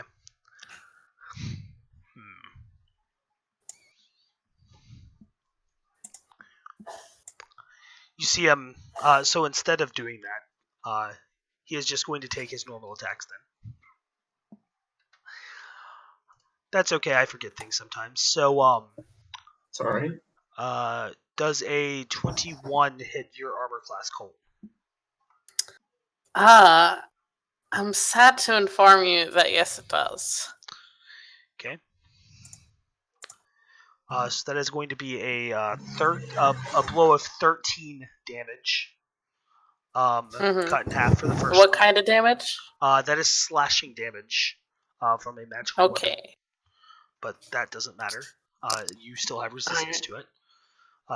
You see him. So instead of doing that, he is just going to take his normal attacks then. That's okay. I forget things sometimes. So It's alright. does a 21 hit your armor class, Colt? I'm sad to inform you that yes, it does. Okay. So that is going to be a blow of 13 damage. Cut in half for the first What one. kind of damage? That is slashing damage from a magical weapon. Okay. But that doesn't matter. You still have resistance to it.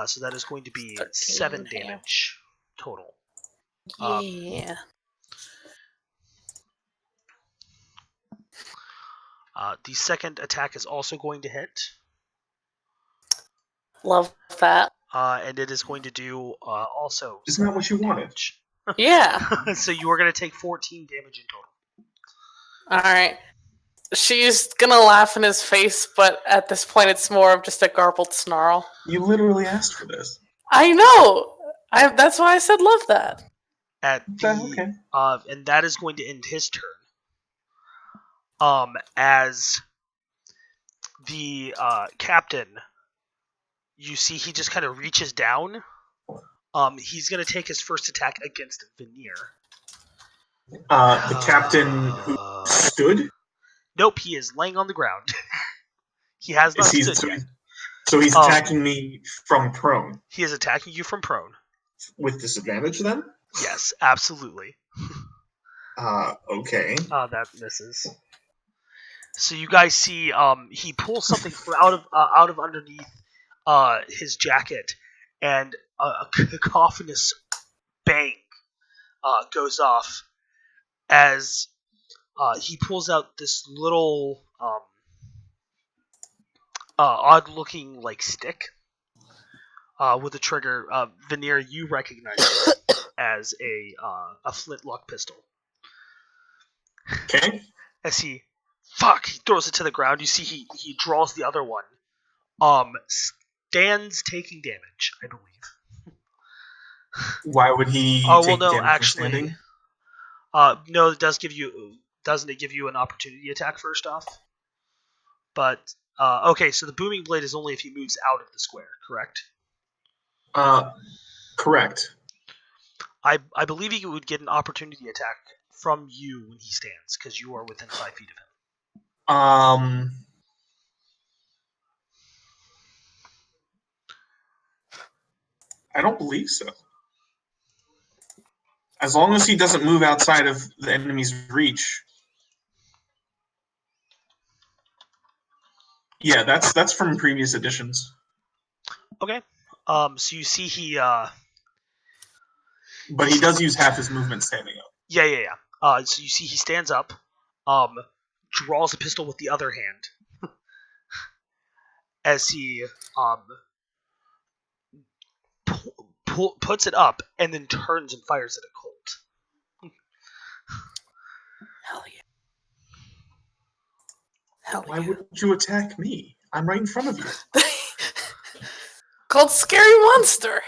So that is going to be 7 damage total. Yeah. The second attack is also going to hit. Love that. And it is going to do also. Isn't that what you wanted? Damage. Yeah. So you are going to take 14 damage in total. Alright. She's gonna laugh in his face, but at this point it's more of just a garbled snarl. You literally asked for this. I know! That's why I said love that. Okay. And that is going to end his turn. As the captain, you see he just kind of reaches down. He's going to take his first attack against Veneer. The captain who stood? Nope, he is laying on the ground. He has not stood yet. So he's attacking me from prone. He is attacking you from prone. With disadvantage, then? Yes, absolutely. Okay. That misses. So you guys see, he pulls something out of underneath his jacket, and a cacophonous bang goes off as he pulls out this little odd-looking like stick with a trigger. Veneer, you recognize it as a flintlock pistol. Okay. As he throws it to the ground. You see he draws the other one. Stands taking damage, I believe. Why would he take damage from standing? No, it does give you doesn't it give you an opportunity attack first off? But okay, so the booming blade is only if he moves out of the square, correct? Correct. I believe he would get an opportunity attack from you when he stands, because you are within 5 feet of him. I don't believe so. As long as he doesn't move outside of the enemy's reach. Yeah, that's from previous editions. Okay. So you see he But he does use half his movement standing up. Yeah. So you see he stands up, draws a pistol with the other hand, as he puts it up, and then turns and fires at a Colt. Hell yeah. Hell Why yeah. wouldn't you attack me? I'm right in front of you. Called Scary Monster.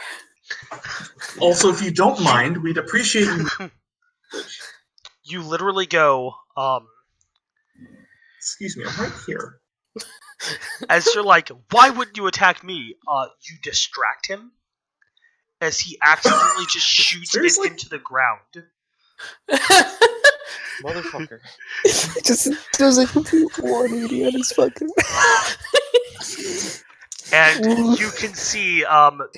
Also, if you don't mind, we'd appreciate you. You literally go, Excuse me, I'm right here. as you're like, why wouldn't you attack me? You distract him, as he accidentally just shoots Seriously? it into the ground. Motherfucker. Just does a complete 180 on his fucking. And you can see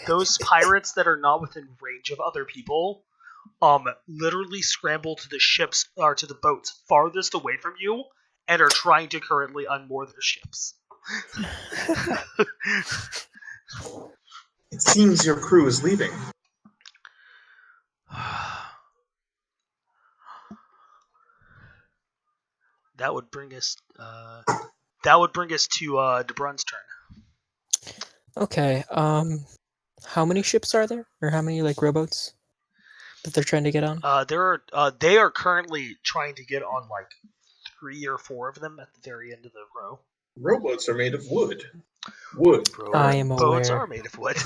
those pirates that are not within range of other people literally scramble to the ships or to the boats farthest away from you and are trying to currently unmoor their ships. It seems your crew is leaving. That would bring us to DeBrun's turn. Okay. How many ships are there, or how many like rowboats that they're trying to get on? They are currently trying to get on like 3 or 4 of them at the very end of the row. Rowboats are made of wood. Wood. I am Boats aware. are made of wood.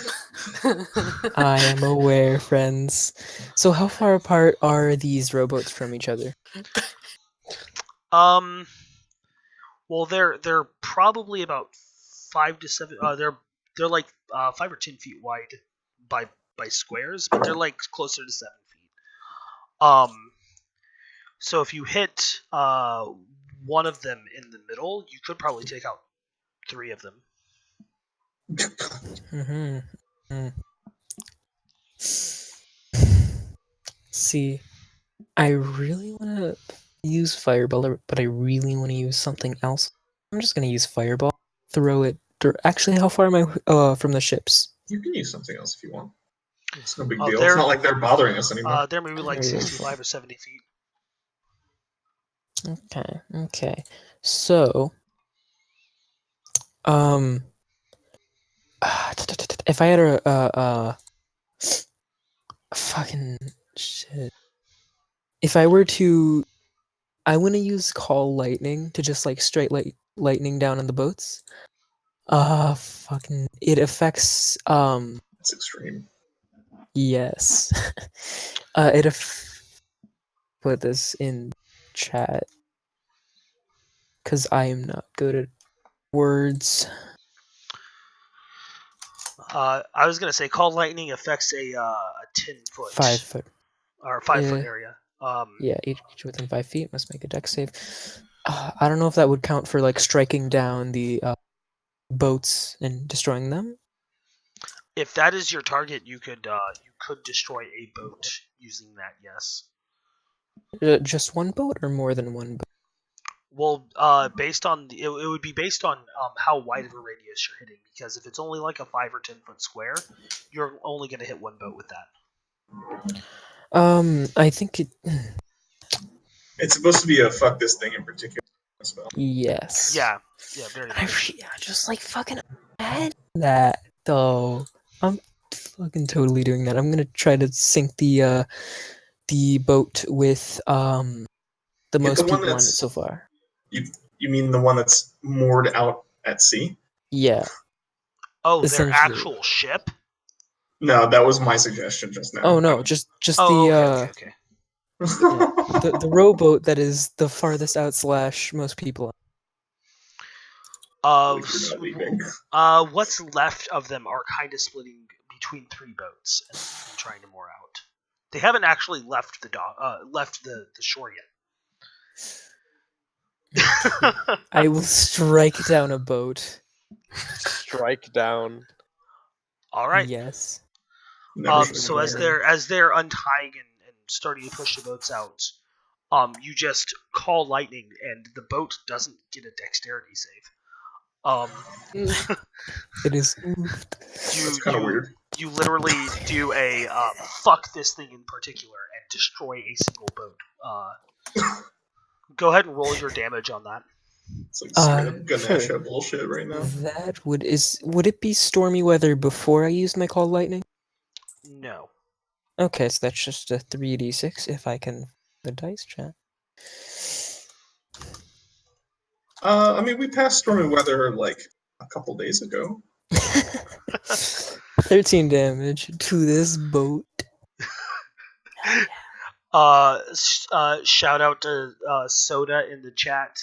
I am aware, friends. So how far apart are these rowboats from each other? Well, they're probably about 5 to 7. They're like 5 or 10 feet wide by squares, but they're like closer to 7 feet. So if you hit one of them in the middle, you could probably take out 3 of them. Mm-hmm. See, I really want to use Fireball, but I really want to use something else. I'm just going to use Fireball. Throw it. Actually, how far am I from the ships? You can use something else if you want. It's no big Oh, deal. It's not like they're bothering us anymore. They're maybe like There you go. 65 or 70 feet. Okay. So, if I had a fucking shit. If I were to, I want to use Call Lightning to just like straight lightning down on the boats. Fucking, it affects It's extreme. Yes. Put this in chat because I am not good at words. I was gonna say, Call Lightning affects a 10-foot 5 foot. or 5-foot Yeah. area. Yeah, each within 5 feet must make a dex save. I don't know if that would count for like striking down the boats and destroying them. If that is your target, you could destroy a boat using that. Yes. Just one boat or more than one boat? Well, based on it would be based on how wide of a radius you're hitting. Because if it's only like a 5 or 10-foot square, you're only gonna hit one boat with that. I think it. It's supposed to be a fuck this thing in particular spell. Yes. Yeah, very I much. just like fucking had that though. I'm fucking totally doing that. I'm gonna try to sink the boat with the most the one people on it that's- so far. You mean the one that's moored out at sea? Yeah. Oh, their Essentially. actual ship? No, that was my suggestion just now. Oh no, just Oh, the okay. The rowboat that is the farthest out / most people. If you're not leaving. What's left of them are kind of splitting between 3 boats and trying to moor out. They haven't actually left the shore yet. I will strike down a boat. Strike down. All right. Yes. Never So should've as gone. they're untying and starting to push the boats out, you just call lightning, and the boat doesn't get a dexterity save. It is moved. That's kind of weird. You literally do a fuck this thing in particular and destroy a single boat. Go ahead and roll your damage on that. It's like straight up Ganesha bullshit right now. That would it be stormy weather before I used my call lightning? No. Okay, so that's just a 3d6 if I can the dice chat. I mean, we passed stormy weather like a couple days ago. 13 damage to this boat. Shout out to Soda in the chat,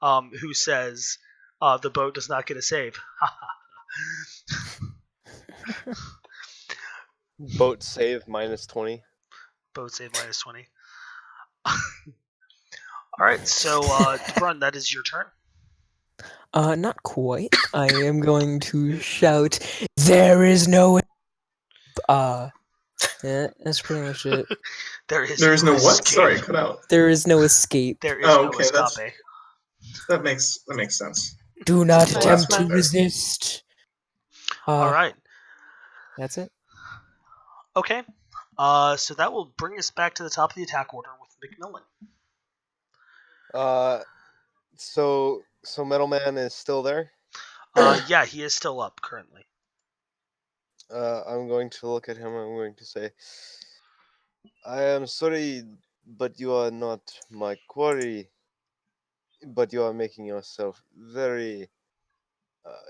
who says the boat does not get a save. Boat save -20. Boat save -20. All right, so Brun, that is your turn. Not quite. I am going to shout, "There is no." Yeah, that's pretty much it. There is no what? escape. Sorry, cut out. There is no escape. There is no okay, escape. That makes sense. Do not Nice. attempt to Last one. resist. All right. That's it. Okay. So that will bring us back to the top of the attack order with McMillan. So Metal Man is still there? Yeah, he is still up currently. I'm going to look at him. I'm going to say, I am sorry, but you are not my quarry. But you are making yourself very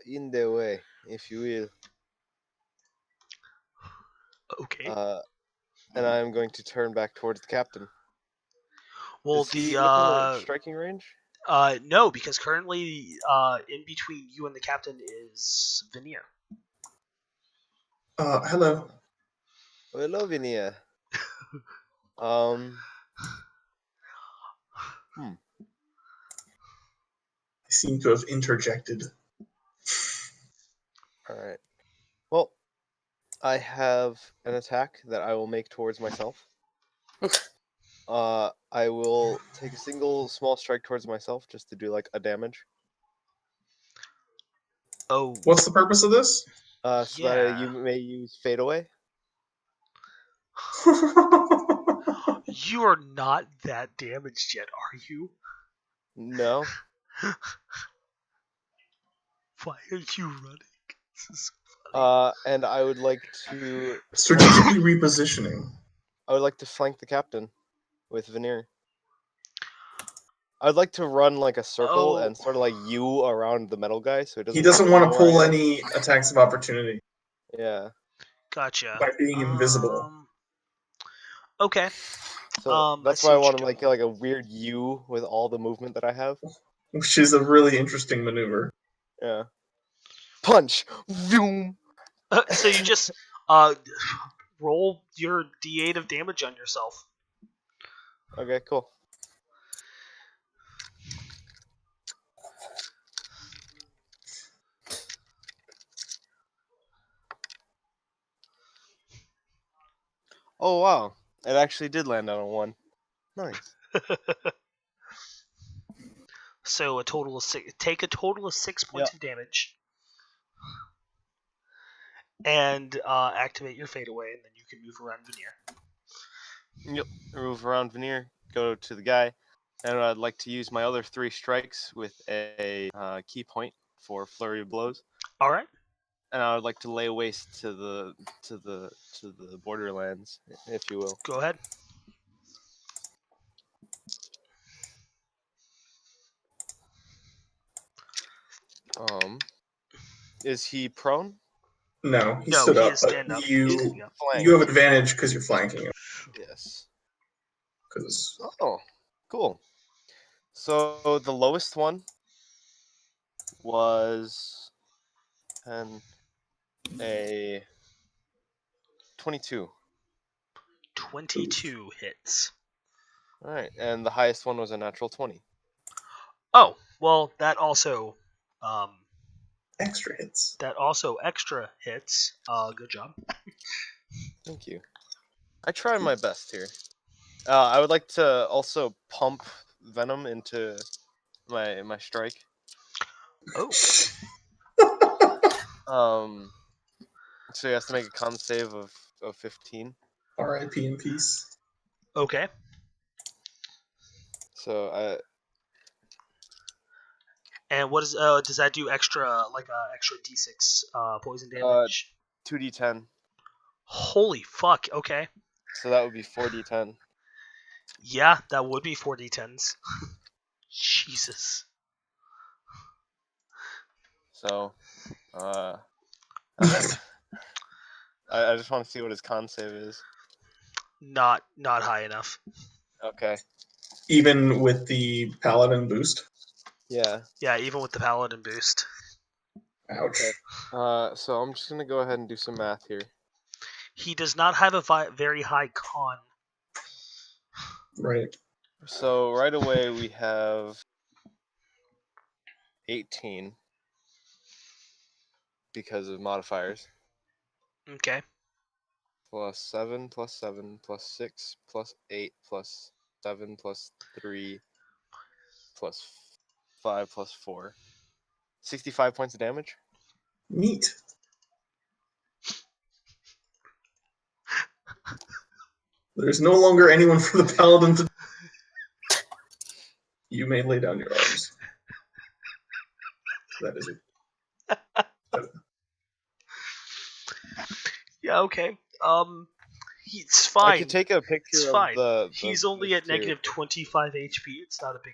in the way, if you will. Okay. And I am going to turn back towards the captain. Well, is he within striking range? No, because currently in between you and the captain is Veneer. Hello. Hello, Veneer. I seem to have interjected. Alright. Well, I have an attack that I will make towards myself. I will take a single small strike towards myself just to do like a damage. Oh. What's the purpose of this? So that you may use fade away. You are not that damaged yet, are you? No. Why are you running? This is so funny. And I would like to strategically repositioning. I would like to flank the captain with Veneer. I'd like to run like a circle and sort of like U around the metal guy, so he doesn't want to pull any attacks of opportunity. Yeah. Gotcha. By being invisible. Okay. So that's why I want to make like a weird U with all the movement that I have. Which is a really interesting maneuver. Yeah. Punch! Vroom! So you just roll your D8 of damage on yourself. Okay, cool. Oh wow, it actually did land on a 1. Nice. So a total of 6. Take a total of 6 points of damage, and activate your fade away, and then you can move around Veneer. Yep, move around Veneer, go to the guy, and I'd like to use my other 3 strikes with a key point for flurry of blows. All right. And I would like to lay waste to the borderlands, if you will. Go ahead. Is he prone? No, he stood up. But you have advantage because you're flanking him. Yes. because Oh, cool. So the lowest one was a 22. 22 hits. All right, and the highest one was a natural 20. Oh, well, that also extra hits. extra hits. Good job. Thank you. I try my best here. I would like to also pump venom into my strike. Oh, So he has to make a con save of 15. R.I.P. in peace. okay. So And what is does that do extra extra d6 poison damage? 2d10. Holy fuck. Okay. So that would be 4d10. Yeah, that would be 4d10s. Jesus. So I just want to see what his con save is. Not high enough. Okay. Even with the paladin boost. Yeah. Yeah, even with the paladin boost. Ouch. Okay. So I'm just gonna go ahead and do some math here. He does not have a very high con. Right. So right away we have 18 because of modifiers. Okay. Plus 7 plus 7 plus 6 plus 8 plus 7 plus 3 plus 5 plus 4. 65 points of damage. Neat. There's no longer anyone for the paladin to. You may lay down your arms. That is it. Yeah, okay. It's I fine. could take a It's picture of fine. the. He's only at too. negative 25 HP. It's not a big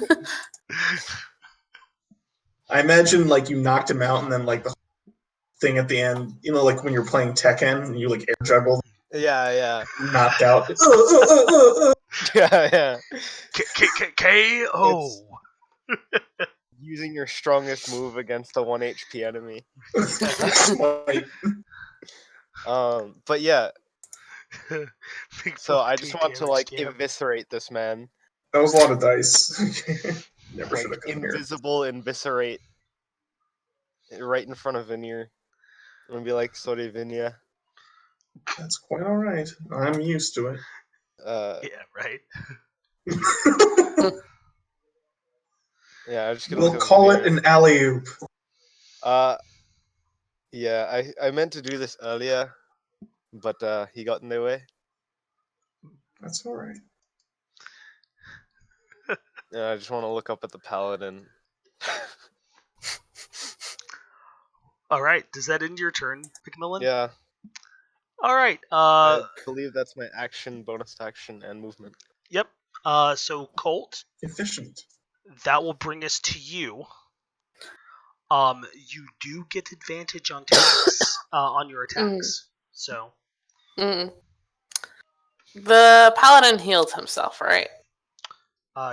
deal. I imagine like you knocked him out and then like the thing at the end, you know, like when you're playing Tekken and you like air juggle, Yeah. knocked out. Yeah. KO. Using your strongest move against a 1 HP enemy. Smite. But yeah, Big so I just want to damage like scam. eviscerate this man. That was a lot of dice. Never Like should have come here. invisible eviscerate right in front of Veneer. I'm gonna be like, sorry, Vinya. That's quite all right. I'm used to it. Yeah, right. Yeah, I'm just gonna We'll look at call it Veneer. an alley-oop. Yeah, I meant to do this earlier, but he got in the way. That's all right. Yeah, I just want to look up at the paladin. All right. Does that end your turn, McMillan? Yeah, All right. I believe that's my action, bonus action, and movement. Yep. So Colt, Efficient. that will bring us to you. You do get advantage on on your attacks. So. Mm. The paladin healed himself, right?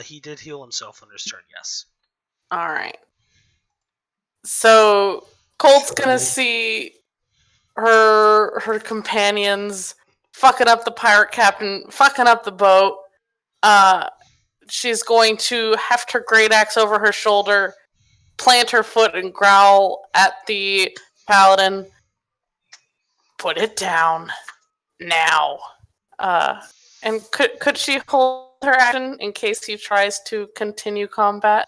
He did heal himself on his turn. Yes. All right. So Colt's gonna see her companions fucking up the pirate captain, fucking up the boat. She's going to heft her great axe over her shoulder, plant her foot, and growl at the paladin. Put it down now. And could she hold her action in case he tries to continue combat?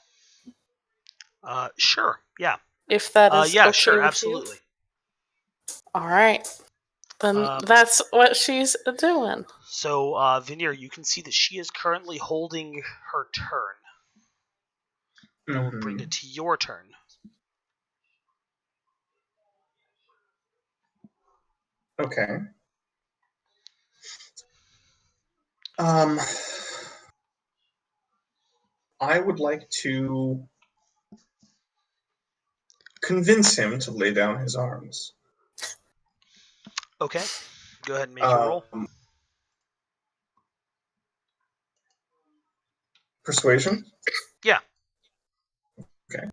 Sure. Yeah. If that is yeah. okay Sure. with Absolutely. You? All right. Then that's what she's doing. So, Veneer, you can see that she is currently holding her turn. That will bring it to your turn. Okay. I would like to convince him to lay down his arms. Okay. Go ahead and make your roll. Persuasion? Yeah. Okay.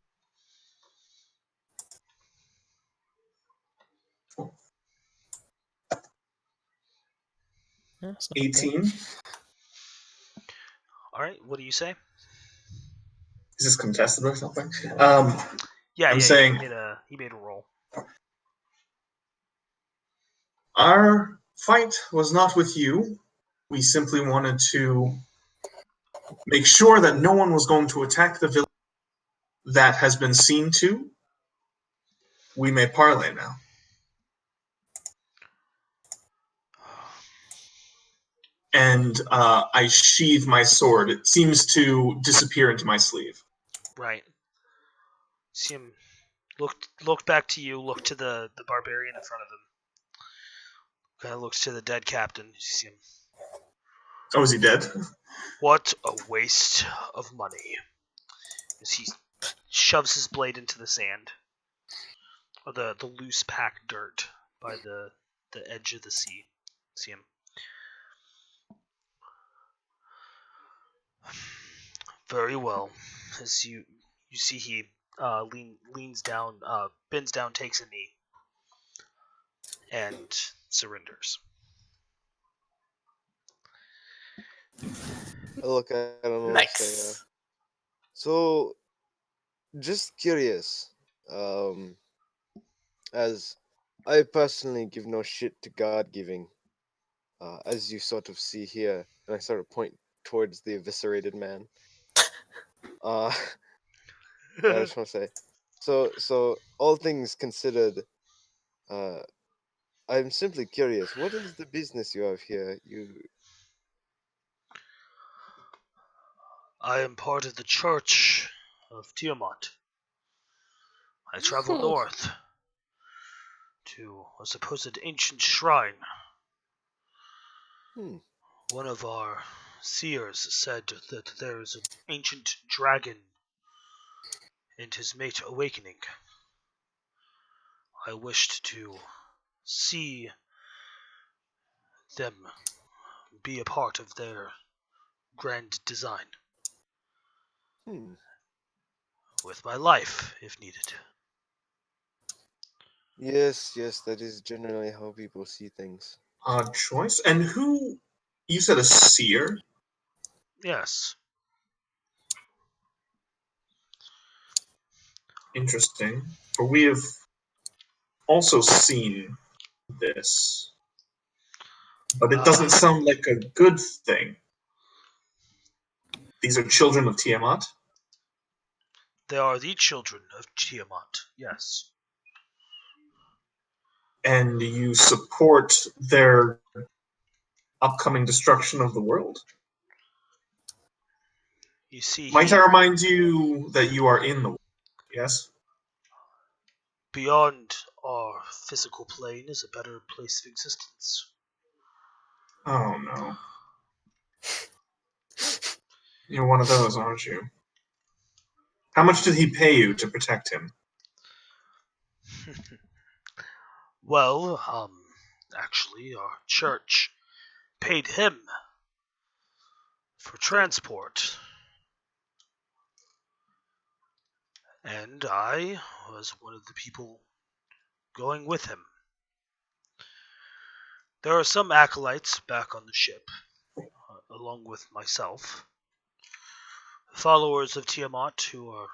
Yeah, it's not bad. 18. All right. What do you say? Is this contested or something? Yeah, I'm yeah. saying- He made a roll. Our fight was not with you. We simply wanted to make sure that no one was going to attack the village that has been seen to. We may parley now. And I sheathe my sword. It seems to disappear into my sleeve. Right. See him look back to you. Look to the barbarian in front of him. Kind of looks to the dead captain. You see him. Oh, is he dead? What a waste of money. As he shoves his blade into the sand, or the loose packed dirt by the edge of the sea. See him. Very well. As you see, he leans down, bends down, takes a knee, and surrenders. Look, I don't know what to say. Nice. So, just curious, as I personally give no shit to God giving, as you sort of see here, and I sort of point towards the eviscerated man. I just want to say, so all things considered, I'm simply curious. What is the business you have here? I am part of the Church of Tiamat. I travel north to a supposed ancient shrine. One of our seers said that there is an ancient dragon and his mate awakening. I wished to see them be a part of their grand design. With my life, if needed. Yes, that is generally how people see things. Odd choice. And who? You said a seer? Yes. Interesting. For we have also seen this. But it doesn't sound like a good thing. These are children of Tiamat? They are the children of Tiamat, yes. And you support their upcoming destruction of the world? You see, Might I remind you that you are in the world, yes? beyond our physical plane is a better place of existence. Oh no. You're one of those, aren't you? How much did he pay you to protect him? Well, actually, our church paid him for transport. And I was one of the people going with him. There are some acolytes back on the ship, along with myself, followers of Tiamat who are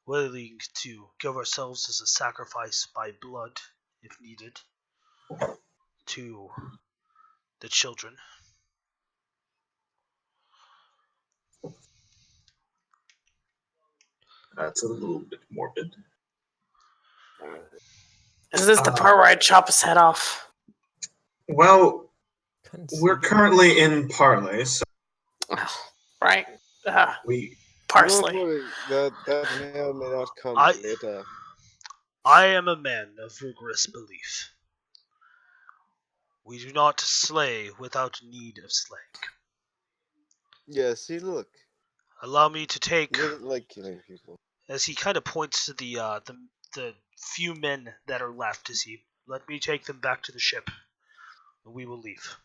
willing to give ourselves as a sacrifice by blood, if needed, to the children. That's a little bit morbid. Is this the part where I chop his head off? Well, we're Consider- currently in parley, so Right. we... Don't Parsley. worry, that may or may not come I- later. I am a man of rigorous belief. We do not slay without need of slaying. Yeah, see, look. Allow me to take, He doesn't like killing people. as he kind of points to the few men that are left, as he, let me take them back to the ship, and we will leave.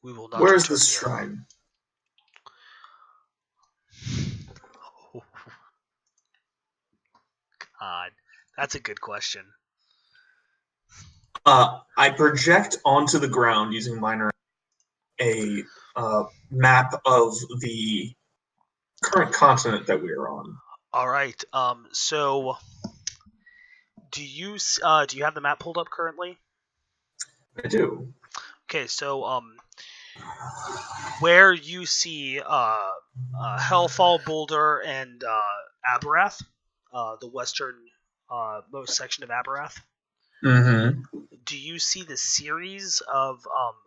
We will not Where's return this here. shrine? That's a good question. I project onto the ground using minor a map of the current continent that we are on. All right. So do you have the map pulled up currently? I do. Okay. So where you see Hellfall Boulder and Aberath, the western most section of Aberath. Mm-hmm. Do you see the series of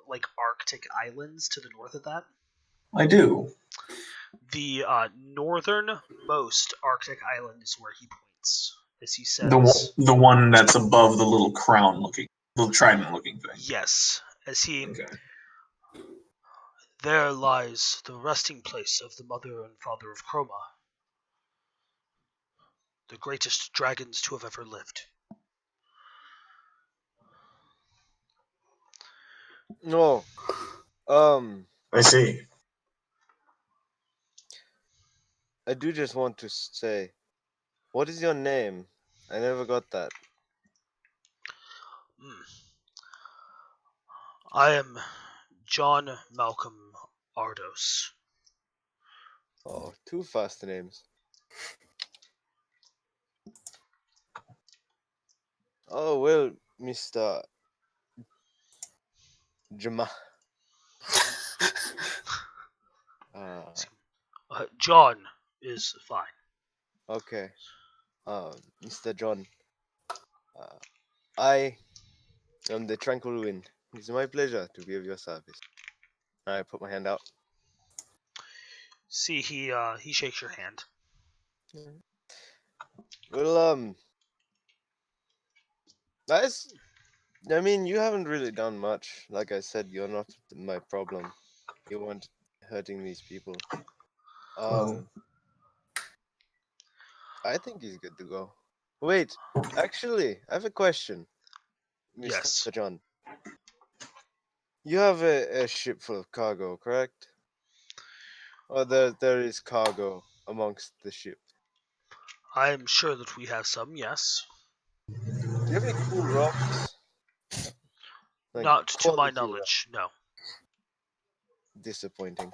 like Arctic islands to the north of that? I do. The northernmost Arctic island is where he points, as he The says. the one that's above the little crown looking, little trident looking thing. Yes, as he. Okay. There lies the resting place of the mother and father of Chroma, the greatest dragons to have ever lived. No. I see. I do just want to say, what is your name? I never got that. I am John Malcolm Ardos. Oh, two fast names. Oh, well, Mr. Jama. John is fine. Okay. Mr. John. I am the Tranquil Wind. It's my pleasure to be of your service. I put my hand out. See, he shakes your hand. Well, guys, I mean, you haven't really done much. Like I said, you're not my problem. You weren't hurting these people. I think he's good to go. Wait, actually, I have a question, Mr. Yes, John. You have a ship full of cargo, correct? Or there is cargo amongst the ship. I am sure that we have some. Yes, Do you have any cool rocks? Like not to my quality rock. knowledge. No. Disappointing.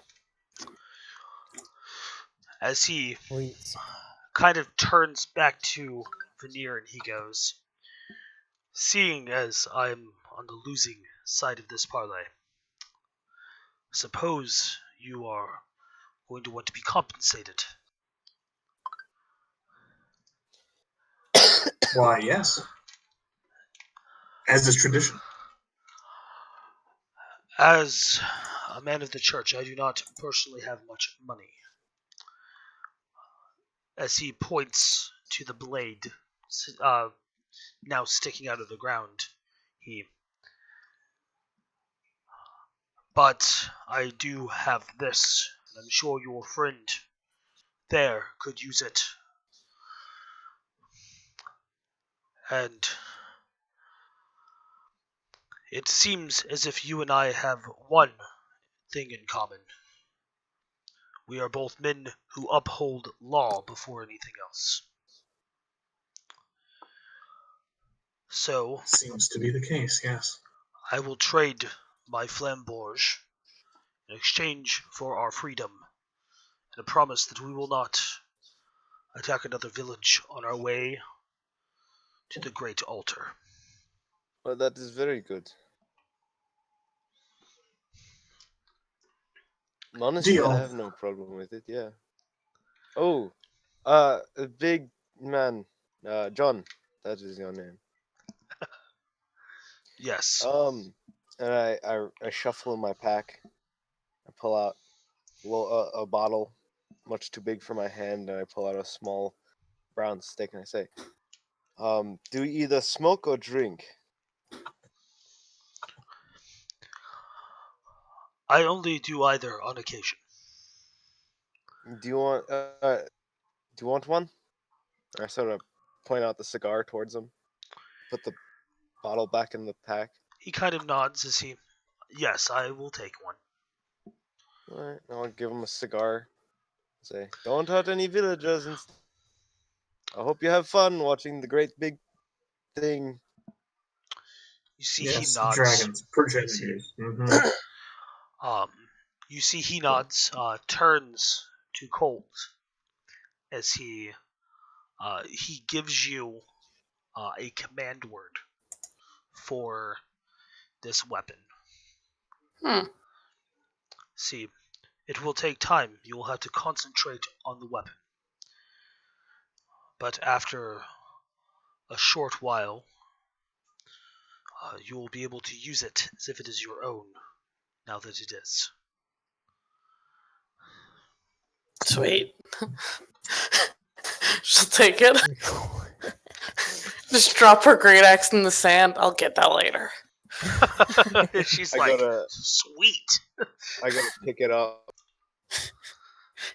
As he Wait. kind of turns back to Veneer and he goes, "Seeing as I'm on the losing side of this parlay, suppose you are going to want to be compensated." Why, yes. As is tradition. As a man of the church, I do not personally have much money. As he points to the blade now sticking out of the ground, but I do have this, and I'm sure your friend there could use it. And it seems as if you and I have one thing in common. We are both men who uphold law before anything else. So, Seems to be the case, yes. I will trade my flambourge in exchange for our freedom, and a promise that we will not attack another village on our way to the great altar. Well, that is very good. Honestly, I Deal. have no problem with it, yeah. Oh, a big man, John, that is your name. Yes. And I shuffle in my pack. I pull out a bottle, much too big for my hand, and I pull out a small brown stick and I say, do you either smoke or drink? I only do either on occasion. Do you want one? I sort of point out the cigar towards him, put the bottle back in the pack. He kind of nods as he, yes, I will take one. Alright, I'll give him a cigar. Say, don't hurt any villagers. I hope you have fun watching the great big thing. You see Yes, he nods. dragons, progenitors. Mm-hmm. You see he nods, turns to Colt as he gives you a command word for this weapon. Hmm. See, it will take time. You will have to concentrate on the weapon. But after a short while, you will be able to use it as if it is your own, now that it is. Sweet. She'll take it. Just drop her great axe in the sand. I'll get that later. She's I like, gotta- sweet. I gotta pick it up.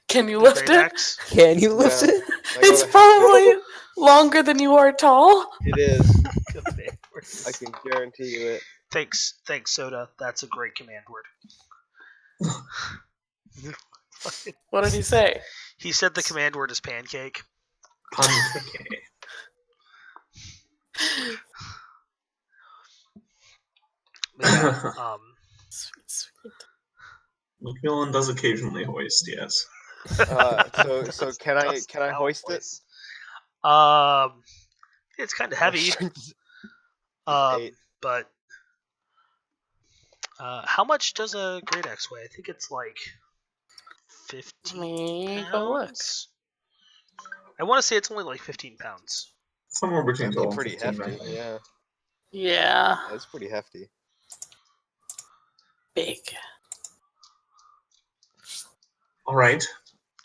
Can you The lift great it? axe? Can you lift Yeah. it? It's probably longer than you are tall. It is. Command word. I can guarantee you it. Thanks, Soda. That's a great command word. What did he say? He said the command word is pancake. Pancake. But yeah, Sweet, sweet. Macmillan does occasionally hoist, yes. So can I hoist it? It's kind of heavy. Eight. But how much does a great axe weigh? I think it's like 15 Me go look. pounds. I want to say it's only like 15 pounds. Somewhere between That'd 12 be and pretty 15, I hefty. think. Yeah, Yeah, that's pretty hefty. big. All right.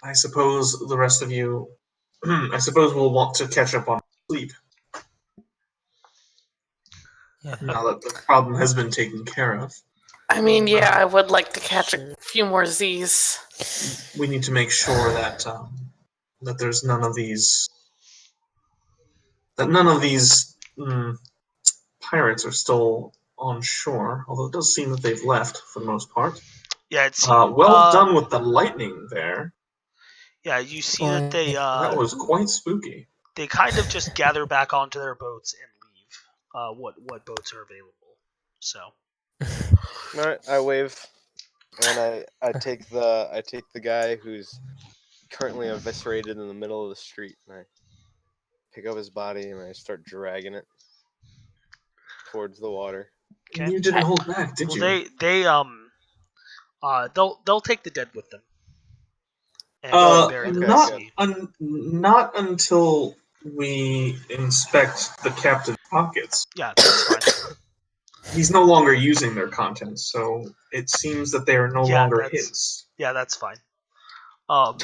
I suppose the rest of you, I suppose we'll want to catch up on sleep Yeah. now that the problem has been taken care of. I mean, yeah, I would like to catch a few more Z's. We need to make sure that that there's none of these pirates are still on shore. Although it does seem that they've left for the most part. Yeah, it's Well done with the lightning there. Yeah, you see Why? that they That was quite spooky. they kind of just gather back onto their boats and leave. What boats are available? So All right, I wave, and I take the guy who's currently eviscerated in the middle of the street, and I pick up his body and I start dragging it towards the water. okay. You didn't hold back, did Well, you? they'll take the dead with them. And they'll bury them in the Not sea. not until we inspect the captain's pockets. Yeah, that's fine. He's no longer using their contents, so it seems that they are no longer his. Yeah, that's fine. Um,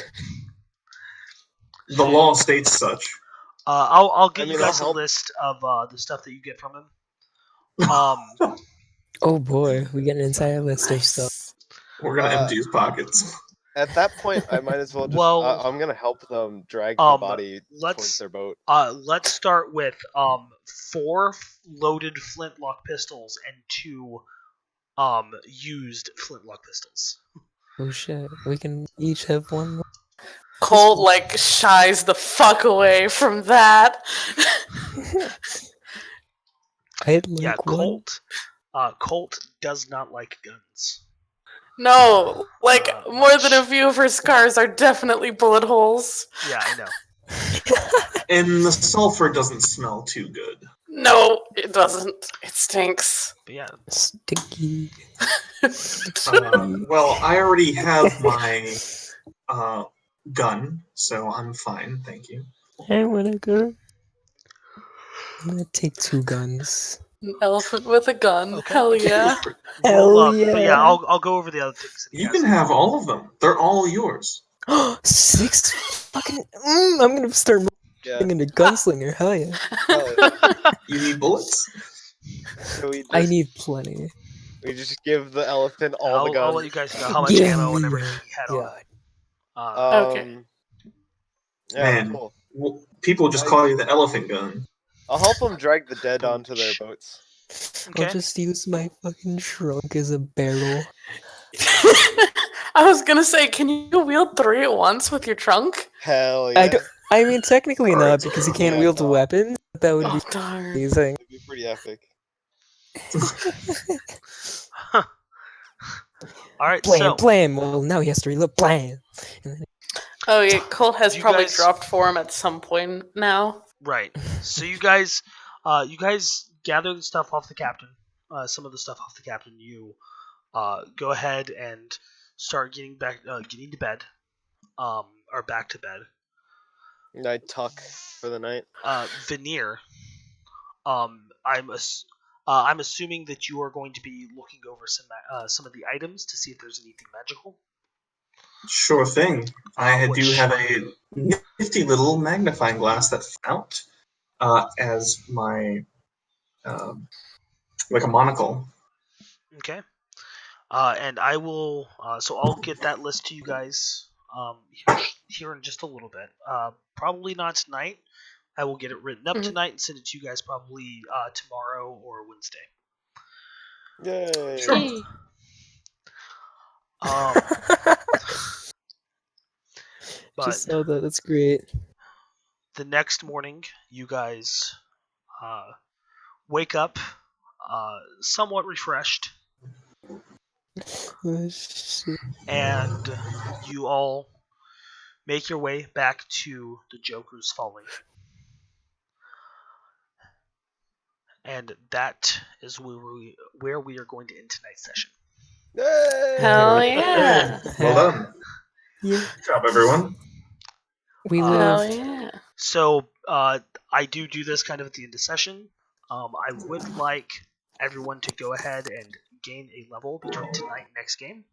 The law states such. I'll give I you mean, I'll guys a help. list of the stuff that you get from him. Oh boy, we get an entire list of stuff. Nice. We're gonna empty his pockets. At that point, I might as well just. Well, I'm gonna help them drag the body let's- towards their boat. Let's start with 4 loaded flintlock pistols and 2 used flintlock pistols. Oh shit, we can each have one. Colt like shies the fuck away from that. I'd like Yeah, one. Colt does not like guns. No, like more than a Much. few of her scars are definitely bullet holes. Yeah, I know. And the sulfur doesn't smell too good. No, it doesn't. It stinks. But yeah, Sticky. Well, I already have my gun, so I'm fine, thank you. I wanna go. I'm gonna take 2 guns. An elephant with a gun. Okay. Hell yeah. Hell But yeah, yeah. I'll go over the other things. That he You has. can have all of them. They're all yours. 6 fucking. I'm gonna start Yeah. moving into gunslinger. Hell yeah. Hell yeah. You need bullets? So I need plenty. we just give the elephant all the I'll guns. let you guys know how much Give ammo and me everything your he had on. gun. Okay. Yeah, Man. cool. Well, people just call you the elephant gun. I'll help them drag the dead onto their boats. Okay. I'll just use my fucking trunk as a barrel. I was gonna say, can you wield 3 at once with your trunk? Hell yeah. I don't. I mean, technically Alright. not, because he can't Yeah, wield no. weapons. But that would Oh be darn! amazing. It'd be pretty epic. All right, Blam, so blam. Well, now he has to reload. Blam. And then, Oh yeah, Cole has You probably guys- dropped form at some point now. right. So you guys gather the stuff off the captain. Some of the stuff off the captain. You go ahead and start getting to bed. Or back to bed. And I tuck for the night. Veneer. I'm assuming that you are going to be looking over some of the items to see if there's anything magical. Sure thing. I do Which- have a nifty little magnifying glass that's out as my like a monocle. Okay. And I will. So I'll get that list to you guys here in just a little bit. Probably not tonight. I will get it written up Mhm. tonight and send it to you guys probably tomorrow or Wednesday. Yay! Sure. Yay. But just saw that. That's great. the next morning, you guys wake up somewhat refreshed, Oh, shit. and you all make your way back to the Joker's Folly. And that is where we are going to end tonight's session. Yay! Hell yeah! Well done. Yeah. Good job, everyone. We Hell lived. yeah! So I do this kind of at the end of session. I would like everyone to go ahead and gain a level between tonight and next game.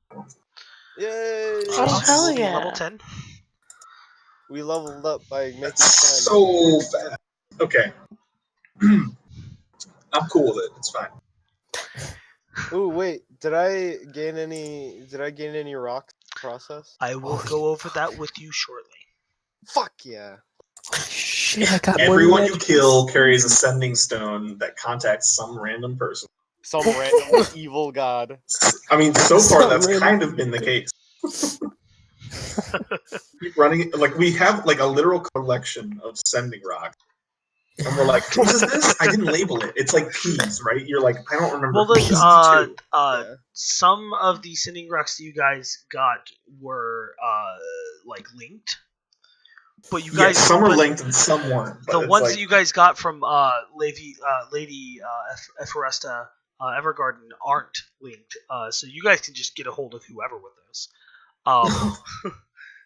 Yay! Oh, hell Will be yeah. level 10. We leveled up by making That's friends. so fast. Okay. I'm cool with it. It's fine. Ooh, wait. Did I gain any rocks in the process? I will go over that with you shortly. Fuck yeah! Shit, I got more Everyone you magic. kill carries a sending stone that contacts some random person. Some random evil god. I mean, so far Some that's random- kind of been the case. Keep running, like we have like a literal collection of sending rocks, and we're like, whose is this? I didn't label it. It's like peas, right? You're like, I don't remember. Well, then, Peas too. Yeah. some of the sending rocks that you guys got were like linked, but you guys Yes, some are but linked and some weren't. But the it's ones like, that you guys got from Lady Ephoresta Evergarden aren't linked, so you guys can just get a hold of whoever with those.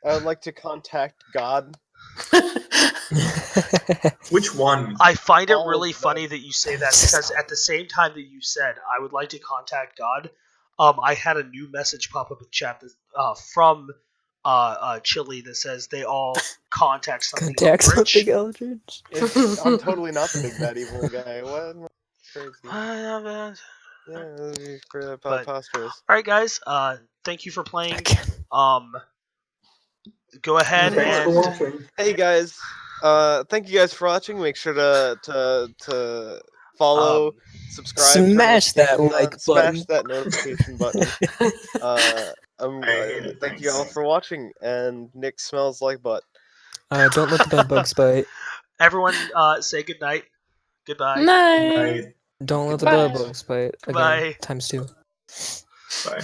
I would like to contact God. which one? I find it All really of them. funny that you say that because at the same time that you said I would like to contact God, I had a new message pop up in chat that, from Chile that says they all contact something Contact Eldritch. something Eldritch. I'm totally not the big bad evil guy. What? Crazy. All Yeah, that'd be But- preposterous. right, guys. Thank you for playing. Again. Go ahead Thanks for and watching. Hey guys, thank you guys for watching. Make sure to follow, subscribe, turn Smash that notifications like on, smash button. that notification button. hate it, Thank you all thanks. for watching. And Nick smells like butt. Don't let the bed bugs bite. everyone say good night. Goodbye. Night. Night. Don't let the Goodbye. bed bugs bite. Again, Bye. times 2. Bye.